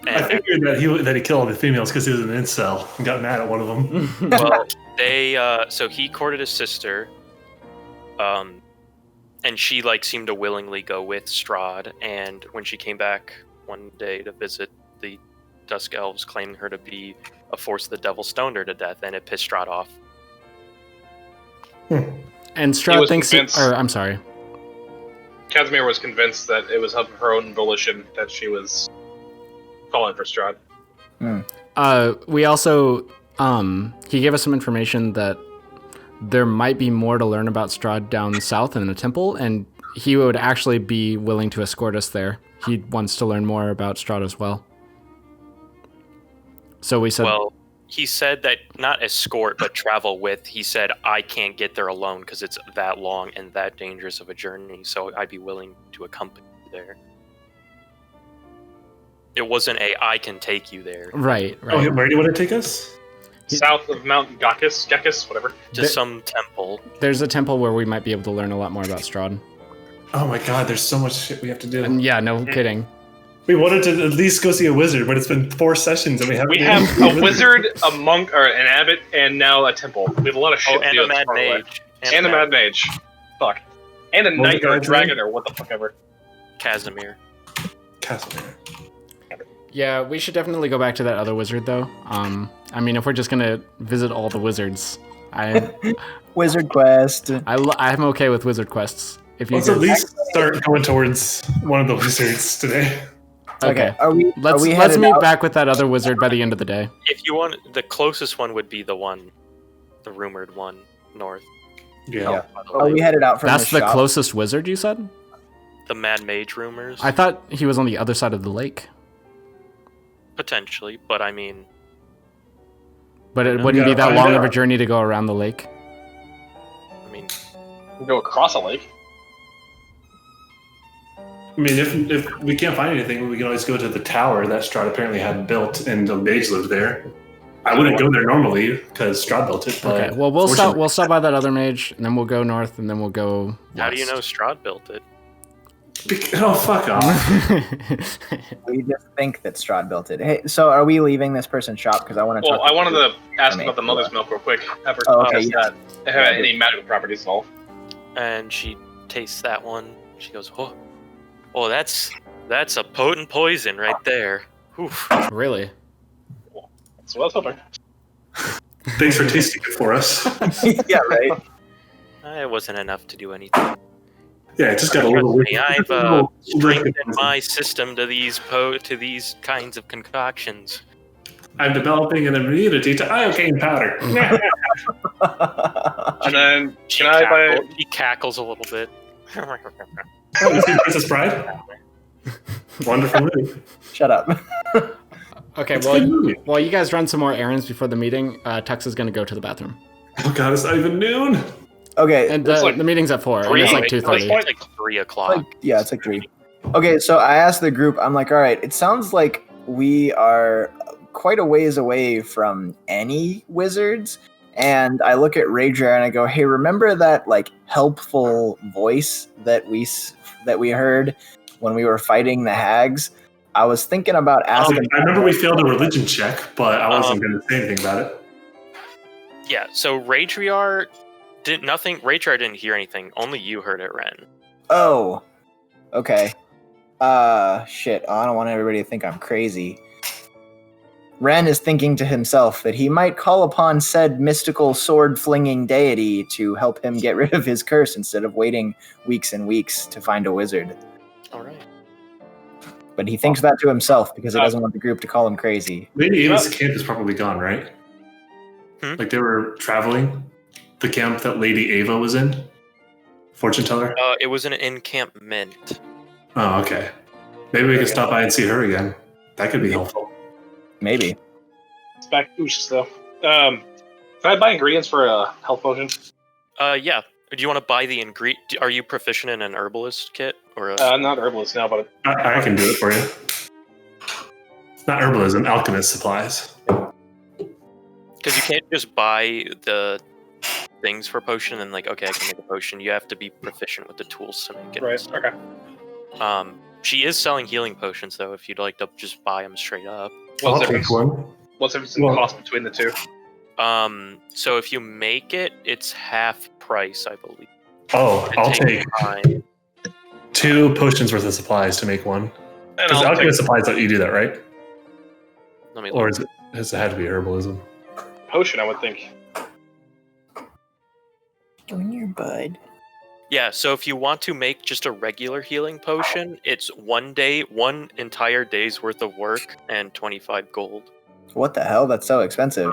I figured that he killed all the females because he was an incel and got mad at one of them. Well, so he courted his sister, and she seemed to willingly go with Strahd. And when she came back one day to visit, the Dusk Elves claiming her to be a force of the devil stoned her to death, and it pissed Strahd off. And Strahd thinks. I'm sorry. Kazamire was convinced that it was of her own volition that she was calling for Strahd. We also, he gave us some information that there might be more to learn about Strahd down south in the temple, and he would actually be willing to escort us there. He wants to learn more about Strahd as well. So we said... Well, he said that not escort, but travel with. He said, I can't get there alone because it's that long and that dangerous of a journey, so I'd be willing to accompany you there. It wasn't I can take you there. Right. Oh, where do you want to take us? South of Mount Gekis, whatever. To some temple. There's a temple where we might be able to learn a lot more about Strahd. Oh my god, there's so much shit we have to do. And yeah, no kidding. We wanted to at least go see a wizard, but it's been 4 sessions and we haven't. We have a wizard, a monk, or an abbot, and now a temple. We have a lot of shit. And a mad mage. And a mad mage. Fuck. And a knight or a dragon or what the fuck ever. Kazamire. Yeah, we should definitely go back to that other wizard, though. I mean, if we're just gonna visit all the wizards, Wizard quest. I'm okay with wizard quests. If you Let's at least start going towards one of the wizards today. Okay. Let's meet back with that other wizard by the end of the day. If you want, the closest one would be the rumored one north. Yeah. Are we headed out from That's the the shop? closest wizard, you said? The mad mage rumors. I thought he was on the other side of the lake. Potentially, but I mean... But it wouldn't be that long of a journey to go around the lake. I mean... Go across a lake. I mean, if we can't find anything, we can always go to the tower that Strahd apparently had built, and the mage lived there. I wouldn't go there normally because Strahd built it. But okay, well we'll stop by that other mage, and then we'll go north, and then we'll go west. How do you know Strahd built it? Oh, fuck off. We just think that Strahd built it. Hey, so are we leaving this person's shop? Because I want to Well, talk I wanted to ask about the mother's milk real quick. Any magical properties at all? And she tastes that one. She goes, oh, that's a potent poison right there. Oof. Really? That's what I was hoping. Thanks for tasting it for us. Yeah, right. It wasn't enough to do anything. Yeah, it just got a little. I've strengthened my system to these kinds of concoctions. I'm developing an immunity to iocane powder. And then, She cackles a little bit. Oh, you see Princess Bride? Wonderful movie. Shut up. Okay, well, you guys run some more errands before the meeting. Tux is going to go to the bathroom. Oh god, it's not even noon. Okay. And the meeting's at 4. And it's like 2:30. It's like 3 o'clock. Yeah, it's like 3. Okay, so I asked the group, I'm like, all right, it sounds like we are quite a ways away from any wizards. And I look at Raidriar and I go, hey, remember that helpful voice that we heard when we were fighting the hags? I was thinking about asking. I remember we failed a religion check, but I wasn't going to say anything about it. Yeah, so Raidriar did nothing. Raidriar didn't hear anything. Only you heard it, Ren. Oh, okay. Shit. Oh, I don't want everybody to think I'm crazy. Ren is thinking to himself that he might call upon said mystical sword-flinging deity to help him get rid of his curse instead of waiting weeks and weeks to find a wizard. All right. But he thinks that to himself because he doesn't want the group to call him crazy. Lady Ava's camp is probably gone, right? Hmm? They were traveling. The camp that Lady Ava was in? Fortune teller? It was an encampment. Oh, okay. Maybe we can stop by and see her again. That could be helpful. Maybe. It's back Oosh, though. Can I buy ingredients for a health potion? Yeah. Do you want to buy the ingredient? Are you proficient in an herbalist kit or a... I'm not herbalist now, but I can do it for you. It's not herbalism, alchemist supplies. Because you can't just buy the things for potion and okay, I can make a potion. You have to be proficient with the tools to make it. right. Okay. She is selling healing potions though. If you'd like to just buy them straight up. I'll take one. What's the difference in cost between the two? So if you make it, it's half price, I believe. Oh, I'll take time. 2 potions worth of supplies to make one. And Because I'll alchemist supplies let you do that, right? Let me Or look. has it had to be herbalism? potion, I would think. Doing your bud. Yeah, so if you want to make just a regular healing potion, it's one entire day's worth of work and 25 gold. What the hell? That's so expensive.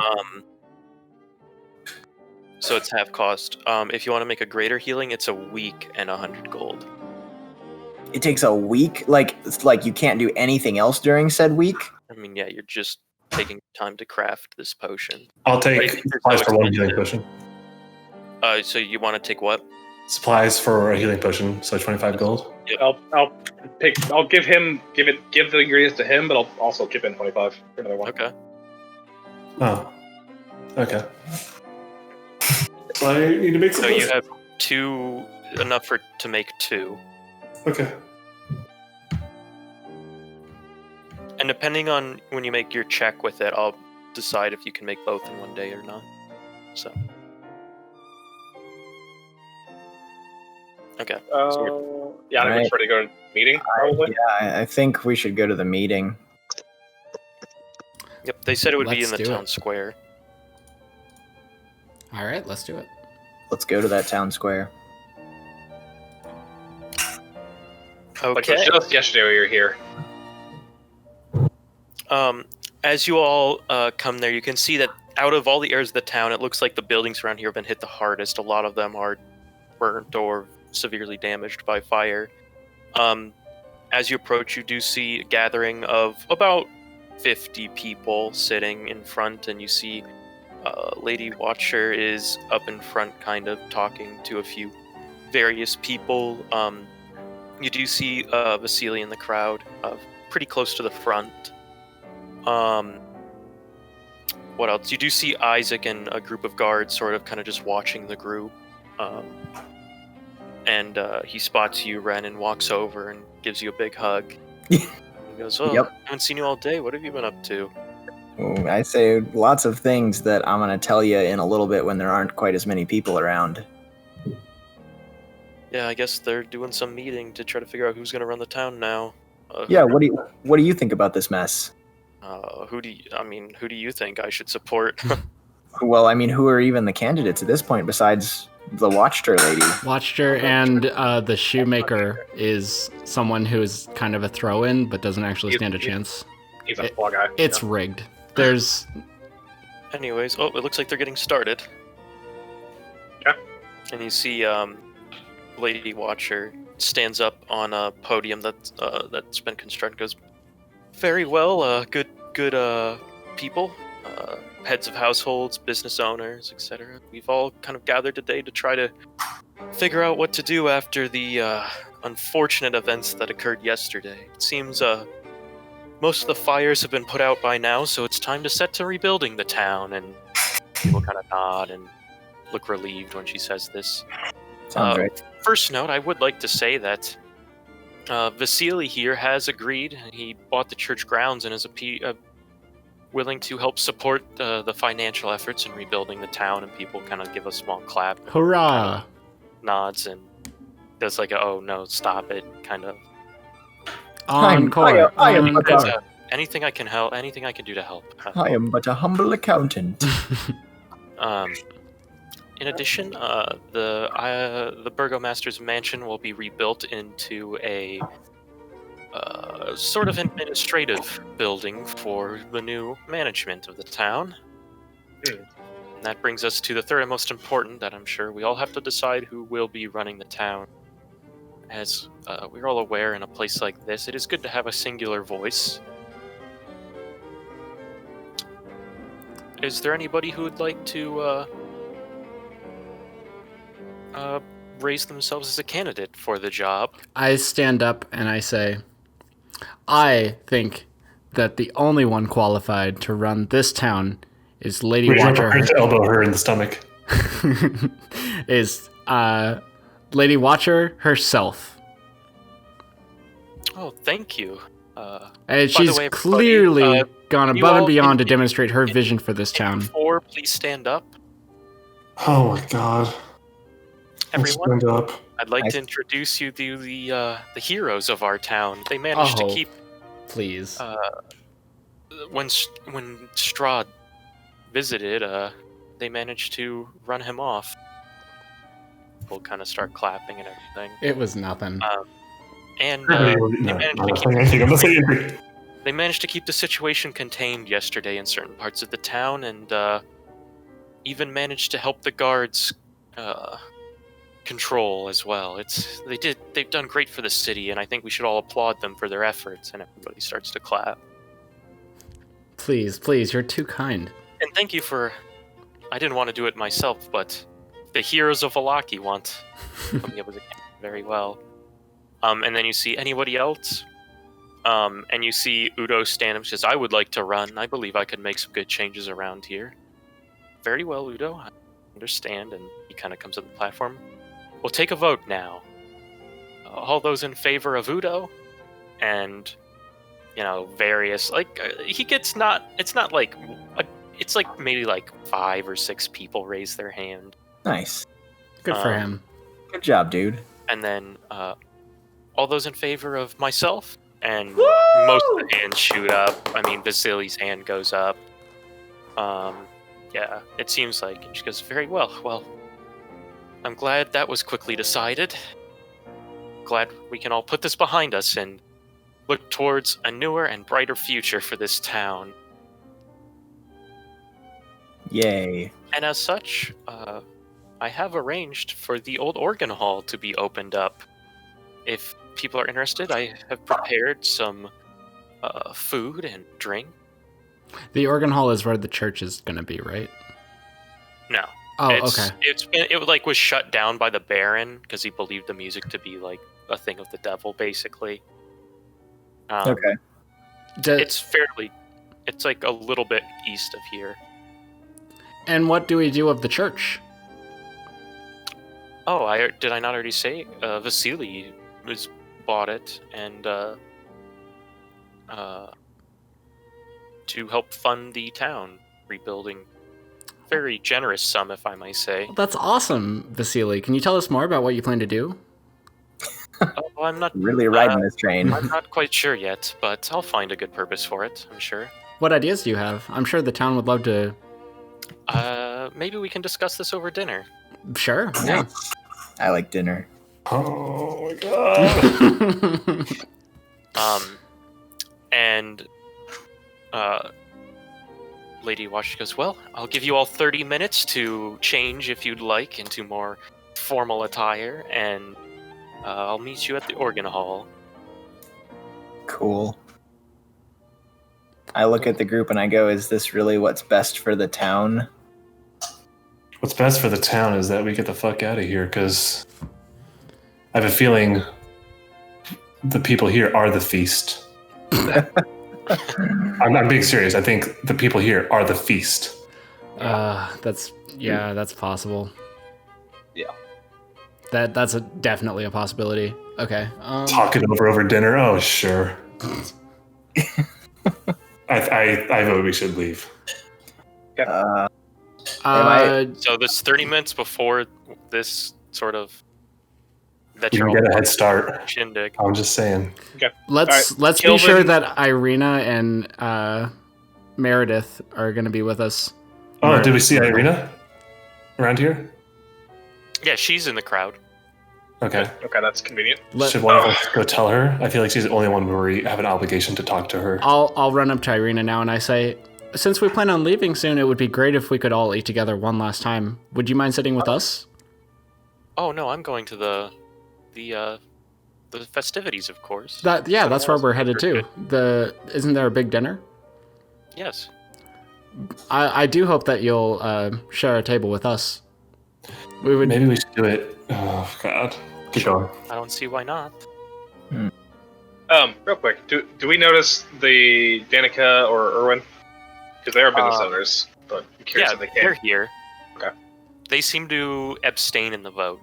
So it's half cost. If you want to make a greater healing, it's a week and 100 gold. It takes a week? It's like you can't do anything else during said week? I mean, yeah, you're just taking time to craft this potion. I'll take Right, they're supplies so for one healing expensive. potion. So you want to take what? Supplies for a healing potion, so 25 gold. I'll give the ingredients to him, but I'll also chip in 25 for another one. Okay. Oh. Okay. So I need to make some. So you have enough to make 2. Okay. And depending on when you make your check with it, I'll decide if you can make both in one day or not. So. Okay. Yeah, I think Right. we're ready to go to the meeting, probably. Yeah, I think we should go to the meeting. Yep, they said it would be in Let's the do town it. square. All right, let's do it. Let's go to that town square. Like Okay. just yesterday we were here. As you all come there, you can see that out of all the areas of the town, it looks like the buildings around here have been hit the hardest. A lot of them are burnt or severely damaged by fire. As you approach, you do see a gathering of about 50 people sitting in front, and you see Lady Wachter is up in front kind of talking to a few various people. You do see Vasili in the crowd, pretty close to the front. What else? You do see Isaac and a group of guards sort of kind of just watching the group. And he spots you, Ren, and walks over and gives you a big hug. He goes, "Oh, Yep. I haven't seen you all day. What have you been up to?" I say lots of things that I'm going to tell you in a little bit when there aren't quite as many people around. Yeah, I guess they're doing some meeting to try to figure out who's going to run the town now. Yeah, what do you think about this mess? Who do you think I should support? Well, I mean, who are even the candidates at this point besides the Wachter lady? Wachter and the shoemaker is someone who is kind of a throw-in, but doesn't actually stand a chance. He's a flaw guy. It's rigged. There's Anyways, it looks like they're getting started. Yeah. And you see Lady Wachter stands up on a podium that's been constructed. Goes, "Very well, good people, heads of households, business owners, etc. We've all kind of gathered today to try to figure out what to do after the unfortunate events that occurred yesterday. It seems most of the fires have been put out by now, so it's time to set to rebuilding the town." And people kind of nod and look relieved when she says this. Sounds right. First note, I would like to say that Vasili here has agreed. He bought the church grounds and is willing to help support the financial efforts in rebuilding the town, and people kind of give a small clap, Hurrah! nods, and does like a, oh no, stop it kind of. Encore. I am Encore. Anything I can help, anything I can do to help. I am but a humble accountant. In addition, the burgomaster's mansion will be rebuilt into a sort of administrative building for the new management of the town. And that brings us to the third and most important, that I'm sure we all have to decide who will be running the town. As we're all aware, in a place like this, it is good to have a singular voice. Is there anybody who would like to raise themselves as a candidate for the job? I stand up and I say, I think that the only one qualified to run this town is Lady Wachter. To elbow her in the stomach. is Lady Wachter herself. Oh, thank you. And she's way, clearly gone you above and all- beyond to demonstrate her vision for this town. Before, please stand up. Oh my god. Everyone, Stand up. I'd like to introduce you to the heroes of our town. They managed to keep Please. when Strahd visited. They managed to run him off. People kind of start clapping and everything. It was nothing. And they managed to keep the situation contained yesterday in certain parts of the town, and even managed to help the guards control as well. They've done great for the city, and I think we should all applaud them for their efforts. And everybody starts to clap. Please, you're too kind. And thank you for. I didn't want to do it myself, but the heroes of Villaki want to be able to do very well. And then you see anybody else, and you see Udo stand up and says, I would like to run. I believe I could make some good changes around here. Very well, Udo. I understand. And he kind of comes to the platform. We'll take a vote now. All those in favor of Udo, and, various, he gets it's not like, it's like maybe like 5 or 6 people raise their hand. Nice. Good for him. Good job, dude. And then, all those in favor of myself, and most of the hands shoot up. I mean, Vasili's hand goes up. Yeah, it seems like. And she goes, very well. Well, I'm glad that was quickly decided. Glad we can all put this behind us and look towards a newer and brighter future for this town. Yay. And as such, I have arranged for the old organ hall to be opened up. If people are interested, I have prepared some food and drink. The organ hall is where the church is going to be, right? No. Oh, okay. okay. It was shut down by the Baron because he believed the music to be like a thing of the devil, basically. Okay. It's like a little bit east of here. And what do we do of the church? Oh, did I not already say? Vasili bought it, and to help fund the town rebuilding. Very generous sum, if I may say. Well, that's awesome, Vasili. Can you tell us more about what you plan to do? I'm not really riding this train. I'm not quite sure yet, but I'll find a good purpose for it, I'm sure. What ideas do you have? I'm sure the town would love to... Maybe we can discuss this over dinner. Sure, yeah. I like dinner. Oh my god. And Lady Wachter goes, well, I'll give you all 30 minutes to change if you'd like into more formal attire, and I'll meet you at the organ hall. Cool. I look at the group and I go, is this really what's best for the town? What's best for the town is that we get the fuck out of here, because I have a feeling the people here are the feast. I'm being serious. I think the people here are the feast. That's possible. Yeah. That's definitely a possibility. Okay. Talking over dinner? Oh, sure. I vote we should leave. So this 30 minutes before this sort of You can get a head start. shindig. I'm just saying. Okay. Let's be Kilvin- sure that Irina and Meredith are going to be with us. Oh, did we see Irina around here? Yeah, she's in the crowd. Okay. Okay, that's convenient. Should one of us go tell her? I feel like she's the only one where we have an obligation to talk to her. I'll run up to Irina now and I say, since we plan on leaving soon, it would be great if we could all eat together one last time. Would you mind sitting with us? Oh no, I'm going to the festivities, of course. That's where we're headed too. Isn't there a big dinner? Yes. I do hope that you'll share a table with us. Maybe we should do it. Oh God. Keep going. I don't see why not. Real quick, do we notice the Danica or Erwin? Because they are business owners, but I'm curious Yeah, if they they're can. here. Okay. They seem to abstain in the vote.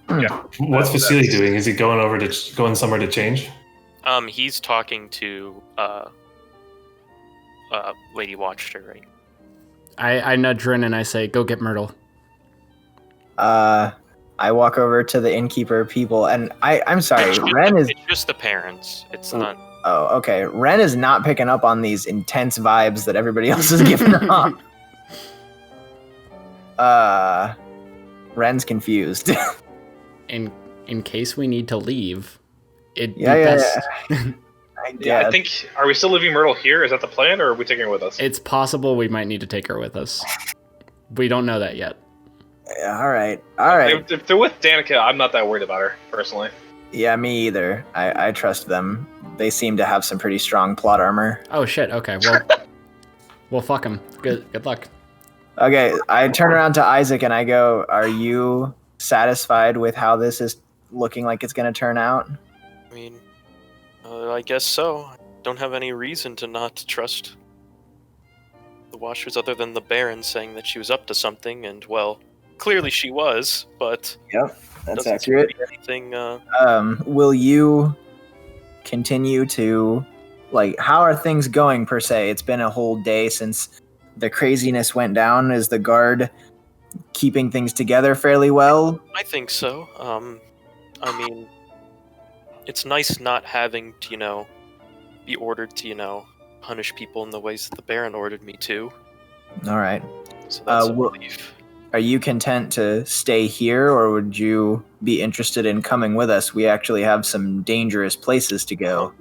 Yeah. What's Vasili doing? Is he going somewhere to change? He's talking to Lady Wachter, right? I nudge Rin and I say, go get Myrtle. I walk over to the innkeeper people, and I'm sorry, Ren is. It's just the parents. It's not. Oh, okay. Ren is not picking up on these intense vibes that everybody else is giving off. Ren's confused. In case we need to leave, it'd be Yeah. best. I Yeah, I guess. think. Are we still leaving Myrtle here? Is that the plan, or are we taking her with us? It's possible we might need to take her with us. We don't know that yet. All right. If they're with Danica, I'm not that worried about her personally. Yeah, me either. I trust them. They seem to have some pretty strong plot armor. Oh shit. Okay. Well, fuck him. Good luck. Okay, I turn around to Isaac and I go, "Are you satisfied with how this is looking like it's going to turn out?" I mean, I guess so. I don't have any reason to not trust the Watchers other than the Baron saying that she was up to something, and well, clearly she was, but Yep, that's doesn't seem to accurate. be anything. Will you continue to, how are things going per se? It's been a whole day since the craziness went down. Is the guard keeping things together fairly well? I think so. I mean, it's nice not having to, be ordered to, punish people in the ways that the Baron ordered me to. All right. So that's a well- relief. Are you content to stay here, or would you be interested in coming with us? We actually have some dangerous places to go.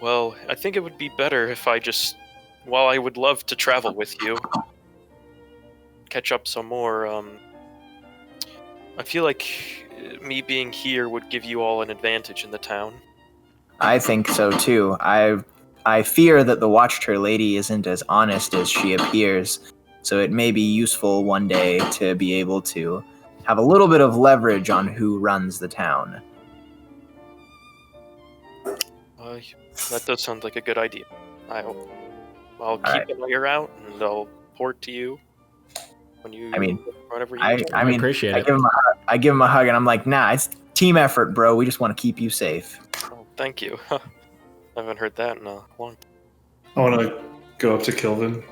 Well, I think it would be better if I just, while I would love to travel with you, catch up some more, I feel like me being here would give you all an advantage in the town. I think so too. I fear that the Wachter lady isn't as honest as she appears, so it may be useful one day to be able to have a little bit of leverage on who runs the town. That does sound like a good idea. I'll keep Alright. an ear out, and I'll report to you when you. Whenever you. I I mean, appreciate I it. give him a hug, and I'm like, nah, it's team effort, bro. We just want to keep you safe. Oh, thank you. I haven't heard that in a long time. I want to go up to Kilvin.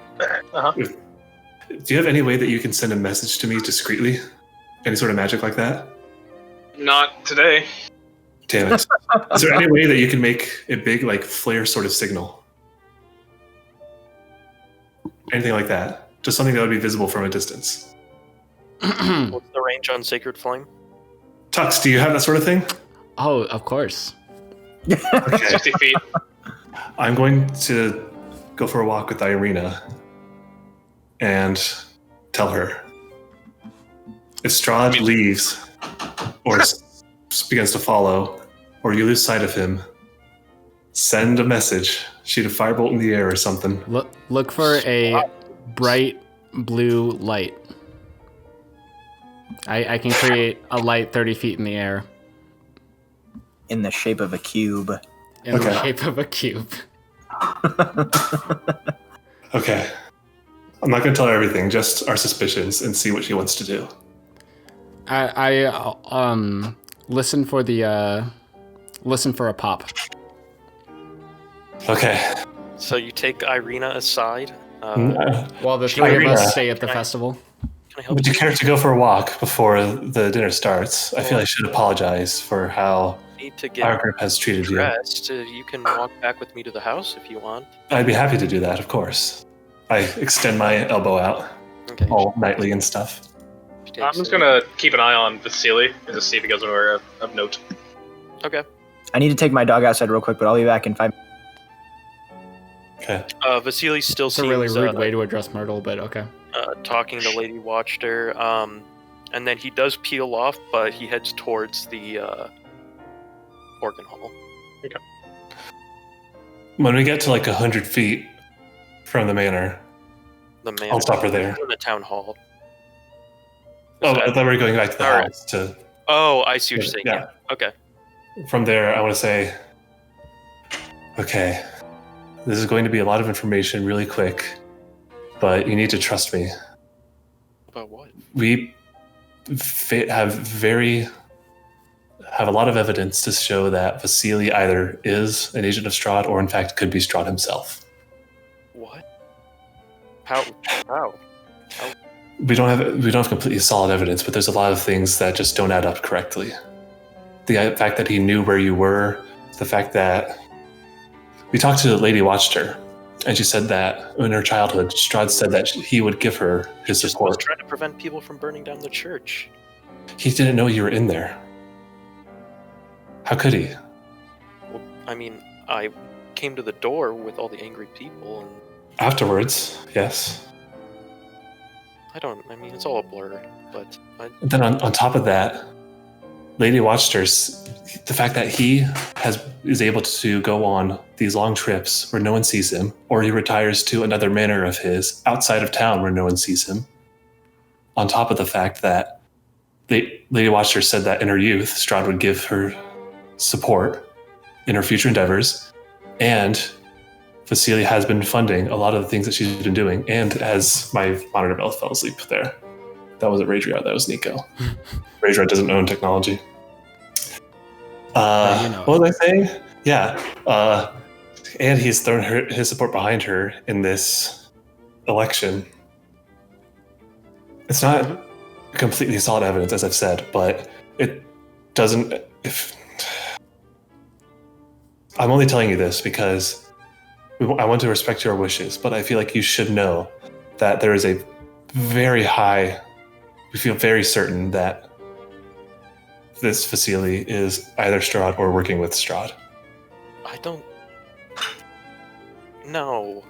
Uh-huh. Do you have any way that you can send a message to me discreetly? Any sort of magic like that? Not today. Damn it. Is there any way that you can make a big, flare sort of signal? Anything like that? Just something that would be visible from a distance. What's the range on Sacred Flame? Tux, do you have that sort of thing? Oh, of course. Okay. 60 feet. I'm going to go for a walk with Irina and tell her. If Strahd leaves or begins to follow, or you lose sight of him, send a message. Shoot a firebolt in the air or something. Look for a bright blue light. I can create a light 30 feet in the air. In the shape of a cube. In the Okay. shape of a cube. Okay. I'm not going to tell her everything, just our suspicions, and see what she wants to do. I listen for a pop. Okay. So you take Irina aside. While the three of us stay at the festival. Can I help Would you care to go for a walk before the dinner starts? I feel I should apologize for how Need to get our group has treated you. dressed. You can walk back with me to the house if you want. I'd be happy to do that, of course. I extend my elbow out, Okay. all knightly and stuff. I'm just gonna keep an eye on Vasili and just see if he goes anywhere of note. Okay. I need to take my dog outside real quick, but I'll be back in 5 minutes. Okay. Vasili still It's a seems really rude way to address Myrtle, but okay. talking to Lady Wachter. And then he does peel off, but he heads towards the organ hall. Okay. When we get to like 100 feet from the manor, The man. I'll stop her there. In the town hall. Oh, I thought we were going back to the All house to. Oh, I see what you're saying. Yeah. Yeah. Okay. From there, I want to say, okay, this is going to be a lot of information really quick, but you need to trust me. About what? We have a lot of evidence to show that Vasili either is an agent of Strahd or in fact could be Strahd himself. What? How? We don't have completely solid evidence, but there's a lot of things that just don't add up correctly. The fact that he knew where you were, the fact that we talked to Lady Wachter, and she said that in her childhood, Strahd said that he would give her his Just was support. trying to prevent people from burning down the church. He didn't know you were in there. How could he? Well, I mean, I came to the door with all the angry people, and Afterwards, yes. I mean, it's all a blur, but And then on top of that, Lady Wachters, the fact that he is able to go on these long trips where no one sees him, or he retires to another manor of his outside of town where no one sees him, on top of the fact that Lady Wachter said that in her youth, Strahd would give her support in her future endeavors, and Vasili has been funding a lot of the things that she's been doing, and as my monitor bell fell asleep there. That wasn't Raidriar, that was Nico. Raidriar doesn't own technology. What was I saying? Yeah. And he's thrown his support behind her in this election. It's not completely solid evidence, as I've said, but it doesn't... I'm only telling you this because I want to respect your wishes, but I feel like you should know that there is a very high... We feel very certain that this Vasili is either Strahd or working with Strahd. I don't... No.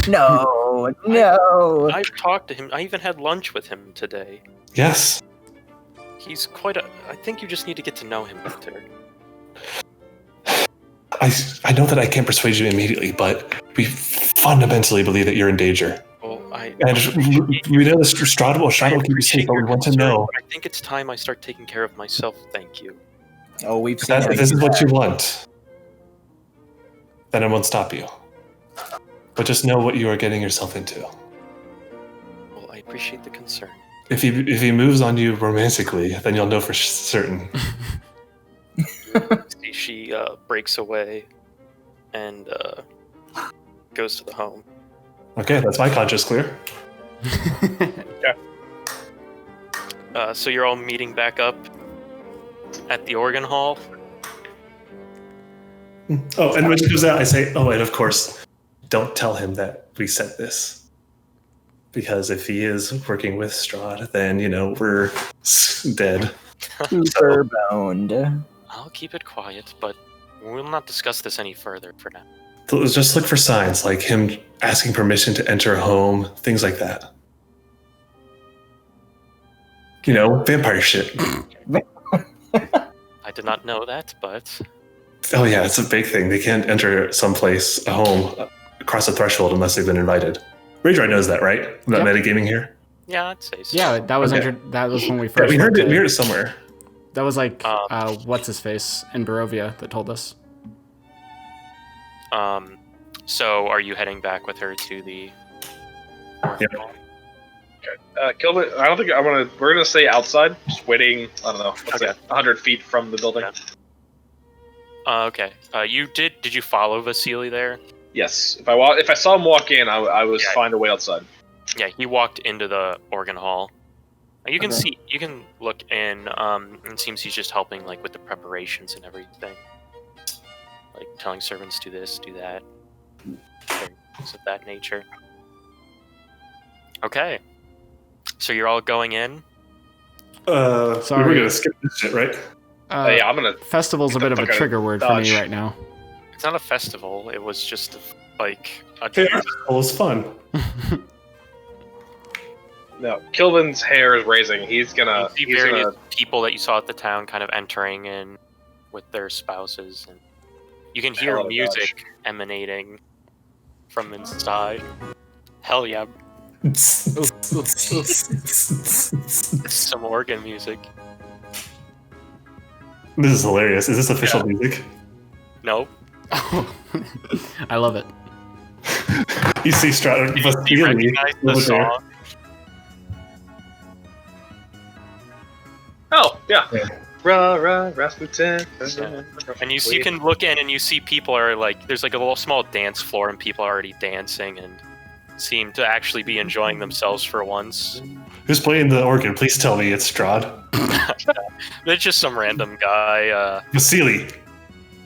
No. I've talked to him. I even had lunch with him today. Yes. He's quite a... I think you just need to get to know him better. I know that I can't persuade you immediately, but we fundamentally believe that you're in danger. Well, And we know that Strahd will keep you safe, but we want to know. I think it's time I start taking care of myself, thank you. Oh, we've seen If this is what you want, then I won't stop you. But just know what you are getting yourself into. Well, I appreciate the concern. If he moves on you romantically, then you'll know for certain. She breaks away and goes to the home. Okay, that's my conscience clear. So you're all meeting back up at the organ hall? Oh, and when she comes out, I say, oh, and of course, don't tell him that we said this. Because if he is working with Strahd, then, we're dead. Super boned. I'll keep it quiet, but we'll not discuss this any further for now. So just look for signs, like him asking permission to enter a home, things like that. Vampire shit. I did not know that, but... Oh yeah, it's a big thing. They can't enter someplace, a home, across a threshold unless they've been invited. Raidriar knows that, right? I'm not metagaming here. Yeah, I'd say so. Yeah, that was Okay. that was when we first. We heard it somewhere. That was like what's his face in Barovia that told us. So are you heading back with her to the... Yeah. Kilvin, I don't think I want to. We're gonna stay outside, just waiting. I don't know. What's Okay. that? 100 feet from the building. Yeah. Okay. Did you follow Vasili there? Yes. If I saw him walk in, I was fine to wait outside. Yeah, he walked into the organ hall. You can see, you can look in. It seems he's just helping, like, with the preparations and everything, like telling servants do this, do that, things of that nature. Okay, so you're all going in. Sorry. We're gonna skip this shit, right? Yeah, I'm gonna. Festival's a bit of a trigger word for me right now. It's not a festival. It was just like a. Hey, it was fun. No, Kilvin's hair is raising. He's gonna. You see various people that you saw at the town kind of entering in with their spouses, and you can hear music emanating from inside. Hell yeah! Some organ music. This is hilarious. Is this official music? Nope. I love it. You see Strahd, Do you recognize the song? Oh, yeah. Rah, rah, Rasputin. And you can look in and you see people are like, there's like a little small dance floor and people are already dancing and seem to actually be enjoying themselves for once. Who's playing the organ? Please tell me it's Strahd. It's just some random guy. Vasili.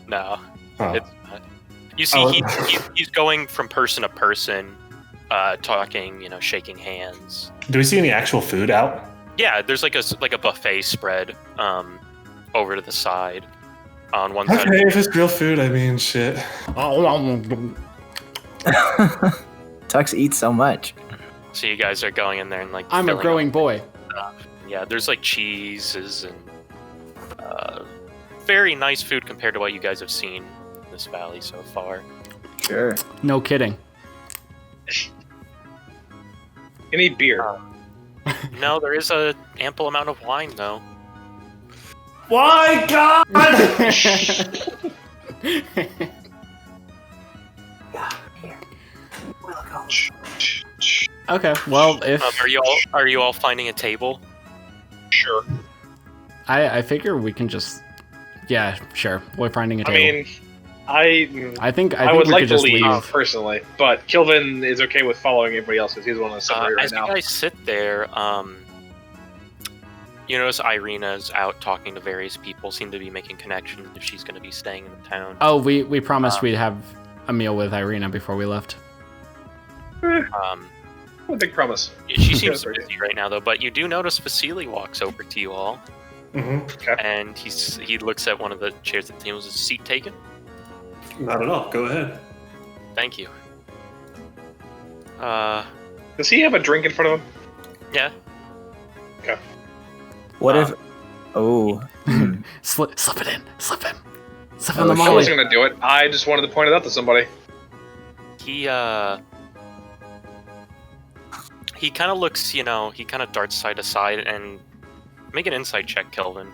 No, Oh. it's not. You see, he's going from person to person, talking, shaking hands. Do we see any actual food out? Yeah, there's like a buffet spread over to the side on one side. Okay, if it's real food, I mean, shit. Tux eats so much. So you guys are going in there and like. I'm a filling growing up boy. stuff. Yeah, there's like cheeses and very nice food compared to what you guys have seen in this valley so far. Sure. No kidding. You need beer. No, there is a ample amount of wine though. Why, God? Okay, well, if Are you all finding a table? Sure. I figure we can just, yeah, sure, we're finding a I table. mean, I think I would we like could to just leave personally, but Kilvin is okay with following everybody else because he's one of the separate right As now. you guys sit there, you notice Irina's out talking to various people, seem to be making connections if she's going to be staying in the town. Oh, we promised we'd have a meal with Irina before we left. A big promise. She seems busy right now, though. But you do notice Vasili walks over to you all, Mm-hmm. Okay. and he looks at one of the chairs at the table. Is a seat taken? Not at all. Go ahead. Thank you. Does he have a drink in front of him? Yeah. What if? Oh. Slip it in. Slip in. Slip Oh, in the shit. I molly. wasn't gonna do it. I just wanted to point it out to somebody. He kind of looks, he kind of darts side to side and make an insight check, Kelvin.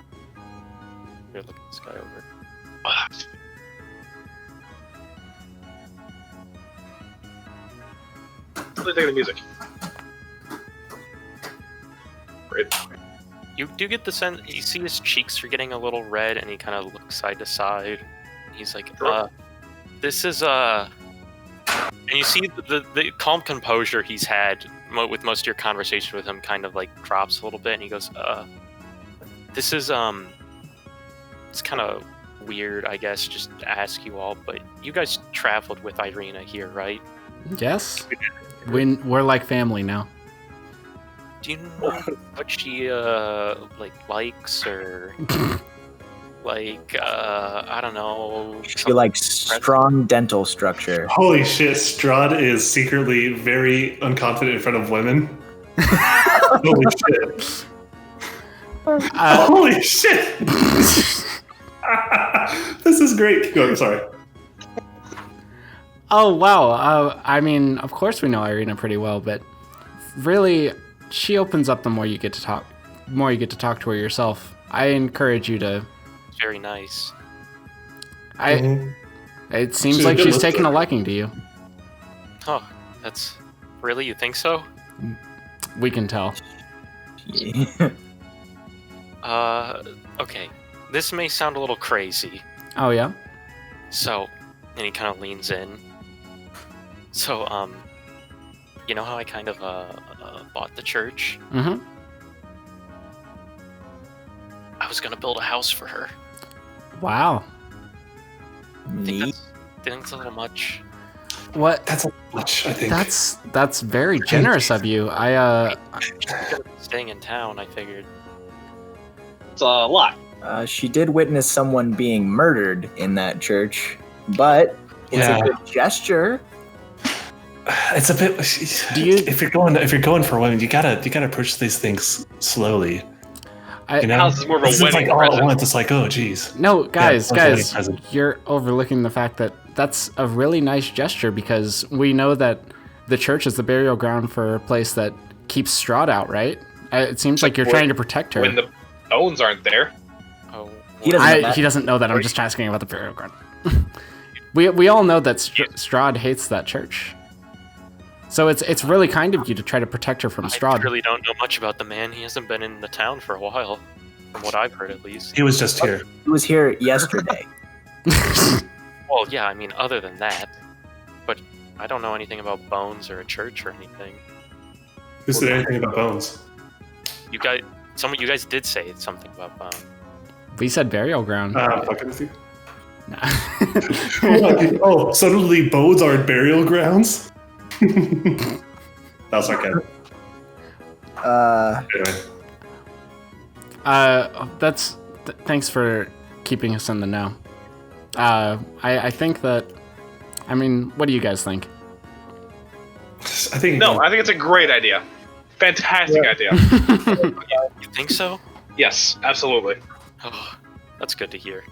Here, look at this guy over. Really digging the music. Great. You do get the sense, you see his cheeks are getting a little red and he kind of looks side to side. He's like, Sure. this is, and you see the calm composure he's had with most of your conversation with him kind of like drops a little bit and he goes, this is, it's kind of weird, I guess, just to ask you all, but you guys traveled with Irina here, right? Yes. We're like family now. Do you know what she likes or like I don't know? She likes strong dental structure. Holy shit, Strahd is secretly very unconfident in front of women. Holy shit. Holy shit! This is great. Keep going, sorry. Oh wow. I mean, of course we know Irina pretty well, but really, she opens up the more you get to talk. More you get to talk to her yourself. I encourage you to. It's very nice. It seems She's like a good she's taken a listener. liking to you. Oh, that's really, you think so? We can tell. Okay. This may sound a little crazy. Oh yeah. So, and he kind of leans in. So, you know how I kind of bought the church? Mm-hmm. I was gonna build a house for her. Wow. Neat. I think it's a little much. What? That's a much, I think. That's very generous of you. Staying in town, I figured. It's a lot. She did witness someone being murdered in that church, but it's a good gesture. It's a bit. If you're going for women, you gotta approach these things slowly. You know, House is more of a it's wedding like all at present. once. It's like, oh, geez. No, guys, Yeah, that's a wedding you're overlooking the fact that that's a really nice gesture because we know that the church is the burial ground for a place that keeps Strahd out, right? It seems like you're trying to protect her. When the bones aren't there. Oh, He doesn't know that. He doesn't know that. I'm just asking about the burial ground. we all know that Strahd hates that church. So it's really kind of you to try to protect her from I Strahd. really don't know much about the man. He hasn't been in the town for a while, from what I've heard at least. He was just here. He was here yesterday. Well, yeah, I mean, other than that, but I don't know anything about bones or a church or anything. Who said anything about bones? Some of you guys did say something about bones. We said burial ground. Fucking with you. Nah. Oh, suddenly bones aren't burial grounds? That was sarcasm. Anyway. Thanks for keeping us in the know. I think that. I mean, what do you guys think? I think it's a great idea. Fantastic idea. You think so? Yes, absolutely. Oh, that's good to hear.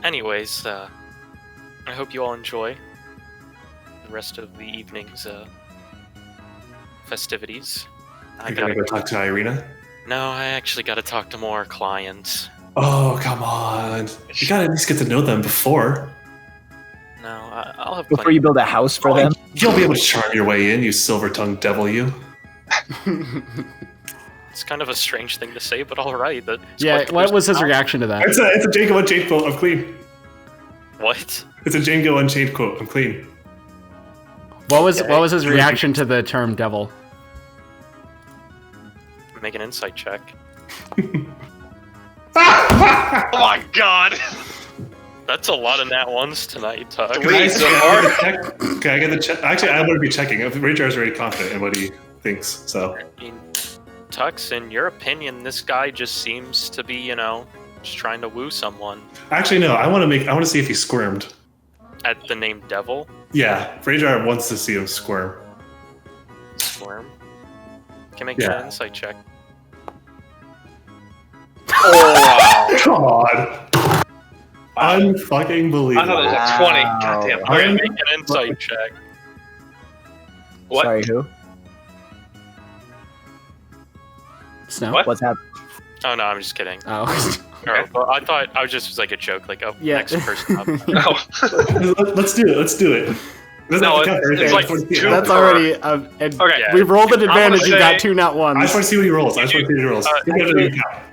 Anyways, I hope you all enjoy the rest of the evening's festivities. I gotta go talk to Irina. No, I actually gotta talk to more clients. Oh, come on. You gotta at least get to know them before. No, I'll have Before you build a house for them. You'll be able to charm your way in, you silver-tongued devil, you. It's kind of a strange thing to say, but all right. Yeah, what was his reaction to that? It's a Django Unchained quote. I'm clean. What? It's a Django Unchained quote. I'm clean. What was his reaction to the term devil? Make an insight check. Oh my god! That's a lot of nat ones tonight, Tug. Can I get the check? Actually, I would be checking. Raidriar is very confident in what he thinks. So, I mean, Tux, in your opinion, this guy just seems to be, just trying to woo someone. actually, no. I want to see if he squirmed. At the name Devil? Yeah, Raidriar wants to see him squirm. Squirm? Can make Yeah. an insight check. Oh, God, unfucking believable. I thought it was a 20. Wow. Goddamn. I'm gonna Okay. make an insight check. What? Sorry, who? Snow? What? What's happening? Oh no, I'm just kidding. Oh. Oh, well, I thought I was just like a joke, like, oh, Yeah. next person up. No. Let's do it. Let's do it. Let's No, not count it's everything. like I just wanna see two- it. That's already. Okay. Yeah. We've rolled an I'm gonna advantage. You got say- two nat ones. I just want to see what he rolls. I just want to see what he rolls. Give me everything count.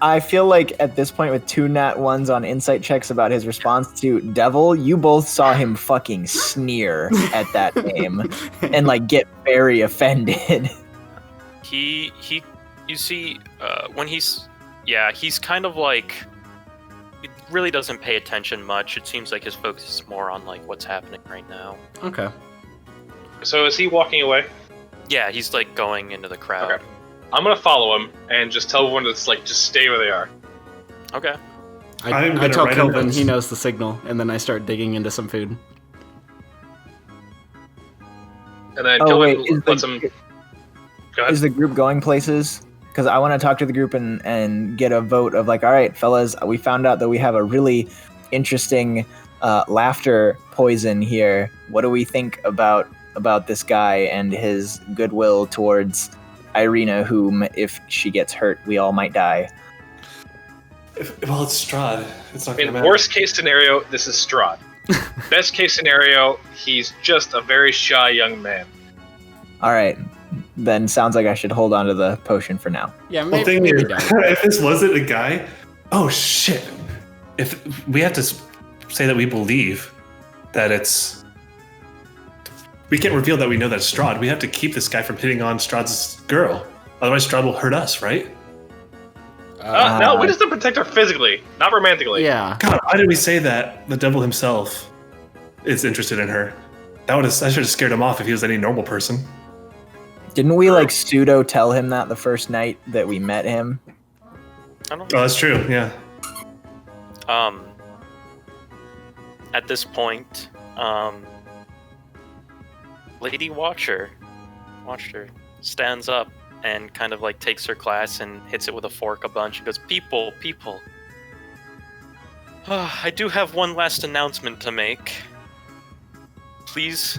I feel like at this point, with two nat ones on insight checks about his response to Devil, you both saw him fucking sneer at that name and like get very offended. He you see, when he's kind of like, he really doesn't pay attention much. It seems like his focus is more on like what's happening right now. Okay. So is he walking away? Yeah, he's like going into the crowd. Okay. I'm gonna follow him and just tell everyone to just stay where they are. Okay. I'm I gonna tell write a Kilvin note. he knows the signal, and then I start digging into some food. And then Oh, Kilvin wait, lets him. Go ahead. Is the group going places? Because I want to talk to the group and get a vote of like, all right, fellas, we found out that we have a really interesting laughter poison here. What do we think about this guy and his goodwill towards Irina, whom, if she gets hurt, we all might die? Well, it's Strahd. It's not gonna In matter. worst case scenario, this is Strahd. Best case scenario, he's just a very shy young man. All right, then sounds like I should hold on to the potion for now. Yeah, The maybe, thing maybe is, don't. if this wasn't a guy, oh shit! If we have to say that we believe that it's we can't reveal that we know that's Strahd. We have to keep this guy from hitting on Strahd's girl. Otherwise, Strahd will hurt us, right? No, we just have to protect her physically, not romantically. Yeah. God, why did we say that the devil himself is interested in her? I should have scared him off if he was any normal person. Didn't we like pseudo tell him that the first night that we met him? I don't Oh, that's true. Yeah. At this point, Lady Wachter stands up and kind of like takes her glass and hits it with a fork a bunch. She goes, people. I do have one last announcement to make. Please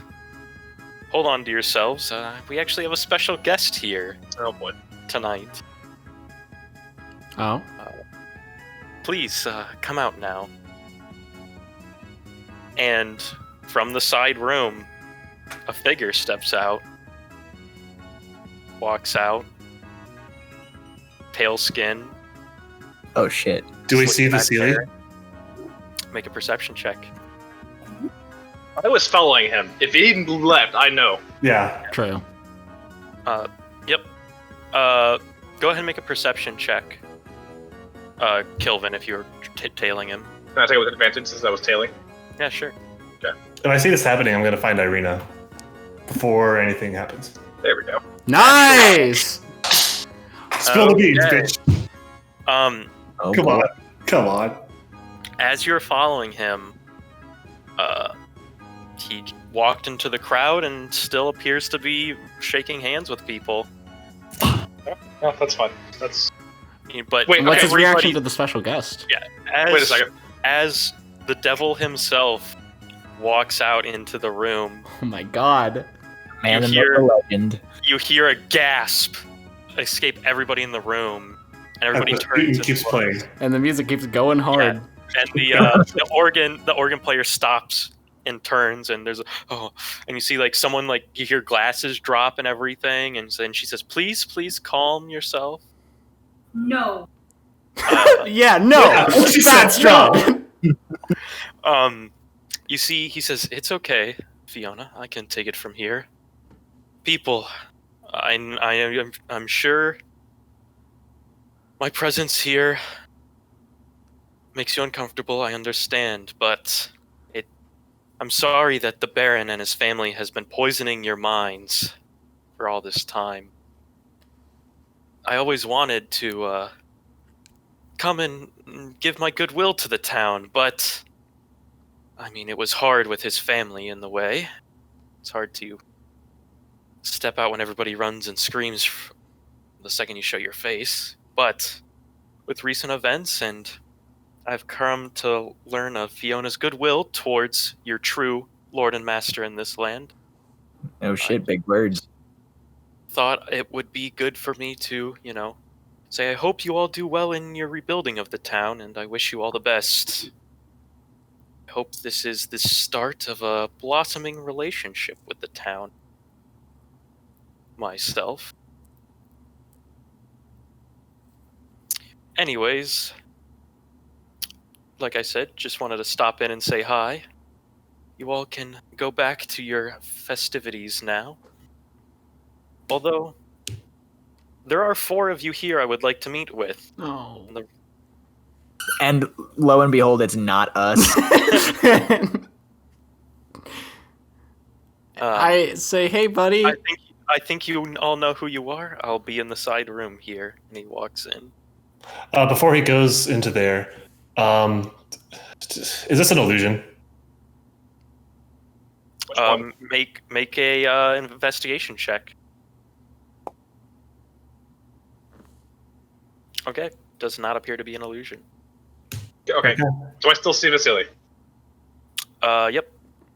hold on to yourselves. We actually have a special guest here. Oh boy. Tonight. Oh. Please, come out now. And from the side room, a figure steps out. Walks out. Pale skin. Oh shit. Do we see Vasili? Make a perception check. I was following him. If he left, I know. Yeah. True. Yep. Go ahead and make a perception check. Kilvin, if you're tailing him. Can I take it with advantage since I was tailing? Yeah, sure. If I see this happening, I'm going to find Irina before anything happens. There we go. Nice! Spill the beans, Okay. bitch. Oh, Come boy. on. Come on. As you're following him, he walked into the crowd and still appears to be shaking hands with people. No, that's fine. That's But Wait, What's okay, his reaction to the special guest? wait a second. As the devil himself walks out into the room, Oh my god. Man You and hear- the legend. you hear a gasp escape everybody in the room, and everybody And the turns tune and keeps looks. playing. And the music keeps going hard. And the organ player stops and turns, and there's and you see like someone, like you hear glasses drop and everything, and then she says, please calm yourself. No. Yeah, no. Yeah, she said That's Strahd. You see, he says, it's okay, Fiona, I can take it from here. People, I'm sure my presence here makes you uncomfortable, I understand, but I'm sorry that the Baron and his family has been poisoning your minds for all this time. I always wanted to come and give my goodwill to the town, but I mean, it was hard with his family in the way. It's hard to step out when everybody runs and screams the second you show your face. But with recent events, and I've come to learn of Fiona's goodwill towards your true lord and master in this land, Oh shit, big words. thought it would be good for me to, say I hope you all do well in your rebuilding of the town, and I wish you all the best. I hope this is the start of a blossoming relationship with the town. Myself. Anyways, like I said, just wanted to stop in and say hi. You all can go back to your festivities now. Although, there are 4 of you here I would like to meet with. Oh. And lo and behold, it's not us. I say, hey, buddy. I think you all know who you are. I'll be in the side room here. And he walks in. Before he goes into there, is this an illusion? Make a investigation check. Okay, does not appear to be an illusion. Okay. Do I still see Vasili? Yep.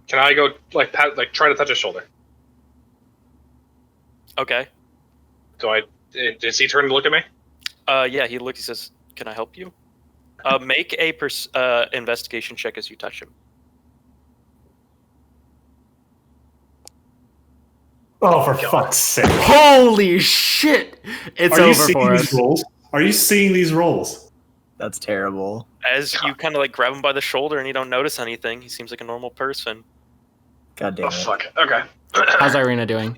Can I go try to touch his shoulder? Okay. Does he turn to look at me? Yeah, he looks. He says, "Can I help you?" Make a investigation check as you touch him. Oh, for fuck's sake! Holy shit! It's Are you over seeing for these us. rolls? Are you seeing these rolls? That's terrible. As you kind of like grab him by the shoulder and you don't notice anything, he seems like a normal person. God damn Oh it. fuck. Okay. How's Irina doing?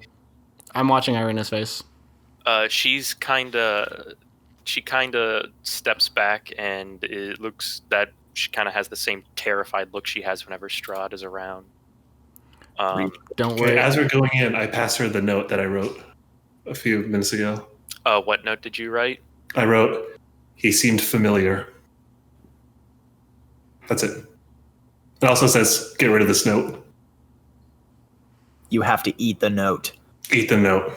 I'm watching Irina's face. She kind of steps back, and it looks that she kind of has the same terrified look she has whenever Strahd is around. Don't Okay, worry. as we're going in, I pass her the note that I wrote a few minutes ago. What note did you write? I wrote, "He seemed familiar." That's it. It also says, "Get rid of this note." You have to eat the note. Eat the note.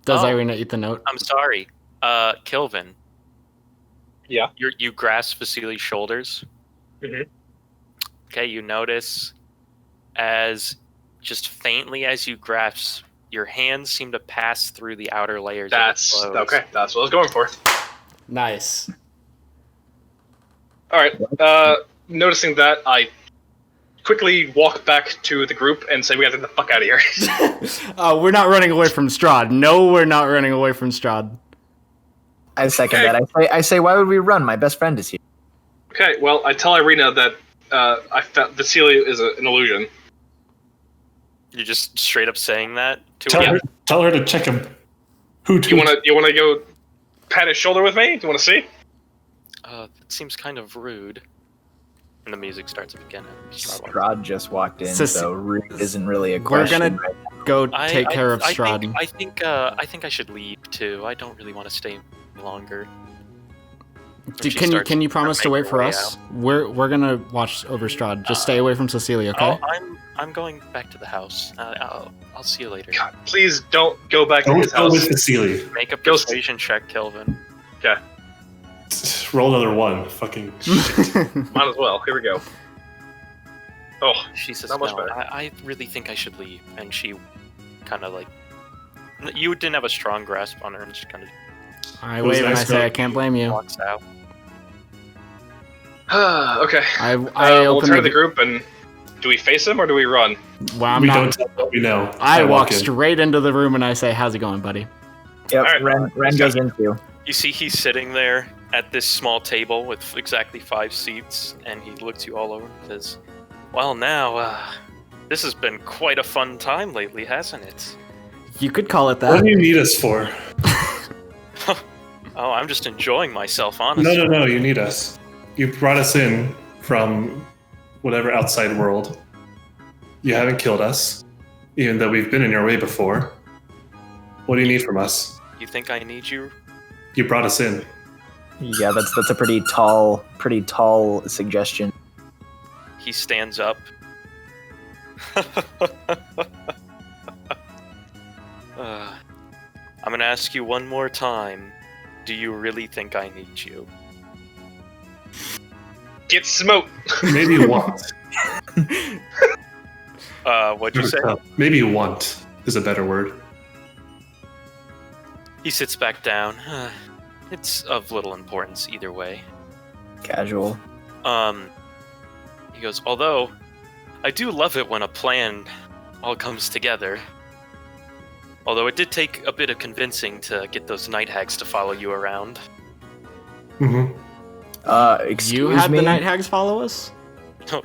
Does Oh. Irina eat the note? I'm sorry, Kilvin. Yeah. You grasp Vasili's shoulders. Mhm. Okay, you notice as just faintly as you grasp, your hands seem to pass through the outer layers. That's of the clothes. okay. That's what I was going for. Nice. All right. Noticing that, I quickly walk back to the group and say, "We got to get the fuck out of here." We're not running away from Strahd. No, we're not running away from Strahd. I second Okay. that. I say, why would we run? My best friend is here. Okay. Well, I tell Irina that I found Vasili is an illusion. You're just straight up saying that to her. Tell her to check him. Hoot, You hoot. wanna go pat his shoulder with me? Do you wanna see? That seems kind of rude. And the music starts up again. And Strahd just walked in, So- so rude isn't really a We're question. gonna go take care of I Strahd. I think I should leave too. I don't really want to stay longer. She Can starts you promise to making wait her for way us? We're gonna watch over Strahd. Just stay away from Cecilia, okay? I'm going back to the house. I'll see you later. God, please don't go back to Don't his go with house. Vasili. Make a Ghost- persuasion check, Kilvin. Okay, Roll another one. Fucking shit. might as well. Here we go. Oh, She says, Not much "No, better. I really think I should leave." And she kind of like, you didn't have a strong grasp on her, and she kind of I It was wave and I nice say to- I can't blame you. walks out. okay. I We'll open turn to the group and do we face him or do we run? Well, I'm we not. don't tell what we know. I walk in. straight into the room and I say, "How's it going, buddy?" Yep, Alright. Ren goes in too. You see, he's sitting there at this small table with exactly 5 seats, and he looks you all over and says, "Well, now, this has been quite a fun time lately, hasn't it?" You could call it What that. do you need us for? Oh, I'm just enjoying myself, honestly. No. You need us. You brought us in from whatever outside world. You haven't killed us, even though we've been in your way before. What do you need from us? You think I need you? You brought us in. Yeah, that's a pretty tall suggestion. He stands up. I'm gonna ask you one more time. Do you really think I need you? Get smoked. Maybe you want. What'd you say? Maybe you want is a better word. He sits back down. It's of little importance either way. Casual. He goes, although, I do love it when a plan all comes together. Although it did take a bit of convincing to get those night hags to follow you around. Mm-hmm. Excuse You had me. the night hags follow us?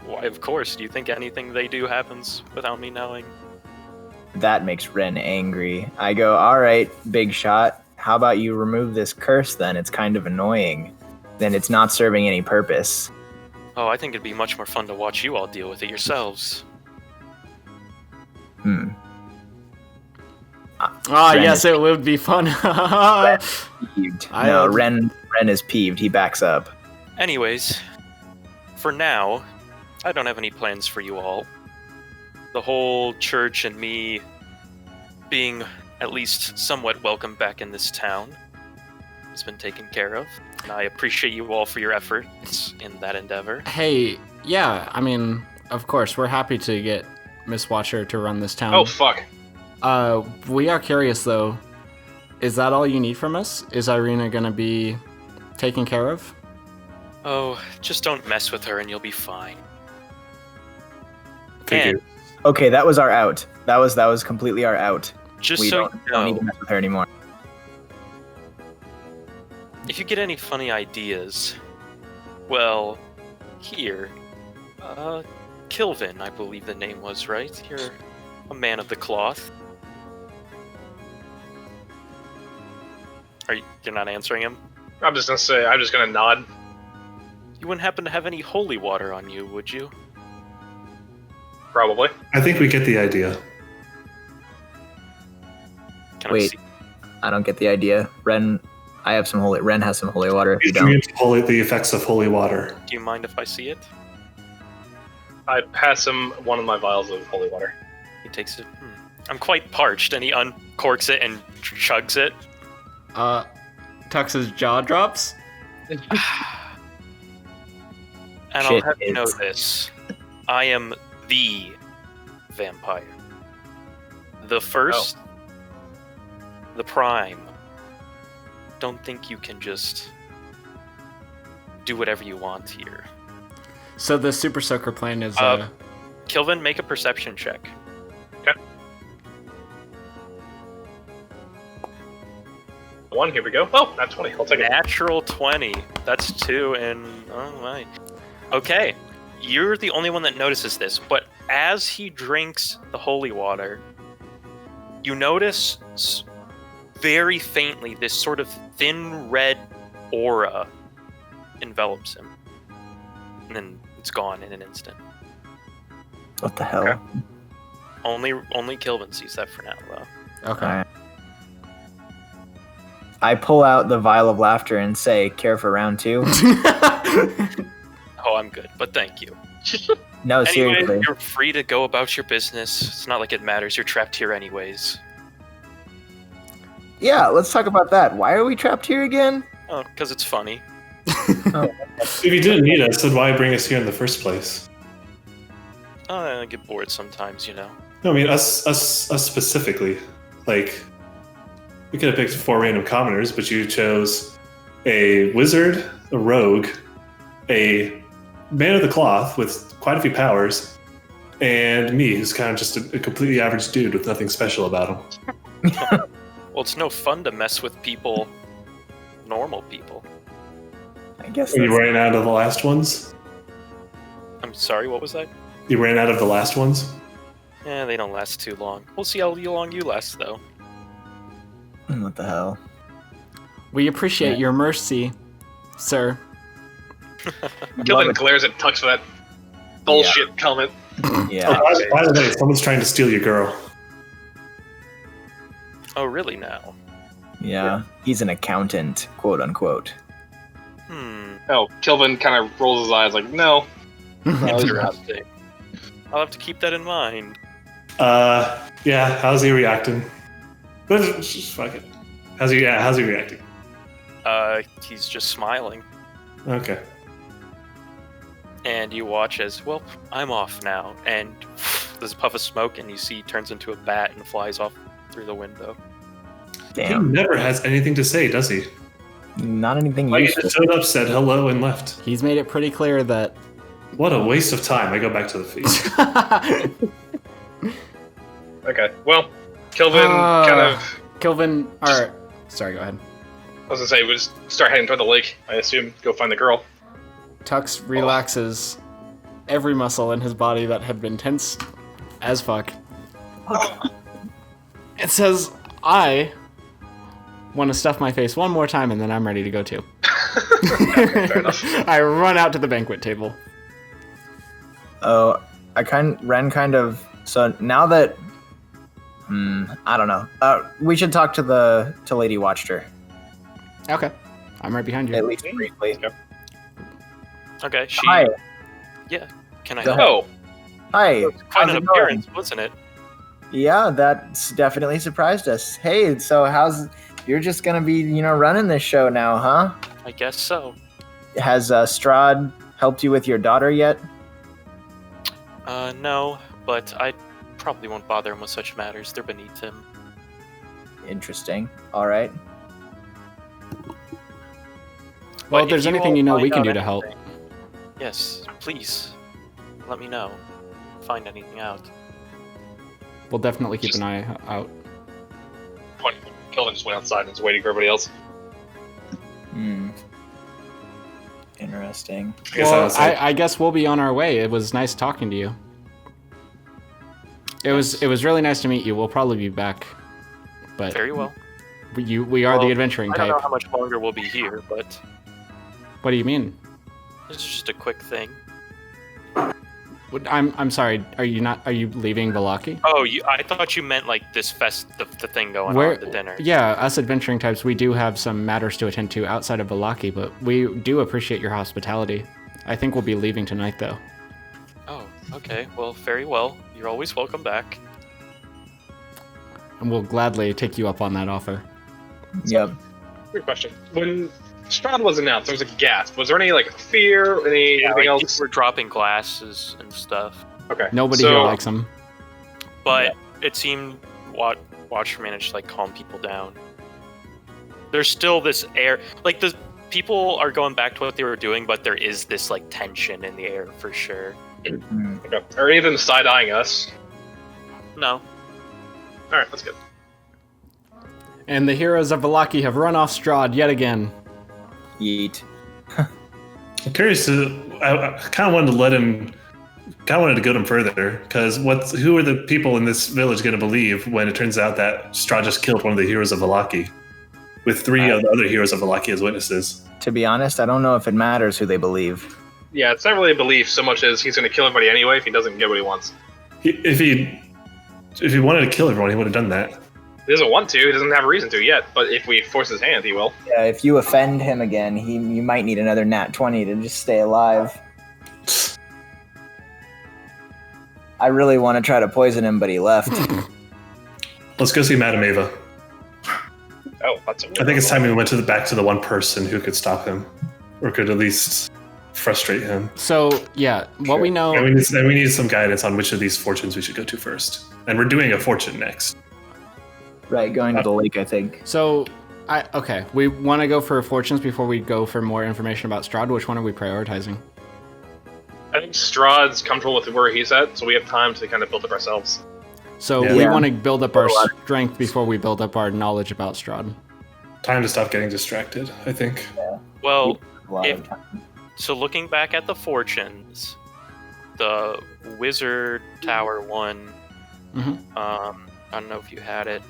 Why, of course. Do you think anything they do happens without me knowing? That makes Ren angry. I go, all right, big shot. How about you remove this curse then? It's kind of annoying. Then it's not serving any purpose. Oh, I think it'd be much more fun to watch you all deal with it yourselves. Ah, Ren yes, is- it would be fun. Peeved. I No, would- Ren is peeved. He backs up. Anyways, for now, I don't have any plans for you all. The whole church and me being at least somewhat welcome back in this town has been taken care of. And I appreciate you all for your efforts in that endeavor. Hey, yeah, I mean, of course, we're happy to get Miss Watcher to run this town. Oh fuck. We are curious though. Is that all you need from us? Is Irina gonna be taken care of? Oh, just don't mess with her and you'll be fine. Figured. Okay, that was our out. That was completely our out. Just We so don't you need to know, mess with her anymore. if you get any funny ideas, well, here, Kilvin, I believe the name was, right? You're a man of the cloth. You're not answering him? I'm just gonna nod. You wouldn't happen to have any holy water on you, would you? Probably. I think we get the idea. Can I Wait, see? I don't get the idea. Ren has some holy water. If you He's don't, immune to the effects of holy water. Do you mind if I see it? I pass him one of my vials of holy water. He takes it. I'm quite parched, and he uncorks it and chugs it. Tux's jaw drops. And I'll Shit have you know is- this. I am the vampire. The first. The prime. Don't think you can just do whatever you want here. So the Super Soaker plan is... Kilvin, make a perception check. Okay. 1, here we go. Oh, not 20. I'll take it. Natural 20. That's 2 and... Oh my. Okay. You're the only one that notices this, but as he drinks the holy water, you notice very faintly this sort of thin red aura envelops him. And then it's gone in an instant. what the hell? Okay. Only Kilvin sees that for now, though. Okay. Alright. I pull out the vial of laughter and say, "Care for round 2?" Oh, I'm good, but thank you. No, Anyway, seriously. you're free to go about your business. It's not like it matters. You're trapped here anyways. Yeah, let's talk about that. Why are we trapped here again? Oh, because it's funny. If you didn't need us, then why bring us here in the first place? I get bored sometimes, you know. No, I mean us specifically. Like, we could have picked 4 random commoners, but you chose a wizard, a rogue, a man of the cloth with quite a few powers, and me, who's kind of just a completely average dude with nothing special about him. Well, it's no fun to mess with people, normal people. I guess You that's... ran out of the last ones? I'm sorry, what was that? You ran out of the last ones? Eh, they don't last too long. We'll see how long you last, though. What the hell? We appreciate Yeah. your mercy, sir. Kilvin glares at Tux for that bullshit comment. Yeah. Oh, by the way, someone's trying to steal your girl. Oh, really now? Yeah. He's an accountant, quote unquote. Oh, Kilvin kind of rolls his eyes like, no. Interesting. I'll have to keep that in mind. Yeah, how's he reacting? Just fuck it. How's he reacting? He's just smiling. Okay. And you watch as, well, I'm off now. And there's a puff of smoke, and you see he turns into a bat and flies off through the window. Damn. He never has anything to say, does he? Not anything Like, he useful. just showed up, said hello, and left. He's made it pretty clear that... What a waste of time. I go back to the feast. Okay, well, Kilvin kind of... Kilvin... Alright. Sorry, go ahead. I was gonna say, we just start heading toward the lake, I assume, go find the girl. Tux relaxes every muscle in his body that had been tense as fuck. It says, I want to stuff my face one more time and then I'm ready to go too. Okay, fair enough. I run out to the banquet table. Oh, Ren kind of... So now that... I don't know. We should talk to Lady Wachter, Okay. I'm right behind you. at least briefly. Okay, she... Hi. Yeah, can I Go help? ahead. Oh, Hi. Quite How's an it going? appearance, wasn't it? Yeah, that's definitely surprised us. Hey, so you're just gonna be, running this show now, huh? I guess so. Has Strahd helped you with your daughter yet? No, but I probably won't bother him with such matters. They're beneath him. Interesting. All right. Well, But if there's you anything all you know we find can out do to help. anything- Yes, please. Let me know. Find anything out. We'll definitely keep an eye out. Kilvin just went outside and is waiting for everybody else. Interesting. Well, I guess we'll be on our way. It was nice talking to you. It was really nice to meet you. We'll probably be back. But Very well. We are the adventuring I type. don't know how much longer we'll be here, but What do you mean? this is just a quick thing. I'm sorry. Are you leaving Villaki? Oh, I thought you meant like this the thing going on, the dinner. Yeah, us adventuring types, we do have some matters to attend to outside of Villaki, but we do appreciate your hospitality. I think we'll be leaving tonight, though. Oh, okay. Well, very well. You're always welcome back. And we'll gladly take you up on that offer. Yep. Good question. When Strahd was announced, there was a gasp. Was there any like fear, anything else? We're dropping glasses and stuff. Okay. Nobody here likes him. But it seemed Wachter managed to like calm people down. There's still this air, like the people are going back to what they were doing, but there is this like tension in the air for sure. Okay. Are any of them side-eyeing us? No. Alright, that's good. And the heroes of Villaki have run off Strahd yet again. Yeet. I'm curious I kind of wanted to let him. Kind of wanted to go him further because who are the people in this village going to believe when it turns out that Strahd just killed one of the heroes of Villaki, with three of the other heroes of Villaki as witnesses? To be honest, I don't know if it matters who they believe. Yeah, it's not really a belief so much as he's going to kill everybody anyway if he doesn't get what he wants. If he wanted to kill everyone, he would have done that. He doesn't want to. He doesn't have a reason to yet. But if we force his hand, he will. Yeah, if you offend him again, you might need another nat 20 to just stay alive. I really want to try to poison him, but he left. Let's go see Madame Ava. Oh, that's. I think it's time we went back to the one person who could stop him, or could at least frustrate him. So yeah, what we know. And we need some guidance on which of these fortunes we should go to first. And we're doing a fortune next. Right, going to the lake, I think. So, we want to go for fortunes before we go for more information about Strahd. Which one are we prioritizing? I think Strahd's comfortable with where he's at, so we have time to kind of build up ourselves. So we want to build up our strength before we build up our knowledge about Strahd. Time to stop getting distracted, I think. Yeah. Well, so looking back at the fortunes, the Wizard Tower one. Mm-hmm. I don't know if you had it.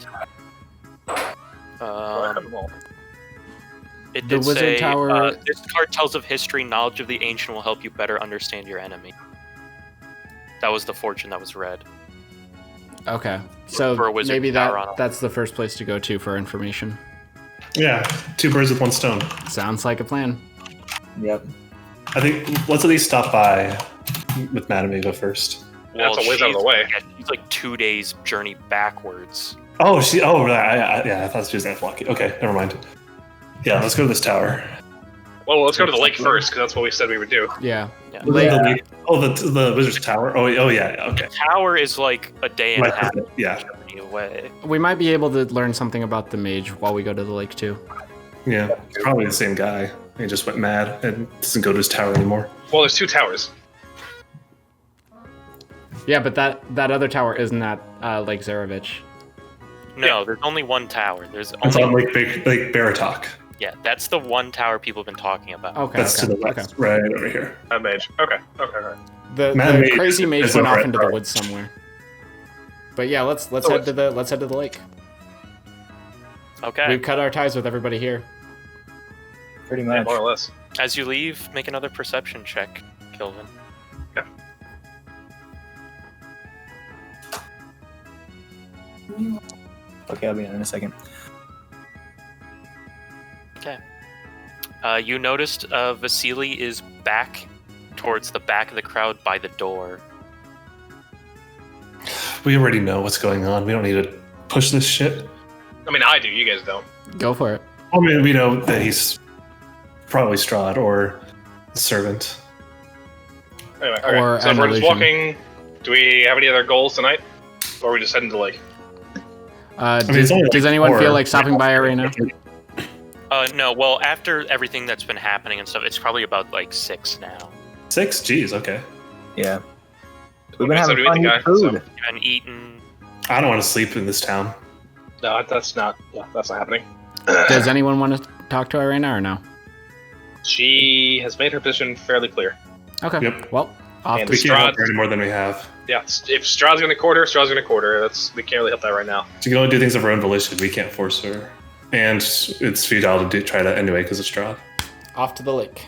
It did Wizard say, Tower. this card tells of history. Knowledge of the ancient will help you better understand your enemy. That was the fortune that was read. Okay, so For a wizard maybe tower that's the first place to go to for information. Yeah, 2 birds with 1 stone. Sounds like a plan. Yep. I think let's at least stop by with Madame Ava first. That's a ways out of the way. Yeah, she's like 2 days journey backwards. Oh, I thought she was at Villaki. Okay, never mind. Yeah, let's go to this tower. Well, let's go to the lake first, because that's what we said we would do. Yeah. The Wizard's Tower? Oh, yeah, okay. The tower is like a day and a half Yeah. away. We might be able to learn something about the mage while we go to the lake, too. Yeah, it's probably the same guy. He just went mad and doesn't go to his tower anymore. Well, there's 2 towers. Yeah, but that other tower isn't at Lake Zarovich. No, there's only one tower. There's It's only on Lake Baratok. Yeah, that's the one tower people have been talking about. Okay, That's to the west, right over here. That mage. Okay. The Mage crazy mage is went over off at into the Dark. woods somewhere. But yeah, let's head to the lake. Okay. We've cut our ties with everybody here. Pretty Yeah, much. more or less. As you leave, make another perception check, Kilvin. Okay, I'll be in a second. Okay. You noticed Vasili is back towards the back of the crowd by the door. We already know what's going on. We don't need to push this shit. I mean, I do. You guys don't. Go for it. I mean, we know that he's probably Strahd or the servant. Anyway, okay. Or So if we're just illusion. walking, do we have any other goals tonight? Or are we just heading to the lake? Does anyone feel like stopping by right now? No, well, after everything that's been happening and stuff, it's probably about like 6 now. 6? Jeez, okay. Yeah. We've been Okay, so having do we fun think with I- food. so- You've been eating. I don't want to sleep in this town. No, that's not happening. Does anyone want to talk to her right now or no? She has made her position fairly clear. Okay. Yep. Well, off And to We can't help Strahd- her any more than we have. Yeah, if Strahd's gonna court her, Strahd's gonna court her. We can't really help that right now. She can only do things of her own volition. We can't force her. And it's futile to try that anyway because of Strahd. off to the lake.